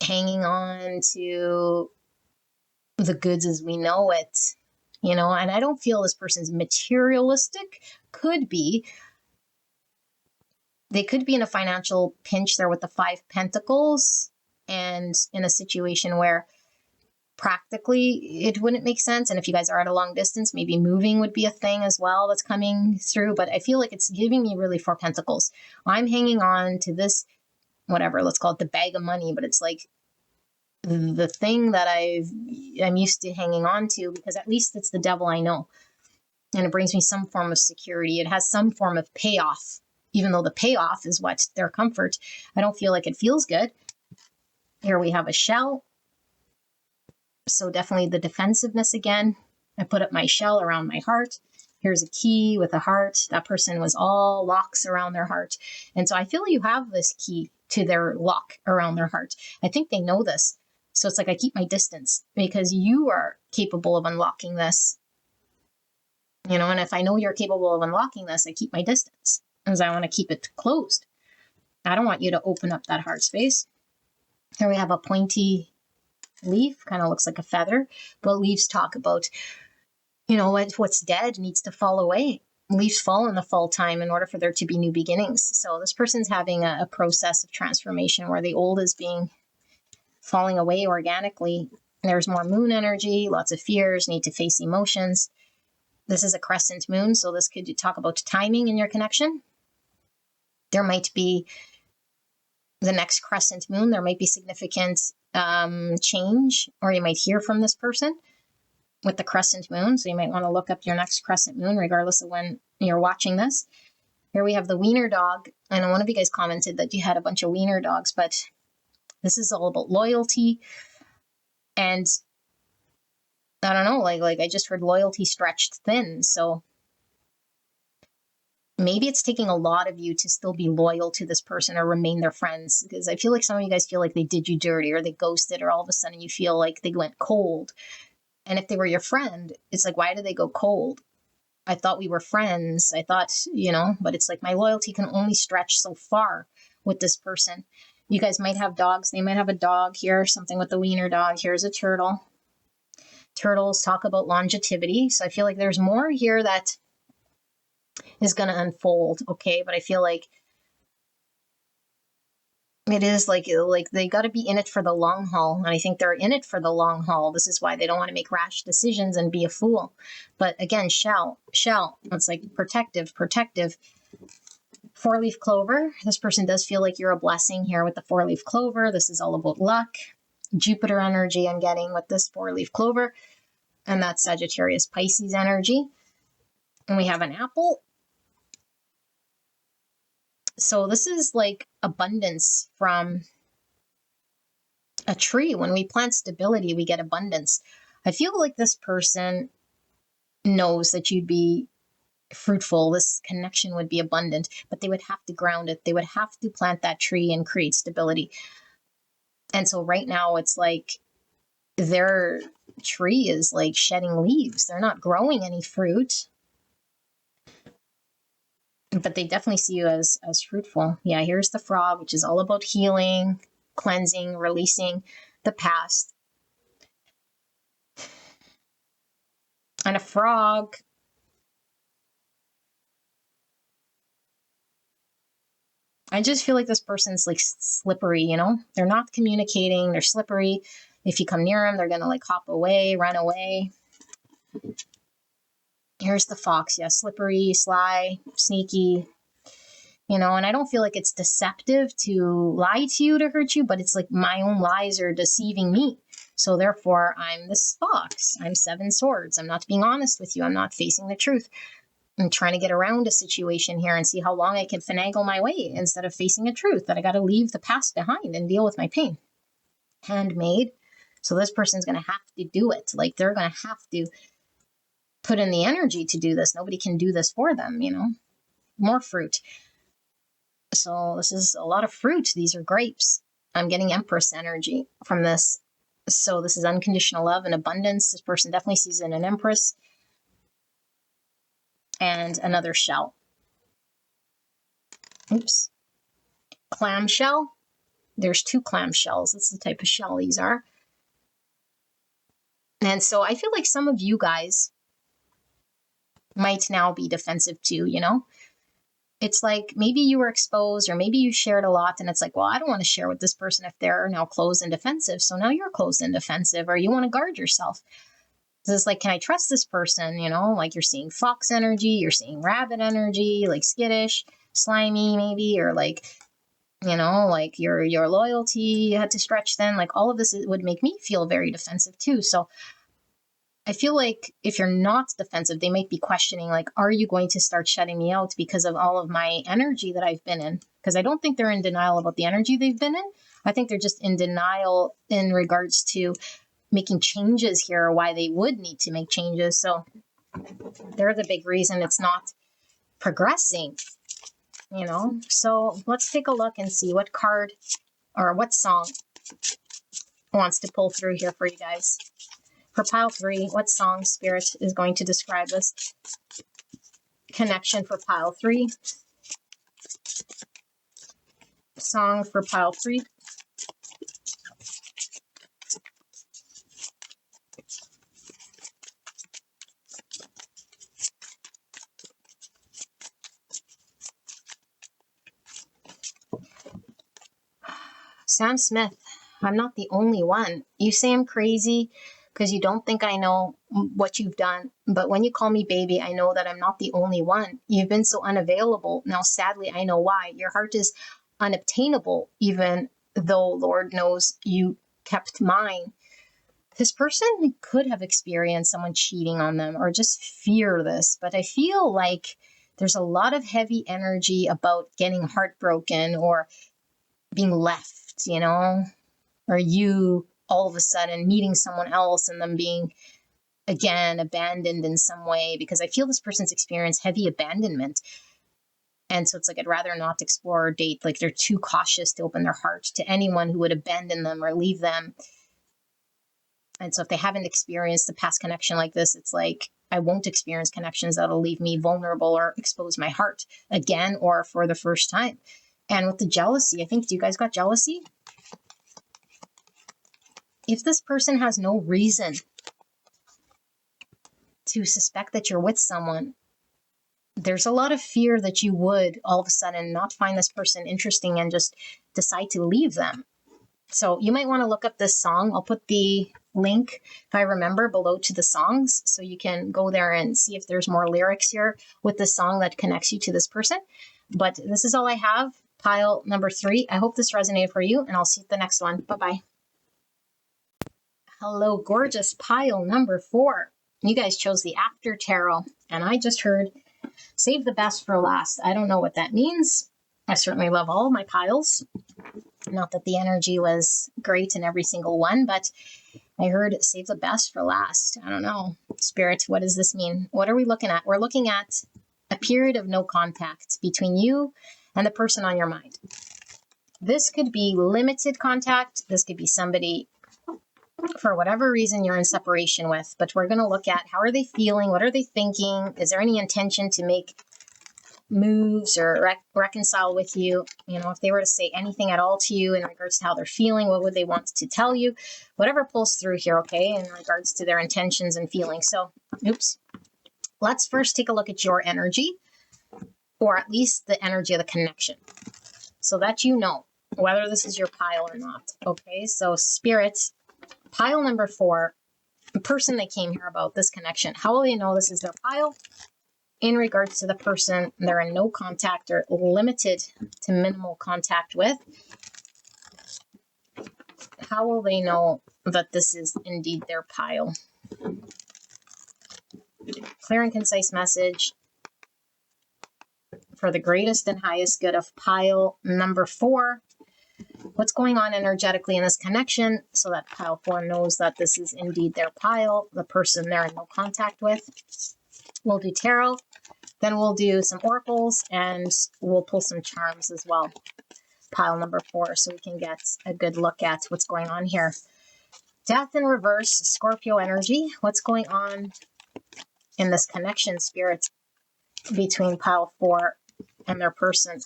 hanging on to the goods as we know it, you know, and I don't feel this person's materialistic. Could be. They could be in a financial pinch there with the 5 pentacles and in a situation where practically it wouldn't make sense. And if you guys are at a long distance, maybe moving would be a thing as well that's coming through. But I feel like it's giving me really 4 pentacles. I'm hanging on to this, whatever, let's call it the bag of money, but it's like the thing that I'm used to hanging on to, because at least it's the devil I know. And it brings me some form of security. It has some form of payoff, even though the payoff is what their comfort. I don't feel like it feels good. Here we have a shell. So definitely the defensiveness again. I put up my shell around my heart. Here's a key with a heart. That person was all locks around their heart. And so I feel you have this key to their lock around their heart. I think they know this. So it's like I keep my distance because you are capable of unlocking this. You know, and if I know you're capable of unlocking this, I keep my distance because I want to keep it closed. I don't want you to open up that heart space. Here we have a pointy leaf, kind of looks like a feather, but leaves talk about, you know, what's dead needs to fall away. Leaves fall in the fall time in order for there to be new beginnings. So this person's having a process of transformation where the old is falling away organically. There's more moon energy, lots of fears, need to face emotions. This is a crescent moon, so this could talk about timing in your connection. There might be the next crescent moon, there might be significant change, or you might hear from this person with the crescent moon. So you might want to look up your next crescent moon, regardless of when you're watching this. Here we have the wiener dog. I know one of you guys commented that you had a bunch of wiener dogs, but this is all about loyalty. And I don't know, like I just heard loyalty stretched thin. So maybe it's taking a lot of you to still be loyal to this person or remain their friends. Because I feel like some of you guys feel like they did you dirty, or they ghosted, or all of a sudden you feel like they went cold. And if they were your friend, it's like, why did they go cold? I thought we were friends. I thought, but it's like my loyalty can only stretch so far with this person. You guys might have dogs. They might have a dog here, something with the wiener dog. Here's a turtle. Turtles talk about longevity. So I feel like there's more here that is going to unfold. Okay. But I feel like it is like they got to be in it for the long haul. And I think they're in it for the long haul. This is why they don't want to make rash decisions and be a fool. But again, shell, it's like protective. 4-leaf clover. This person does feel like you're a blessing here with the 4-leaf clover. This is all about luck. Jupiter energy I'm getting with this 4-leaf clover. And that's Sagittarius Pisces energy. And we have an apple. So this is like abundance from a tree. When we plant stability, we get abundance. I feel like this person knows that you'd be fruitful. This connection would be abundant, but they would have to ground it. They would have to plant that tree and create stability. And so right now it's like their tree is like shedding leaves. They're not growing any fruit. But they definitely see you as fruitful. Yeah, here's the frog, which is all about healing, cleansing, releasing the past. And a frog, I just feel like this person's like slippery, They're not communicating. They're slippery. If you come near them, they're going to like hop away, run away. Here's the fox. Yeah, slippery, sly, sneaky, and I don't feel like it's deceptive to lie to you to hurt you, but it's like my own lies are deceiving me. So therefore, I'm this fox. I'm 7 swords. I'm not being honest with you. I'm not facing the truth. I'm trying to get around a situation here and see how long I can finagle my way instead of facing a truth that I got to leave the past behind and deal with my pain. Handmade. So this person's going to have to do it. Like they're going to have to put in the energy to do this. Nobody can do this for them, More fruit. So this is a lot of fruit. These are grapes. I'm getting Empress energy from this. So this is unconditional love and abundance. This person definitely sees in an Empress. And another shell. Oops. Clamshell. There's 2 clamshells. That's the type of shell these are. And so I feel like some of you guys might now be defensive too, It's like maybe you were exposed or maybe you shared a lot and it's like, well, I don't want to share with this person if they're now closed and defensive. So now you're closed and defensive, or you want to guard yourself. So it's like, can I trust this person? Like you're seeing fox energy, you're seeing rabbit energy, like skittish, slimy maybe, or like, like your loyalty you had to stretch thin. Like all of this would make me feel very defensive too. So I feel like if you're not defensive, they might be questioning, like, are you going to start shutting me out because of all of my energy that I've been in? Because I don't think they're in denial about the energy they've been in. I think they're just in denial in regards to making changes here, or why they would need to make changes. So they're the big reason it's not progressing, So let's take a look and see what card or what song wants to pull through here for you guys. For pile 3, what song Spirit is going to describe this connection for pile 3? Song for pile 3. Sam Smith, I'm not the only one. You say I'm crazy because you don't think I know what you've done. But when you call me baby, I know that I'm not the only one. You've been so unavailable. Now, sadly, I know why. Your heart is unobtainable, even though Lord knows you kept mine. This person could have experienced someone cheating on them or just fear this, but I feel like there's a lot of heavy energy about getting heartbroken or being left, or you all of a sudden meeting someone else and them being, again, abandoned in some way, because I feel this person's experienced heavy abandonment. And so it's like, I'd rather not explore or date. Like, they're too cautious to open their heart to anyone who would abandon them or leave them. And so if they haven't experienced a past connection like this, it's like, I won't experience connections that'll leave me vulnerable or expose my heart again or for the first time. And with the jealousy, I think, do you guys got jealousy? If this person has no reason to suspect that you're with someone, there's a lot of fear that you would all of a sudden not find this person interesting and just decide to leave them. So you might want to look up this song. I'll put the link, if I remember, below to the songs, so you can go there and see if there's more lyrics here with the song that connects you to this person. But this is all I have, pile number 3. I hope this resonated for you, and I'll see you at the next one. Bye-bye. Hello, gorgeous pile number 4. You guys chose the After Tarot, and I just heard save the best for last. I don't know what that means. I certainly love all of my piles. Not that the energy was great in every single one, but I heard save the best for last. I don't know. Spirit, what does this mean? What are we looking at? We're looking at a period of no contact between you and the person on your mind. This could be limited contact. This could be somebody, for whatever reason, you're in separation with. But we're going to look at, how are they feeling? What are they thinking? Is there any intention to make moves or reconcile with you? If they were to say anything at all to you in regards to how they're feeling, what would they want to tell you? Whatever pulls through here, okay, in regards to their intentions and feelings. So, let's first take a look at your energy, or at least the energy of the connection, so that you know whether this is your pile or not. Okay, so Spirit, pile number 4, the person they came here about, this connection, how will they know this is their pile? In regards to the person they're in no contact or limited to minimal contact with, how will they know that this is indeed their pile? Clear and concise message for the greatest and highest good of pile number 4. What's going on energetically in this connection so that pile 4 knows that this is indeed their pile, the person they're in no contact with? We'll do tarot, then we'll do some oracles, and we'll pull some charms as well. Pile number 4, so we can get a good look at what's going on here. Death in reverse, Scorpio energy. What's going on in this connection, Spirit, between pile 4 and their person?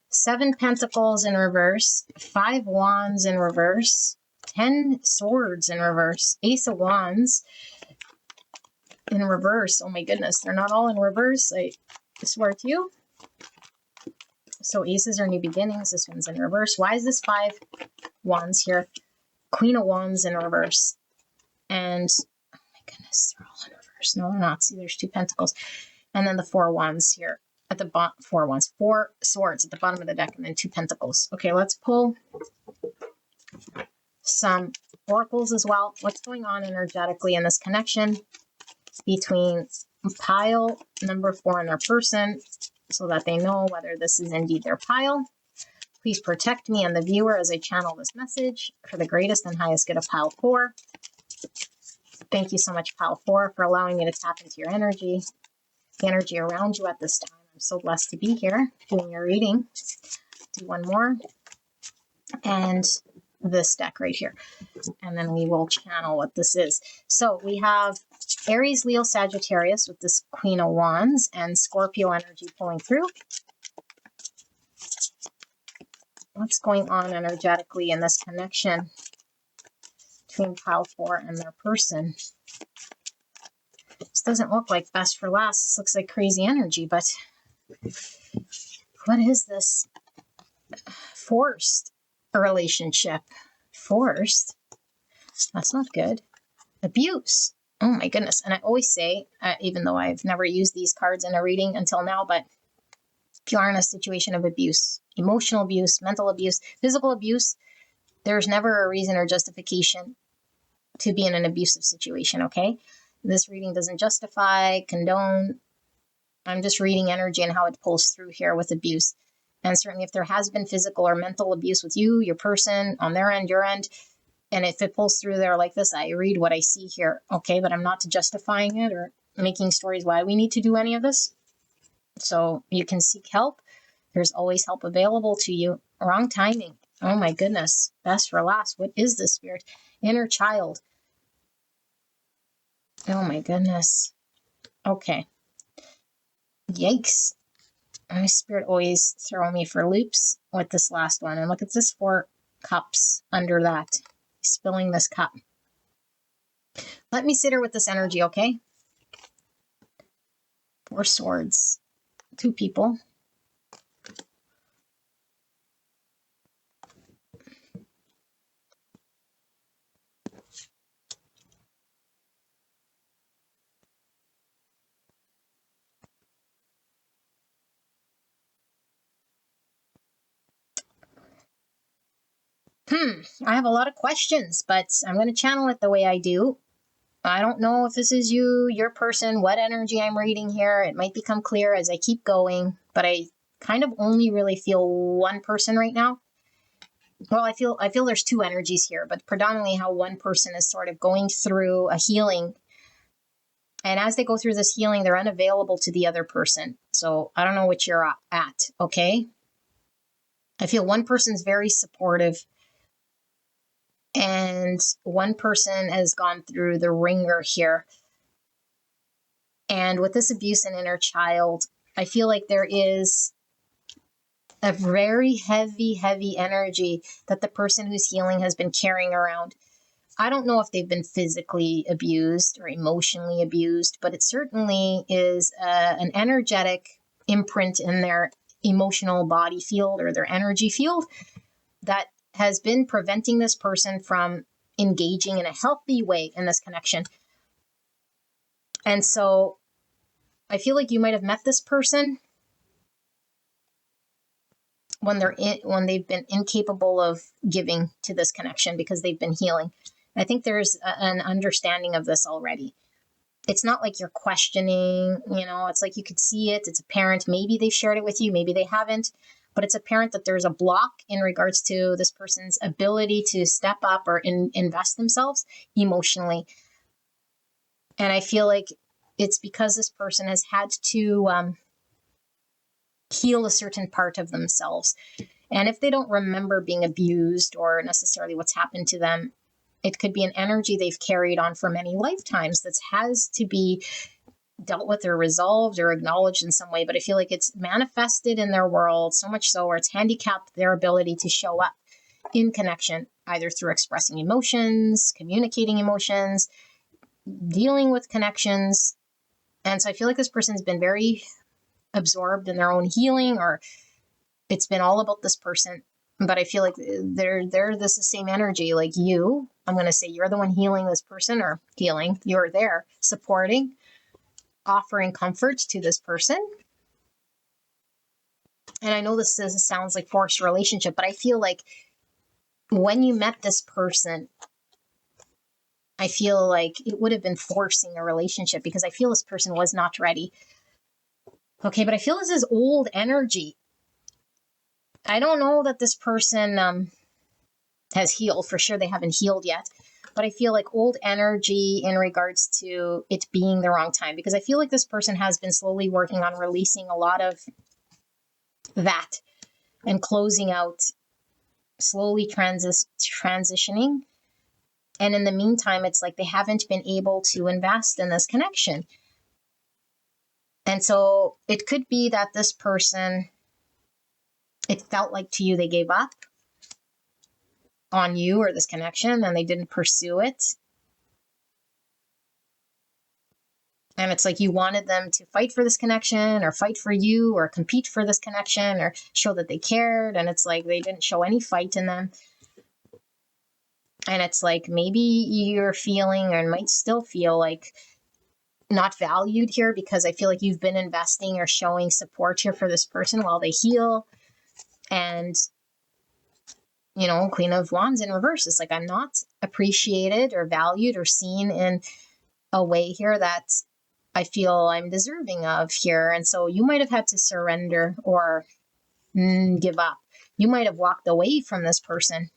7 Pentacles in reverse, 5 Wands in reverse, 10 Swords in reverse, Ace of Wands in reverse. Oh my goodness, they're not all in reverse, I swear to you. So aces are new beginnings. This one's in reverse. Why is this 5 Wands here? Queen of Wands in reverse. And oh my goodness, they're all in reverse. No, they're not. See, there's 2 Pentacles. And then the 4 Wands here at the bottom. 4 Wands. 4 Swords at the bottom of the deck, and then 2 Pentacles. Okay, let's pull some oracles as well. What's going on energetically in this connection between pile number 4 and their person, so that they know whether this is indeed their pile? Please protect me and the viewer as I channel this message for the greatest and highest good of pile 4. Thank you so much, pile 4, for allowing me to tap into your energy, the energy around you at this time. I'm so blessed to be here doing your reading. Do one more, and this deck right here, and then we will channel what this is. So we have Aries, Leo, Sagittarius with this Queen of Wands, and Scorpio energy pulling through. What's going on energetically in this connection between pile 4 and their person? This doesn't look like best for last. This looks like crazy energy, but what is this? Forced relationship. Forced? That's not good. Abuse. Oh my goodness. And I always say, even though I've never used these cards in a reading until now, but if you are in a situation of abuse, emotional abuse, mental abuse, physical abuse, There's never a reason or justification to be in an abusive situation, okay? This reading doesn't justify, condone. I'm just reading energy and how it pulls through here with abuse. And certainly if there has been physical or mental abuse with you, your person, on their end, your end, and if it pulls through there like this, I read what I see here, okay? But I'm not justifying it or making stories why we need to do any of this. So you can seek help. There's always help available to you. Wrong timing. Oh my goodness. Best for last. What is this, Spirit? Inner child. Oh my goodness. Okay. Yikes. My Spirit always throw me for loops with this last one. And look at this 4 cups under that. Spilling this cup. Let me sit here with this energy, okay? 4 swords. 2 people. I have a lot of questions, but I'm going to channel it the way I do. I don't know if this is you, your person, what energy I'm reading here. It might become clear as I keep going, but I kind of only really feel one person right now. Well, I feel there's 2 energies here, but predominantly how one person is sort of going through a healing. And as they go through this healing, they're unavailable to the other person. So I don't know what you're at, okay? I feel one person's very supportive. And one person has gone through the ringer here. And with this abuse and inner child, I feel like there is a very heavy, heavy energy that the person who's healing has been carrying around. I don't know if they've been physically abused or emotionally abused, but it certainly is an energetic imprint in their emotional body field or their energy field that has been preventing this person from engaging in a healthy way in this connection. And so I feel like you might have met this person when they've been incapable of giving to this connection because they've been healing. I think there's an understanding of this already. It's not like you're questioning, it's like you could see it. It's apparent. Maybe they've shared it with you. Maybe they haven't. But it's apparent that there's a block in regards to this person's ability to step up or invest themselves emotionally. And I feel like it's because this person has had to heal a certain part of themselves. And if they don't remember being abused or necessarily what's happened to them, it could be an energy they've carried on for many lifetimes that has to be dealt with or resolved or acknowledged in some way. But I feel like it's manifested in their world so much so where it's handicapped their ability to show up in connection, either through expressing emotions, communicating emotions, dealing with connections. And so I feel like this person's been very absorbed in their own healing, or it's been all about this person. But I feel like they're this the same energy like you. I'm going to say you're the one healing this person, or healing. You're there supporting, offering comfort to this person. And I know this sounds like forced relationship, but I feel like when you met this person, I feel like it would have been forcing a relationship because I feel this person was not ready. Okay, but I feel this is old energy. I don't know that this person has healed. For sure, they haven't healed yet. But I feel like old energy in regards to it being the wrong time. Because I feel like this person has been slowly working on releasing a lot of that and closing out, slowly transitioning. And in the meantime, it's like they haven't been able to invest in this connection. And so it could be that this person, it felt like to you they gave up on you or this connection and they didn't pursue it. And it's like you wanted them to fight for this connection or fight for you or compete for this connection or show that they cared. And it's like they didn't show any fight in them. And it's like maybe you're feeling or might still feel like not valued here because I feel like you've been investing or showing support here for this person while they heal. And you know, Queen of Wands in reverse. It's like, I'm not appreciated or valued or seen in a way here that I feel I'm deserving of here. And so you might have had to surrender or give up. You might have walked away from this person.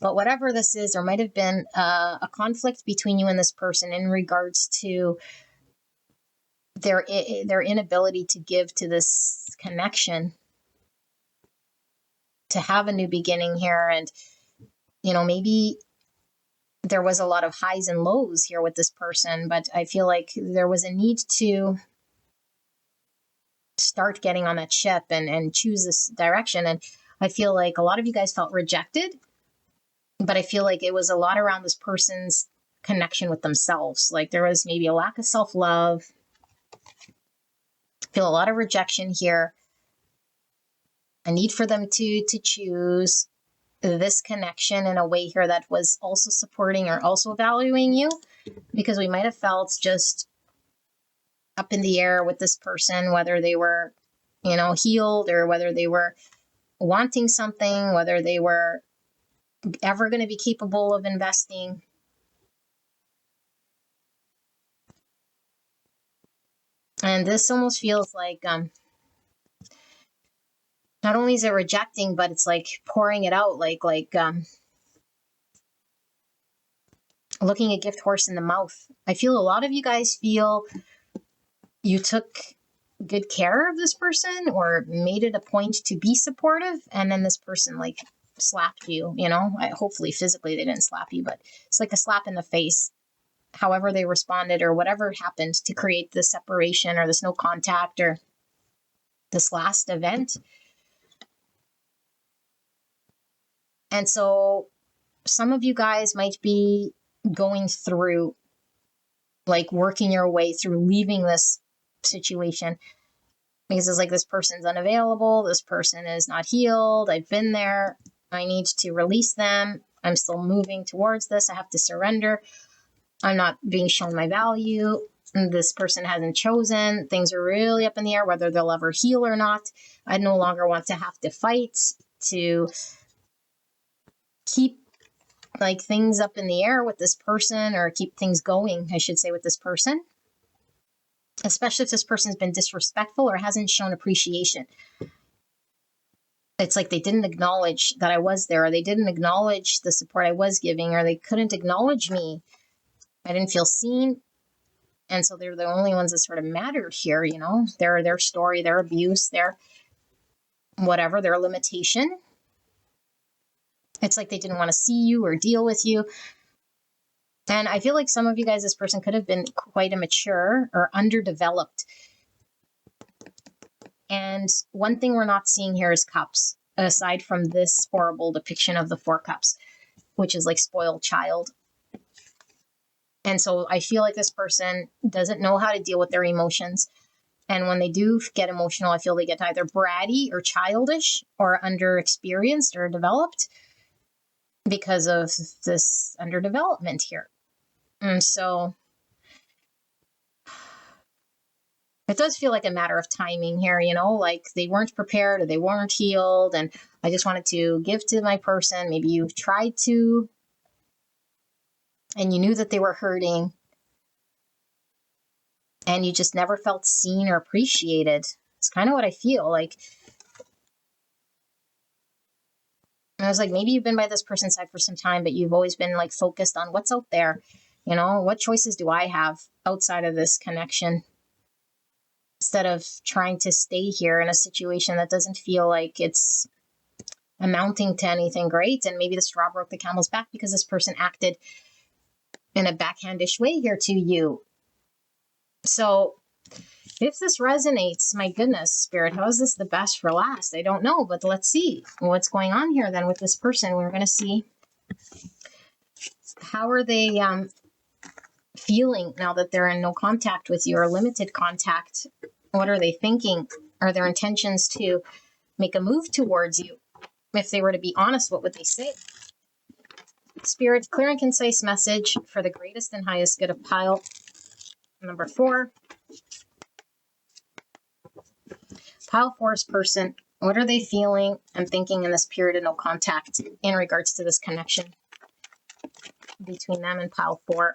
But whatever this is, there might have been a conflict between you and this person in regards to their inability to give to this connection, to have a new beginning here. And, you know, maybe there was a lot of highs and lows here with this person, but I feel like there was a need to start getting on that ship and choose this direction. And I feel like a lot of you guys felt rejected, but I feel like it was a lot around this person's connection with themselves. Like there was maybe a lack of self-love. I feel a lot of rejection here. A need for them to choose this connection in a way here that was also supporting or also valuing you, because we might have felt just up in the air with this person, whether they were, you know, healed or whether they were wanting something, whether they were ever going to be capable of investing. And this almost feels like not only is it rejecting, but it's like pouring it out, like looking a gift horse in the mouth. I feel a lot of you guys feel you took good care of this person or made it a point to be supportive, and then this person like slapped you, you know. Hopefully physically they didn't slap you, but it's like a slap in the face. However they responded or whatever happened to create this separation or this no contact or this last event. And so some of you guys might be going through, like working your way through leaving this situation, because it's like this person's unavailable, this person is not healed, I've been there, I need to release them, I'm still moving towards this, I have to surrender, I'm not being shown my value, this person hasn't chosen, things are really up in the air whether they'll ever heal or not. I no longer want to have to fight to keep like things up in the air with this person, or keep things going, I should say, with this person, especially if this person's been disrespectful or hasn't shown appreciation. It's like they didn't acknowledge that I was there, or they didn't acknowledge the support I was giving, or they couldn't acknowledge me. I didn't feel seen. And so they're the only ones that sort of mattered here, you know, their story, their abuse, their whatever, their limitation. It's like they didn't want to see you or deal with you. And I feel like some of you guys, this person could have been quite immature or underdeveloped. And one thing we're not seeing here is cups, aside from this horrible depiction of the 4 cups, which is like spoiled child. And so I feel like this person doesn't know how to deal with their emotions. And when they do get emotional, I feel they get either bratty or childish or underexperienced or developed because of this underdevelopment here. And so it does feel like a matter of timing here, you know, like they weren't prepared or they weren't healed. And I just wanted to give to my person. Maybe you tried to, and you knew that they were hurting, and you just never felt seen or appreciated. It's kind of what I feel like. And I was like, maybe you've been by this person's side for some time, but you've always been like focused on what's out there. You know, what choices do I have outside of this connection? Instead of trying to stay here in a situation that doesn't feel like it's amounting to anything great. And maybe the straw broke the camel's back because this person acted in a backhandish way here to you. So if this resonates, my goodness, Spirit, how is this the best for last? I don't know, but let's see what's going on here then with this person. We're going to see how are they feeling now that they're in no contact with you or limited contact. What are they thinking? Are their intentions to make a move towards you? If they were to be honest, what would they say? Spirit, clear and concise message for the greatest and highest good of pile number 4. Pile 4's person What are they feeling and thinking in this period of no contact in regards to this connection between them and pile 4?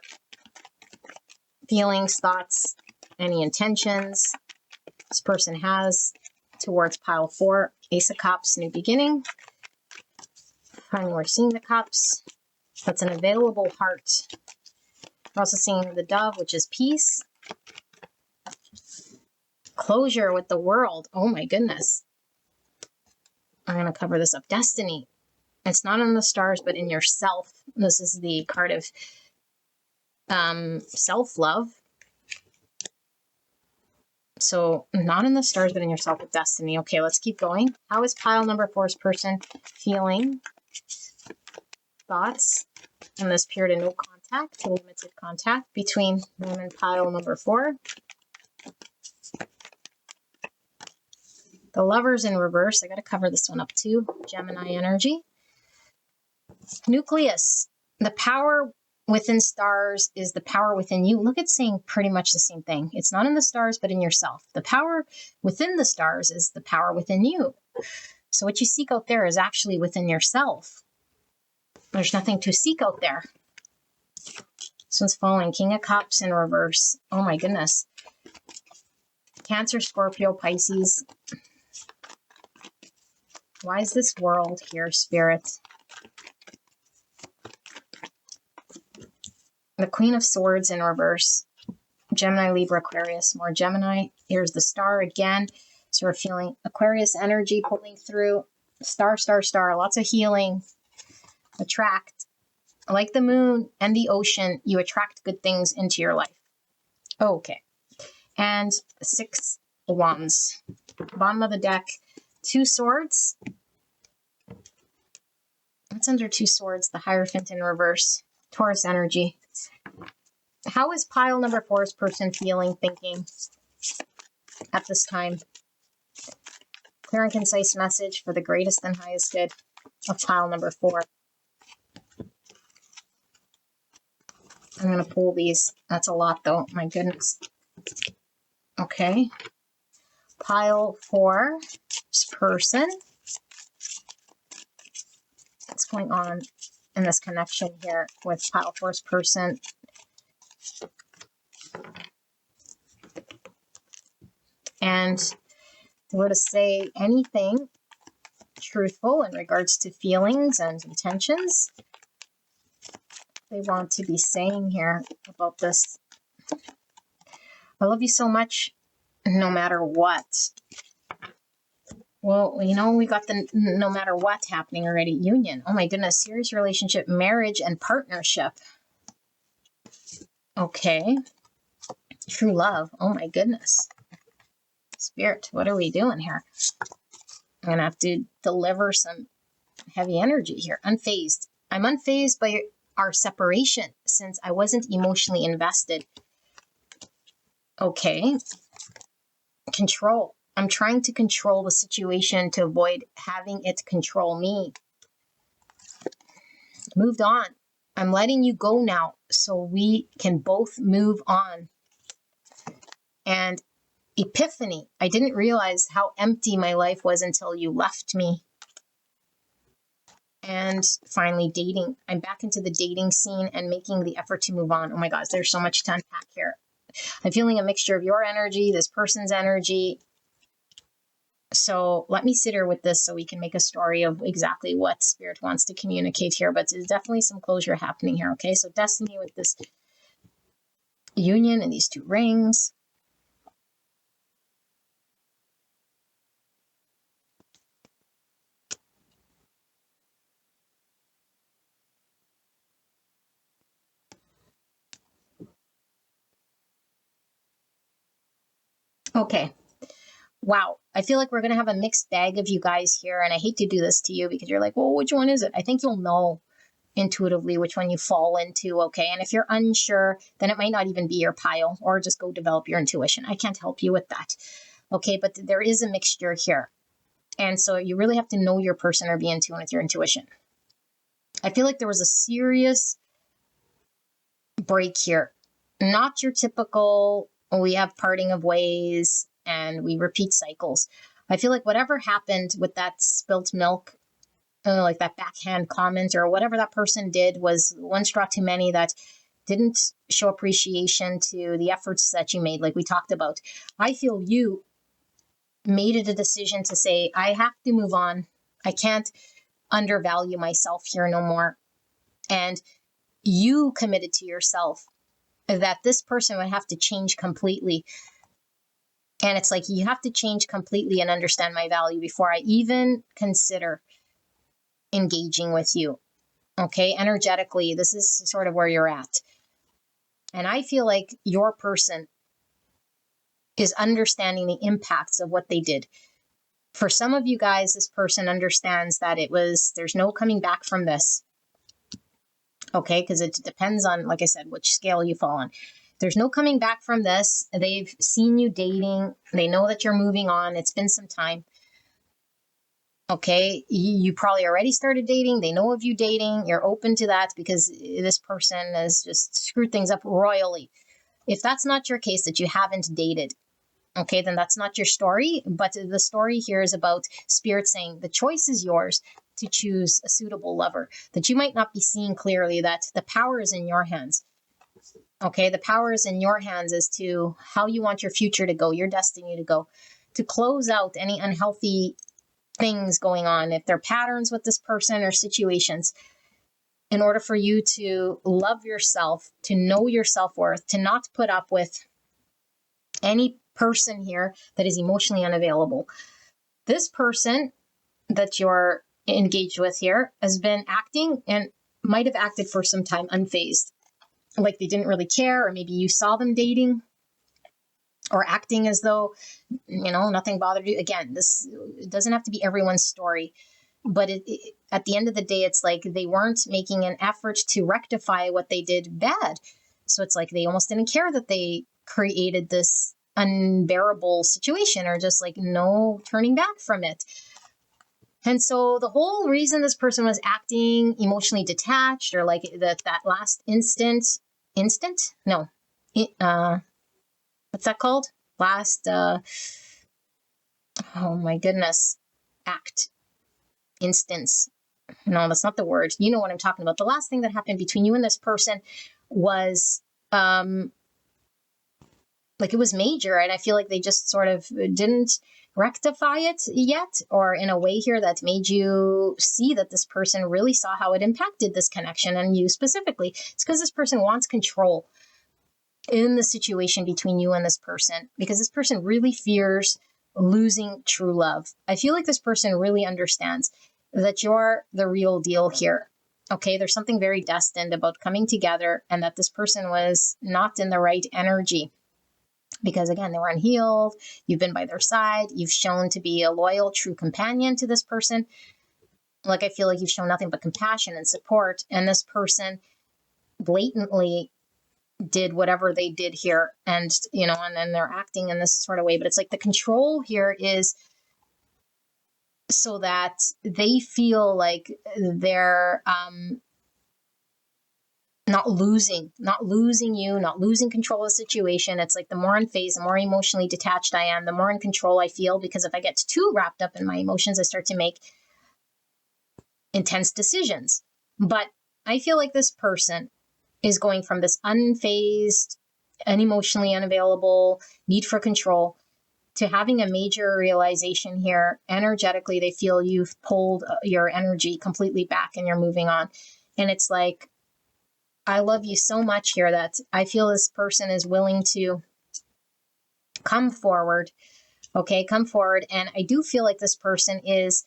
Feelings, thoughts, any intentions this person has towards pile 4. Ace of Cups, new beginning. Finally, we're seeing the cups. That's an available heart. We're also seeing the dove, which is peace. Closure with the world. Oh my goodness. I'm going to cover this up. Destiny. It's not in the stars, but in yourself. This is the card of self-love. So not in the stars, but in yourself with destiny. Okay, let's keep going. How is pile number 4's person feeling? Thoughts in this period of no contact, limited contact between them and pile number 4. The Lovers in reverse. I got to cover this one up too. Gemini energy. Nucleus. The power within stars is the power within you. Look, it's saying pretty much the same thing. It's not in the stars, but in yourself. The power within the stars is the power within you. So what you seek out there is actually within yourself. There's nothing to seek out there. This one's falling. King of Cups in reverse. Oh my goodness. Cancer, Scorpio, Pisces. Why is this world here, Spirit? The Queen of Swords in reverse. Gemini, Libra, Aquarius. More Gemini. Here's the star again. So we're feeling Aquarius energy pulling through. Star, star, star. Lots of healing. Attract. Like the moon and the ocean, you attract good things into your life. Okay. And 6 wands. Bottom of the deck. 2 swords. What's under 2 swords? The Hierophant in reverse. Taurus energy. How is pile number 4's person feeling, thinking at this time? Clear and concise message for the greatest and highest good of pile number 4. I'm going to pull these. That's a lot, though. My goodness. Okay. Pile 4's person. What's going on in this connection here with pile 4's person? And if we're to say anything truthful in regards to feelings and intentions they want to be saying here about this. I love you so much, no matter what. Well, you know, we got the no matter what happening already. Union. Oh my goodness. Serious relationship, marriage, and partnership. Okay. True love. Oh my goodness. Spirit, what are we doing here? I'm going to have to deliver some heavy energy here. Unfazed. I'm unfazed by our separation since I wasn't emotionally invested. Okay. Control. I'm trying to control the situation to avoid having it control me. Moved on. I'm letting you go now so we can both move on. And epiphany. I didn't realize how empty my life was until you left me. And finally, dating. I'm back into the dating scene and making the effort to move on. Oh my gosh, there's so much to unpack here. I'm feeling a mixture of your energy, this person's energy. So let me sit here with this so we can make a story of exactly what Spirit wants to communicate here. But there's definitely some closure happening here, okay? So destiny with this union and these 2 rings. Okay. Wow. I feel like we're going to have a mixed bag of you guys here. And I hate to do this to you because you're like, well, which one is it? I think you'll know intuitively which one you fall into. Okay. And if you're unsure, then it might not even be your pile, or just go develop your intuition. I can't help you with that. Okay. But there is a mixture here. And so you really have to know your person or be in tune with your intuition. I feel like there was a serious break here. Not your typical, we have parting of ways and we repeat cycles. I feel like whatever happened with that spilt milk, like that backhand comment or whatever that person did, was one straw too many that didn't show appreciation to the efforts that you made, like we talked about. I feel you made it a decision to say, I have to move on. I can't undervalue myself here no more. And you committed to yourself that this person would have to change completely. And it's like, you have to change completely and understand my value before I even consider engaging with you. Okay, energetically, this is sort of where you're at. And I feel like your person is understanding the impacts of what they did. For some of you guys, this person understands that there's no coming back from this. Okay, because it depends on, like I said, which scale you fall on. There's no coming back from this. They've seen you dating. They know that you're moving on. It's been some time. Okay, you probably already started dating. They know of you dating. You're open to that because this person has just screwed things up royally. If that's not your case, that you haven't dated, okay, then that's not your story. But the story here is about Spirit saying the choice is yours to choose a suitable lover, that you might not be seeing clearly, that the power is in your hands. Okay, the power is in your hands as to how you want your future to go, your destiny to go, to close out any unhealthy things going on, if they're patterns with this person or situations, in order for you to love yourself, to know your self-worth, to not put up with any person here that is emotionally unavailable. This person that you're engaged with here has been acting and might have acted for some time unfazed, like they didn't really care, or maybe you saw them dating or acting as though, nothing bothered you. Again, this doesn't have to be everyone's story, but at the end of the day, it's like they weren't making an effort to rectify what they did bad. So it's like they almost didn't care that they created this unbearable situation, or just like no turning back from it. And so the whole reason this person was acting emotionally detached, or like that last what's that called? Oh my goodness, instance. No, that's not the word. You know what I'm talking about. The last thing that happened between you and this person was, like, it was major, and I feel like they just sort of didn't rectify it yet, or in a way here that made you see that this person really saw how it impacted this connection and you specifically. It's because this person wants control in the situation between you and this person, because this person really fears losing true love. I feel like this person really understands that you're the real deal here. Okay, there's something very destined about coming together, and that this person was not in the right energy. Because again, they were unhealed. You've been by their side. You've shown to be a loyal, true companion to this person. Like, I feel like you've shown nothing but compassion and support. And this person blatantly did whatever they did here. And, and then they're acting in this sort of way. But it's like the control here is so that they feel like they're not losing you, not losing control of the situation. It's like the more unfazed, the more emotionally detached I am, the more in control I feel, because if I get too wrapped up in my emotions, I start to make intense decisions. But I feel like this person is going from this unfazed, unemotionally unavailable need for control to having a major realization here. Energetically, they feel you've pulled your energy completely back and you're moving on. And it's like, I love you so much here that I feel this person is willing to come forward. Okay, come forward. And I do feel like this person is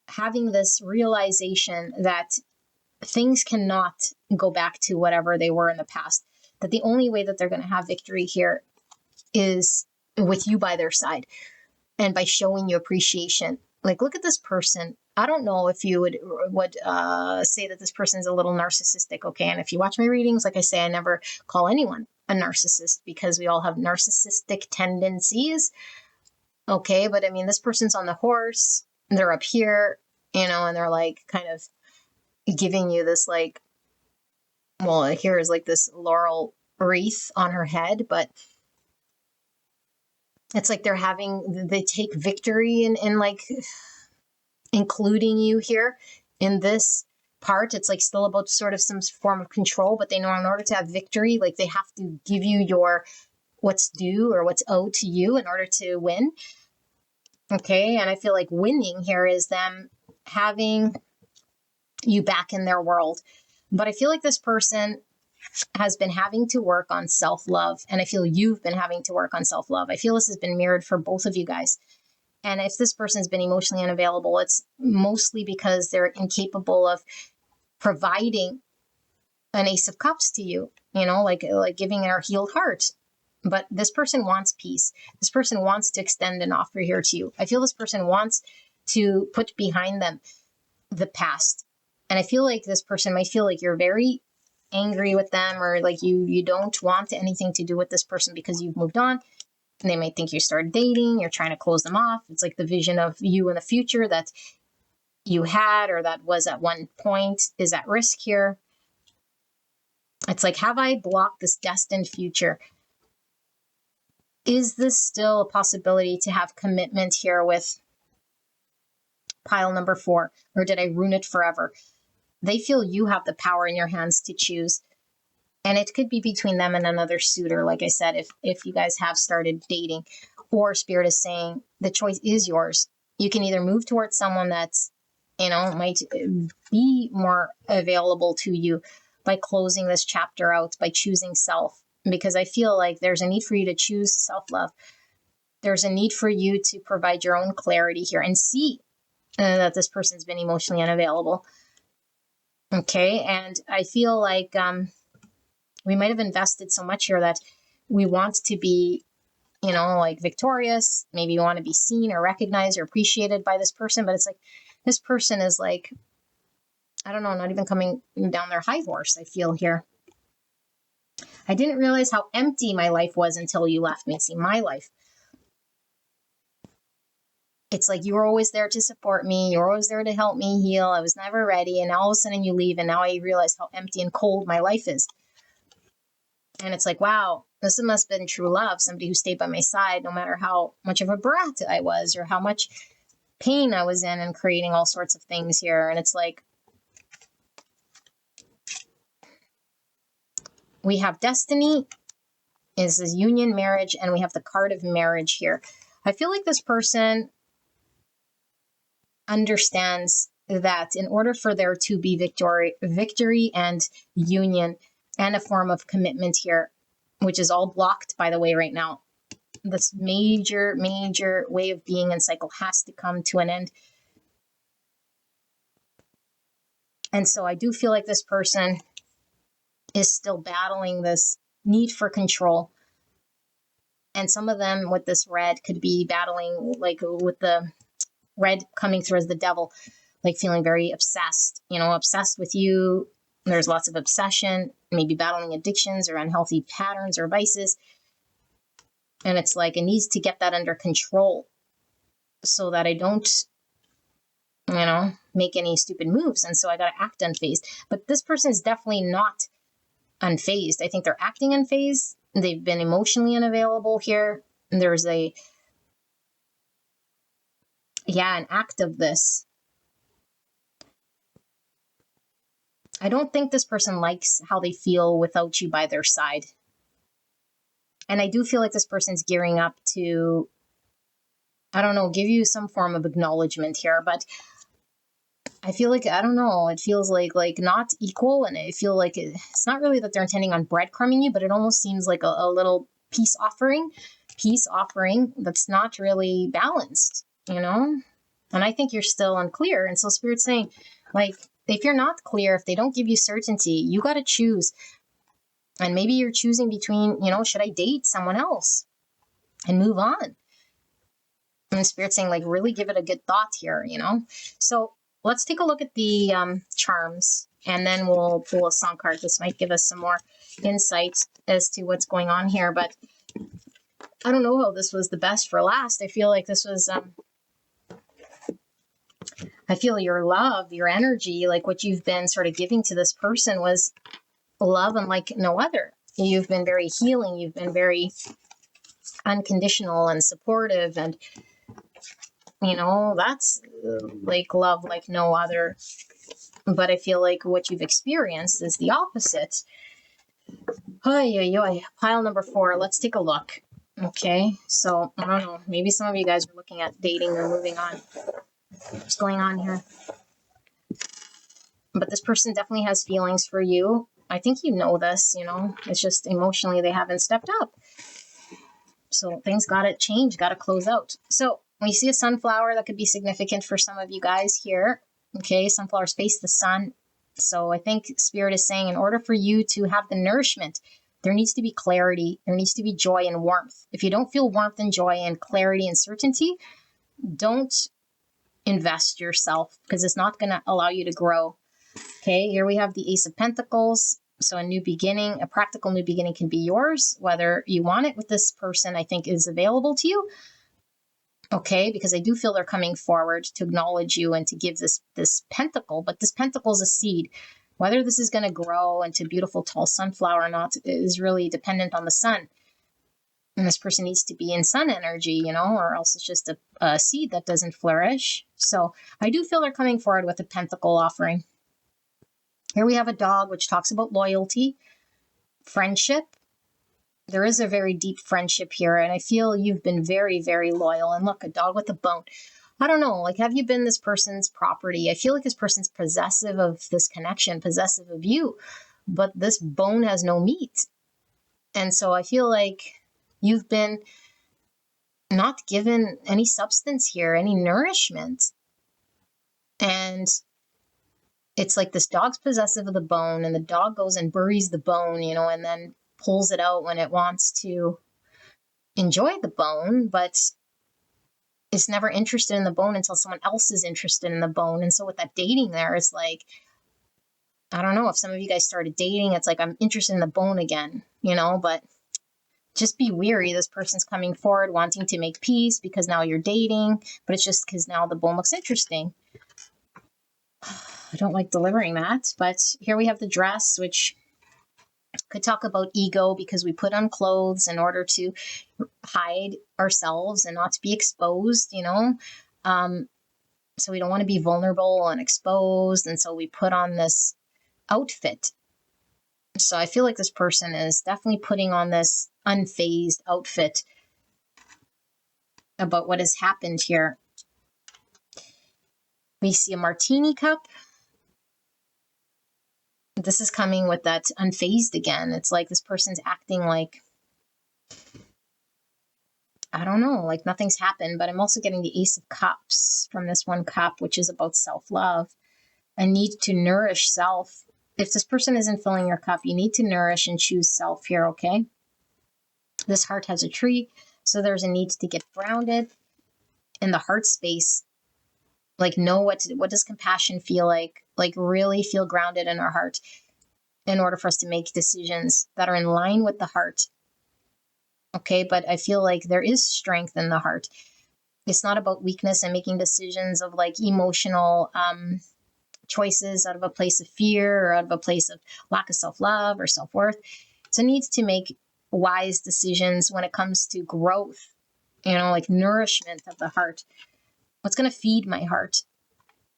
having this realization that things cannot go back to whatever they were in the past. That the only way that they're going to have victory here is with you by their side and by showing you appreciation. Like, look at this person. I don't know if you would say that this person is a little narcissistic, okay? And if you watch my readings, like I say, I never call anyone a narcissist, because we all have narcissistic tendencies, okay? But I mean, this person's on the horse, they're up here, and they're like kind of giving you this like, well, here is like this laurel wreath on her head, but It's like they take victory in like including you here in this part. It's like still about sort of some form of control, but they know in order to have victory, like they have to give you your what's due or what's owed to you in order to win. Okay. And I feel like winning here is them having you back in their world. But I feel like this person has been having to work on self-love. And I feel you've been having to work on self-love. I feel this has been mirrored for both of you guys. And if this person's been emotionally unavailable, it's mostly because they're incapable of providing an Ace of Cups to you, like giving their healed heart. But this person wants peace. This person wants to extend an offer here to you. I feel this person wants to put behind them the past. And I feel like this person might feel like you're very angry with them, or like you don't want anything to do with this person because you've moved on. And they might think you started dating, you're trying to close them off. It's like the vision of you in the future that you had or that was at one point is at risk here. It's like, have I blocked this destined future? Is this still a possibility to have commitment here with pile number 4? Or did I ruin it forever? They feel you have the power in your hands to choose. And it could be between them and another suitor. Like I said, if you guys have started dating, or Spirit is saying the choice is yours. You can either move towards someone that's, might be more available to you by closing this chapter out, by choosing self. Because I feel like there's a need for you to choose self-love. There's a need for you to provide your own clarity here and see that this person's been emotionally unavailable. Okay, and I feel like we might have invested so much here that we want to be, like victorious. Maybe you want to be seen or recognized or appreciated by this person, but it's like this person is like, I don't know, not even coming down their high horse, I feel here. I didn't realize how empty my life was until you left me. See, my life. It's like you were always there to support me. You were always there to help me heal. I was never ready. And all of a sudden you leave. And now I realize how empty and cold my life is. And it's like, wow, this must have been true love. Somebody who stayed by my side, no matter how much of a brat I was or how much pain I was in and creating all sorts of things here. And it's like, we have destiny is this union, marriage, and we have the card of marriage here. I feel like this person understands that in order for there to be victory and union and a form of commitment here, which is all blocked, by the way, right now, this major way of being and cycle has to come to an end. And so I do feel like this person is still battling this need for control. And some of them with this red could be battling, like with the red coming through as the devil, like feeling very obsessed, obsessed with you. There's lots of obsession, maybe battling addictions or unhealthy patterns or vices. And it's like it needs to get that under control so that I don't, make any stupid moves. And so I got to act unfazed. But this person is definitely not unfazed. I think they're acting unfazed. They've been emotionally unavailable here. And there's an act of this. I don't think this person likes how they feel without you by their side. And I do feel like this person's gearing up to, give you some form of acknowledgement here. But I feel like, it feels like not equal. And I feel like it's not really that they're intending on breadcrumbing you, but it almost seems like a little peace offering that's not really balanced, And I think you're still unclear. And so Spirit's saying, like, if you're not clear, if they don't give you certainty, you got to choose. And maybe you're choosing between, should I date someone else and move on? And Spirit's saying, like, really give it a good thought here, So let's take a look at the charms, and then we'll pull a song card. This might give us some more insight as to what's going on here. But I don't know how this was the best for last. I feel like this was... I feel your love, your energy, like what you've been sort of giving to this person was love unlike no other. You've been very healing. You've been very unconditional and supportive, and that's like love like no other. But I feel like what you've experienced is the opposite. Pile number 4. Let's take a look. Okay, so I don't know, maybe some of you guys are looking at dating or moving on. What's going on here? But this person definitely has feelings for you. I think you know this, it's just emotionally they haven't stepped up. So things got to change, got to close out. So when you see a sunflower, that could be significant for some of you guys here. Okay, sunflowers face the sun. So I think Spirit is saying in order for you to have the nourishment, there needs to be clarity. There needs to be joy and warmth. If you don't feel warmth and joy and clarity and certainty, don't invest yourself, because it's not going to allow you to grow. Okay, here we have the Ace of Pentacles. So a new beginning, a practical new beginning can be yours, whether you want it with this person, I think is available to you. Okay, because I do feel they're coming forward to acknowledge you and to give this pentacle, but this pentacle is a seed. Whether this is going to grow into beautiful tall sunflower or not is really dependent on the sun. And this person needs to be in sun energy, or else it's just a seed that doesn't flourish. So I do feel they're coming forward with a pentacle offering. Here we have a dog, which talks about loyalty, friendship. There is a very deep friendship here, and I feel you've been very, very loyal. And look, a dog with a bone. I don't know, like, have you been this person's property? I feel like this person's possessive of this connection, possessive of you, but this bone has no meat. And so I feel like you've been not given any substance here, any nourishment. And it's like this dog's possessive of the bone, and the dog goes and buries the bone, and then pulls it out when it wants to enjoy the bone, but is never interested in the bone until someone else is interested in the bone. And so with that dating there, it's like, I don't know, if some of you guys started dating, it's like, I'm interested in the bone again, but just be weary. This person's coming forward wanting to make peace because now you're dating, but it's just because now the bone looks interesting. I don't like delivering that, but here we have the dress, which could talk about ego, because we put on clothes in order to hide ourselves and not to be exposed, so we don't want to be vulnerable and exposed, and so we put on this outfit. So I feel like this person is definitely putting on this unfazed outfit about what has happened here. We see a martini cup. This is coming with that unfazed again. It's like this person's acting like, I don't know, like nothing's happened. But I'm also getting the Ace of Cups from this one cup, which is about self-love. A need to nourish self. If this person isn't filling your cup, you need to nourish and choose self here, okay? This heart has a tree, so there's a need to get grounded in the heart space. Like, know what does compassion feel like really feel grounded in our heart in order for us to make decisions that are in line with the heart. Okay, but I feel like there is strength in the heart. It's not about weakness and making decisions of like emotional choices out of a place of fear or out of a place of lack of self-love or self-worth. So it needs to make wise decisions when it comes to growth, like nourishment of the heart. What's going to feed my heart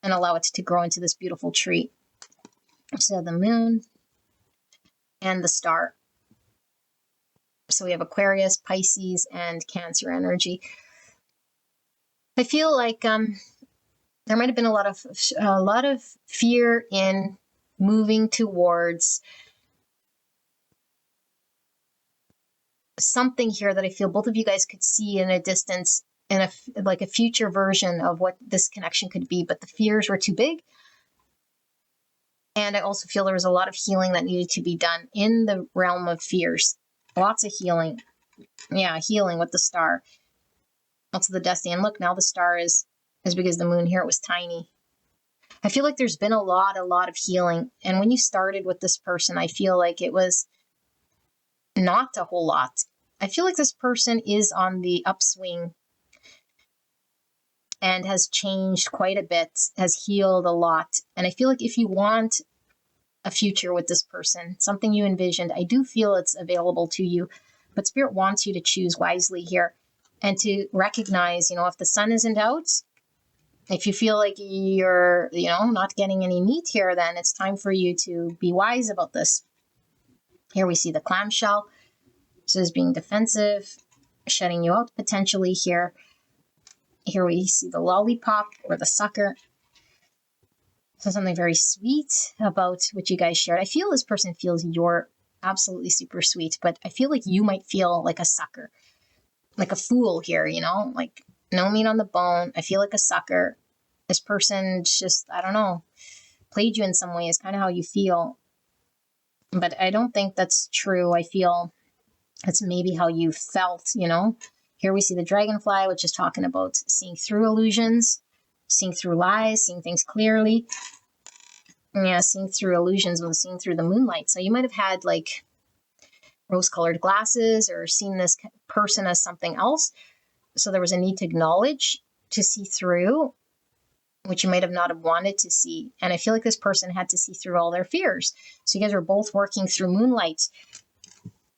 and allow it to grow into this beautiful tree? So the moon and the star. So we have Aquarius, Pisces, and Cancer energy. I feel like there might have been a lot of fear in moving towards something here that I feel both of you guys could see in a distance, in a future version of what this connection could be, but the fears were too big. And I also feel there was a lot of healing that needed to be done in the realm of fears. Lots of healing. Yeah, healing with the star. Also the destiny. And look, now the star is because the moon here, it was tiny. I feel like there's been a lot of healing. And when you started with this person, I feel like it was not a whole lot. I feel like this person is on the upswing and has changed quite a bit, has healed a lot. And I feel like if you want a future with this person, something you envisioned, I do feel it's available to you. But Spirit wants you to choose wisely here and to recognize, if the sun isn't out, if you feel like you're, not getting any meat here, then it's time for you to be wise about this. Here we see the clamshell. This is being defensive, shutting you out potentially here. Here we see the lollipop or the sucker. So something very sweet about what you guys shared. I feel this person feels you're absolutely super sweet, but I feel like you might feel like a sucker, like a fool here, like no meat on the bone. I feel like a sucker. This person just, I don't know, played you in some way is kind of how you feel. But I don't think that's true. I feel it's maybe how you felt, Here we see the dragonfly, which is talking about seeing through illusions, seeing through lies, seeing things clearly. Yeah, seeing through illusions with seeing through the moonlight. So you might have had like rose-colored glasses or seen this person as something else. So there was a need to acknowledge, to see through, which you might have not have wanted to see. And I feel like this person had to see through all their fears. So you guys are both working through moonlight.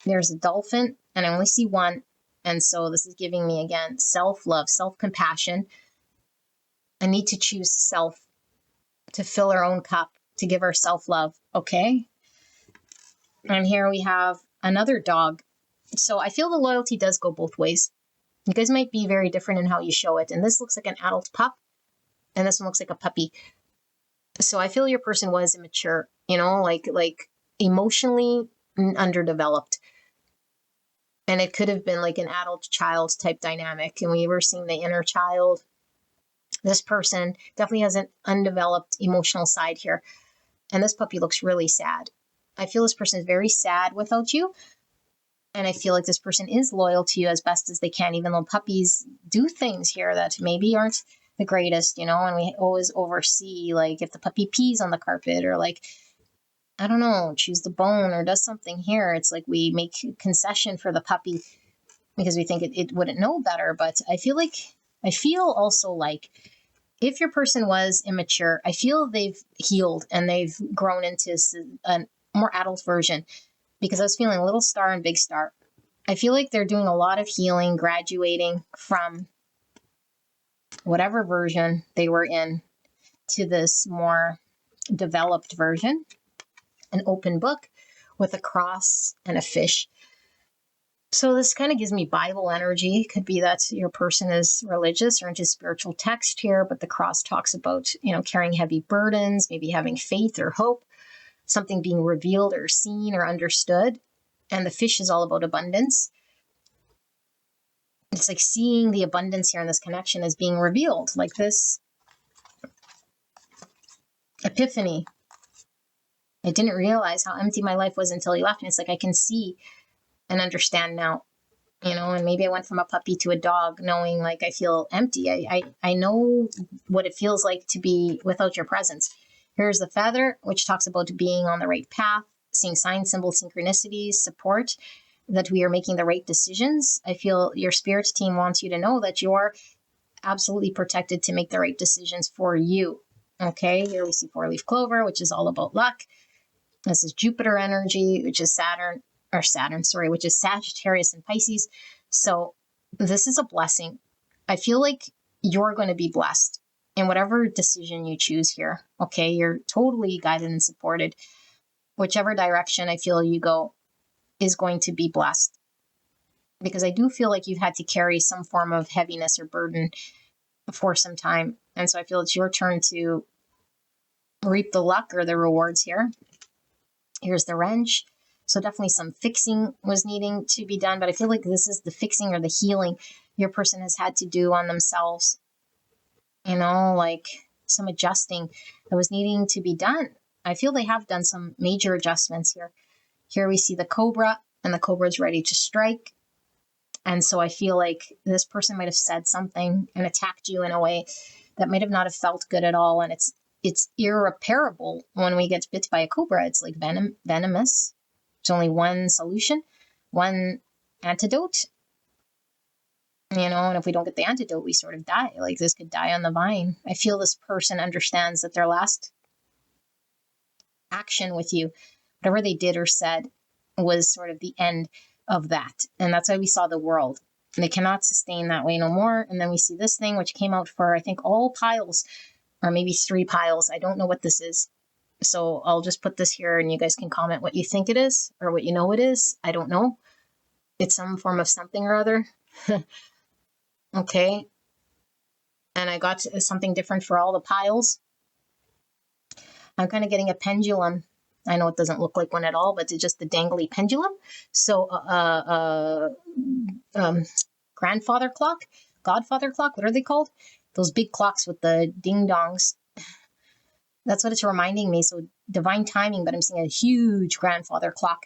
There's a dolphin, and I only see one. And so this is giving me, again, self-love, self-compassion. I need to choose self, to fill our own cup, to give our self-love, okay? And here we have another dog. So I feel the loyalty does go both ways. You guys might be very different in how you show it. And this looks like an adult pup, and this one looks like a puppy. So I feel your person was immature, like emotionally underdeveloped. And it could have been like an adult-child type dynamic. And we were seeing the inner child. This person definitely has an undeveloped emotional side here. And this puppy looks really sad. I feel this person is very sad without you. And I feel like this person is loyal to you as best as they can, even though puppies do things here that maybe aren't the greatest, and we always oversee, like if the puppy pees on the carpet or like, I don't know, chews the bone or does something here. It's like we make concession for the puppy because we think it wouldn't know better. But I feel also like if your person was immature, I feel they've healed and they've grown into a more adult version, because I was feeling little star and big star. I feel like they're doing a lot of healing, graduating from whatever version they were in to this more developed version. An open book with a cross and a fish. So this kind of gives me Bible energy. Could be that your person is religious or into spiritual text here, but the cross talks about, carrying heavy burdens, maybe having faith or hope, something being revealed or seen or understood. And the fish is all about abundance. It's like seeing the abundance here in this connection as being revealed, like this epiphany. I didn't realize how empty my life was until he left. And it's like I can see and understand now, and maybe I went from a puppy to a dog knowing like I feel empty. I know what it feels like to be without your presence. Here's the feather, which talks about being on the right path, seeing signs, symbols, synchronicities, support, that we are making the right decisions. I feel your spirit team wants you to know that you're absolutely protected to make the right decisions for you. Okay, here we see four-leaf clover, which is all about luck. This is Jupiter energy, which is which is Sagittarius and Pisces. So this is a blessing. I feel like you're going to be blessed in whatever decision you choose here. Okay, you're totally guided and supported. Whichever direction I feel you go is going to be blessed. Because I do feel like you've had to carry some form of heaviness or burden for some time. And so I feel it's your turn to reap the luck or the rewards here. Here's the wrench. So definitely some fixing was needing to be done, but I feel like this is the fixing or the healing your person has had to do on themselves. Like some adjusting that was needing to be done. I feel they have done some major adjustments here. Here we see the cobra, and the cobra is ready to strike. And so I feel like this person might have said something and attacked you in a way that might have not have felt good at all. And it's irreparable when we get bit by a cobra. It's like venomous. There's only one solution, one antidote. And if we don't get the antidote, we sort of die. Like this could die on the vine. I feel this person understands that their last action with you, whatever they did or said, was sort of the end of that. And that's why we saw the world. And they cannot sustain that way no more. And then we see this thing, which came out for, I think, all piles, or maybe 3 piles. I don't know what this is. So I'll just put this here and you guys can comment what you think it is or what you know it is. I don't know. It's some form of something or other. Okay. And I got something different for all the piles. I'm kind of getting a pendulum. I know it doesn't look like one at all, but it's just the dangly pendulum. So, grandfather clock, godfather clock, what are they called? Those big clocks with the ding-dongs. That's what it's reminding me. So divine timing, but I'm seeing a huge grandfather clock.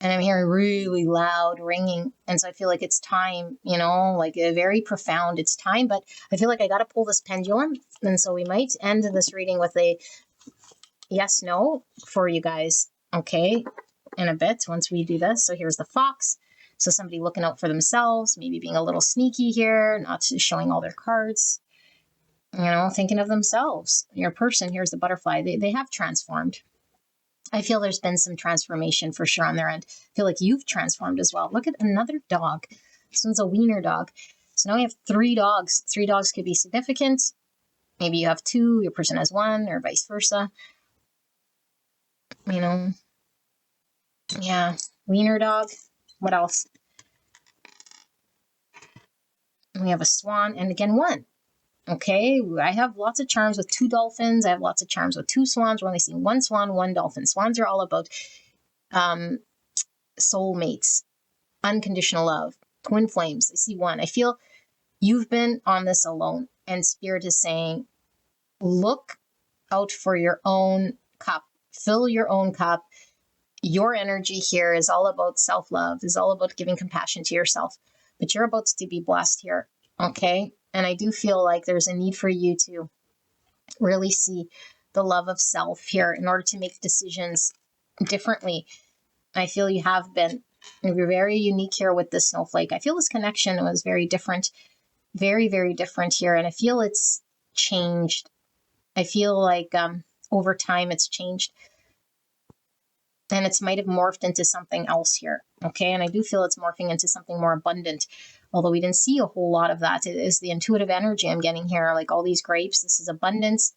And I'm hearing really loud ringing. And so I feel like it's time, you know, like a very profound, it's time. But I feel like I got to pull this pendulum. And so we might end this reading with a yes, no for you guys. Okay. In a bit once we do this. So here's the fox. So somebody looking out for themselves, maybe being a little sneaky here, not showing all their cards, you know, thinking of themselves. Your person, here's the butterfly. They have transformed. I feel there's been some transformation for sure on their end. I feel like you've transformed as well. Look at another dog. This one's a wiener dog. So now we have 3 dogs. 3 dogs could be significant. Maybe you have 2, your person has 1, or vice versa. You know, yeah, wiener dog. What else? We have a swan, and again, 1. Okay, I have lots of charms with 2 dolphins. I have lots of charms with 2 swans. We're only seeing 1 swan, 1 dolphin. Swans are all about soulmates, unconditional love, twin flames. I see 1. I feel you've been on this alone, and Spirit is saying, look out for your own cup. Fill your own cup. Your energy here is all about self-love, is all about giving compassion to yourself. But you're about to be blessed here, okay? And I do feel like there's a need for you to really see the love of self here in order to make decisions differently. I feel you have been. You're very unique here with this snowflake. I feel this connection was very different, very, very different here. And I feel it's changed. I feel like over time it's changed. And it's might have morphed into something else here. Okay. And I do feel it's morphing into something more abundant. Although we didn't see a whole lot of that. It is the intuitive energy I'm getting here, like all these grapes. This is abundance.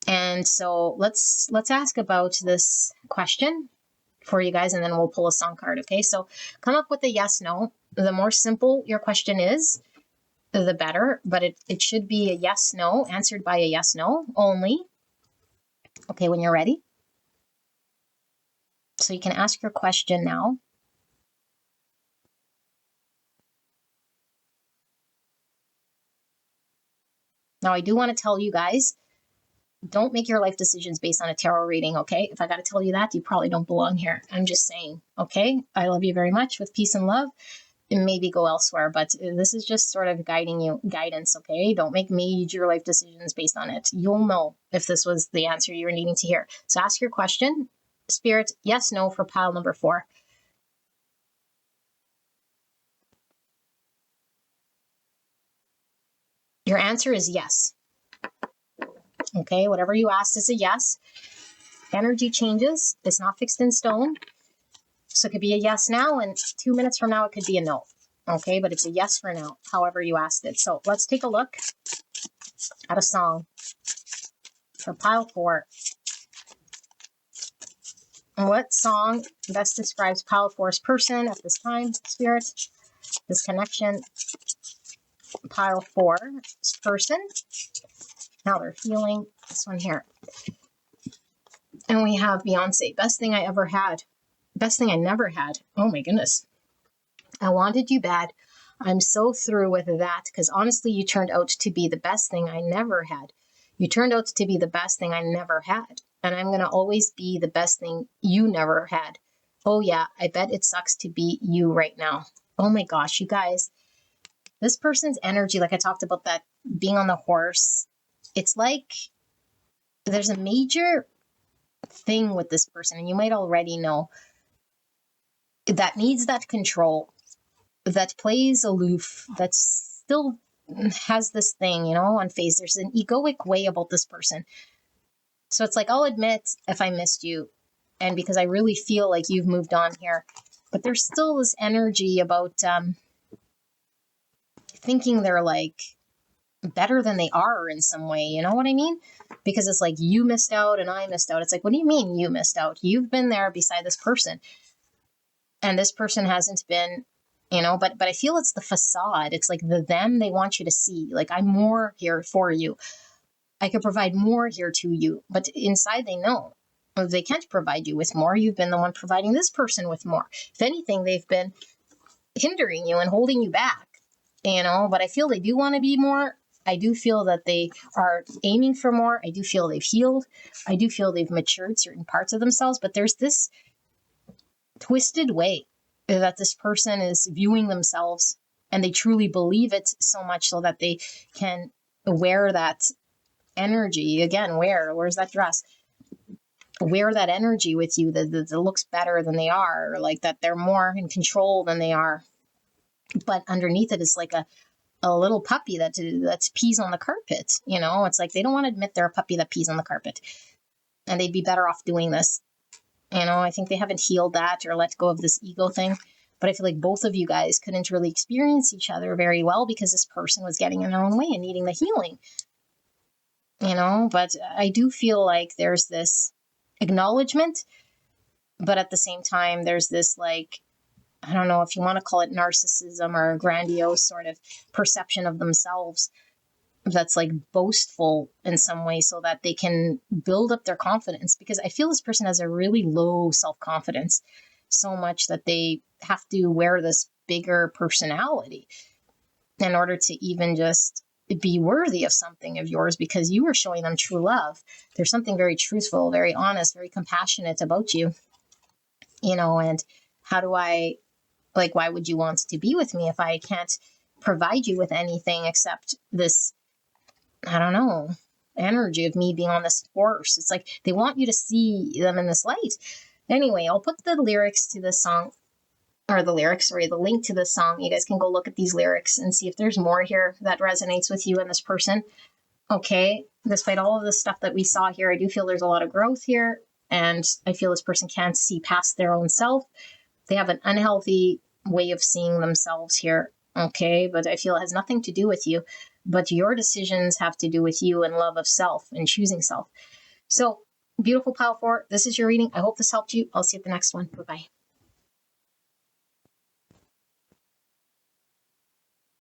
And so let's ask about this question for you guys, and then we'll pull a song card. Okay, so come up with a yes, no. The more simple your question is, the better, but it should be a yes, no, answered by a yes, no only. Okay, when you're ready. So you can ask your question now. Now, I do want to tell you guys, don't make your life decisions based on a tarot reading, okay? If I got to tell you that, you probably don't belong here. I'm just saying, okay? I love you very much with peace and love. And maybe go elsewhere, but this is just sort of guidance, okay? Don't make major life decisions based on it. You'll know if this was the answer you were needing to hear. So ask your question. Spirit, yes, no for pile number 4. Your answer is yes. Okay, whatever you asked is a yes. Energy changes. It's not fixed in stone. So it could be a yes now, and 2 minutes from now, it could be a no. Okay, but it's a yes for now, however you asked it. So let's take a look at a song for pile 4. What song best describes pile 4's person at this time, Spirit? This connection, pile 4's person, how they're feeling. This one here. And we have Beyonce, best thing I ever had. Best thing I never had. Oh my goodness. I wanted you bad. I'm so through with that because honestly, you turned out to be the best thing I never had. You turned out to be the best thing I never had. And I'm going to always be the best thing you never had. Oh yeah, I bet it sucks to be you right now. Oh my gosh, you guys. This person's energy, like I talked about that being on the horse, it's like there's a major thing with this person, and you might already know, that needs that control, that plays aloof, that still has this thing, you know, on phase. There's an egoic way about this person. So it's like, I'll admit if I missed you, And because I really feel like you've moved on here, but there's still this energy about thinking they're like better than they are in some way. You know what I mean? Because it's like you missed out and I missed out. It's like, what do you mean you missed out? You've been there beside this person, and this person hasn't been, but I feel it's the facade. It's like the them they want you to see. Like, I'm more here for you. I could provide more here to you. But inside they know they can't provide you with more. You've been the one providing this person with more. If anything, they've been hindering you and holding you back, but I feel they do want to be more. I do feel that they are aiming for more. I do feel they've healed. I do feel they've matured certain parts of themselves, but there's this twisted way that this person is viewing themselves, and they truly believe it so much so that they can wear that energy again. Where's that dress? Wear that energy with you that looks better than they are, or like that they're more in control than they are. But underneath it is like a little puppy that pees on the carpet. It's like they don't want to admit they're a puppy that pees on the carpet, and they'd be better off doing this. I think they haven't healed that or let go of this ego thing. But I feel like both of you guys couldn't really experience each other very well because this person was getting in their own way and needing the healing. But I do feel like there's this acknowledgement, but at the same time, there's this, like, I don't know if you want to call it narcissism or a grandiose sort of perception of themselves that's like boastful in some way so that they can build up their confidence, because I feel this person has a really low self-confidence, so much that they have to wear this bigger personality in order to even just be worthy of something of yours, because you were showing them true love. There's something very truthful, very honest, very compassionate about you, and how do I, like, why would you want to be with me if I can't provide you with anything except this, I don't know, energy of me being on this horse? It's like they want you to see them in this light. Anyway, I'll put the lyrics to this song, or the link to this song. You guys can go look at these lyrics and see if there's more here that resonates with you and this person. Okay, despite all of the stuff that we saw here, I do feel there's a lot of growth here, and I feel this person can't see past their own self. They have an unhealthy way of seeing themselves here. Okay, but I feel it has nothing to do with you, but your decisions have to do with you and love of self and choosing self. So, beautiful pile 4, this is your reading. I hope this helped you. I'll see you at the next one. Bye-bye.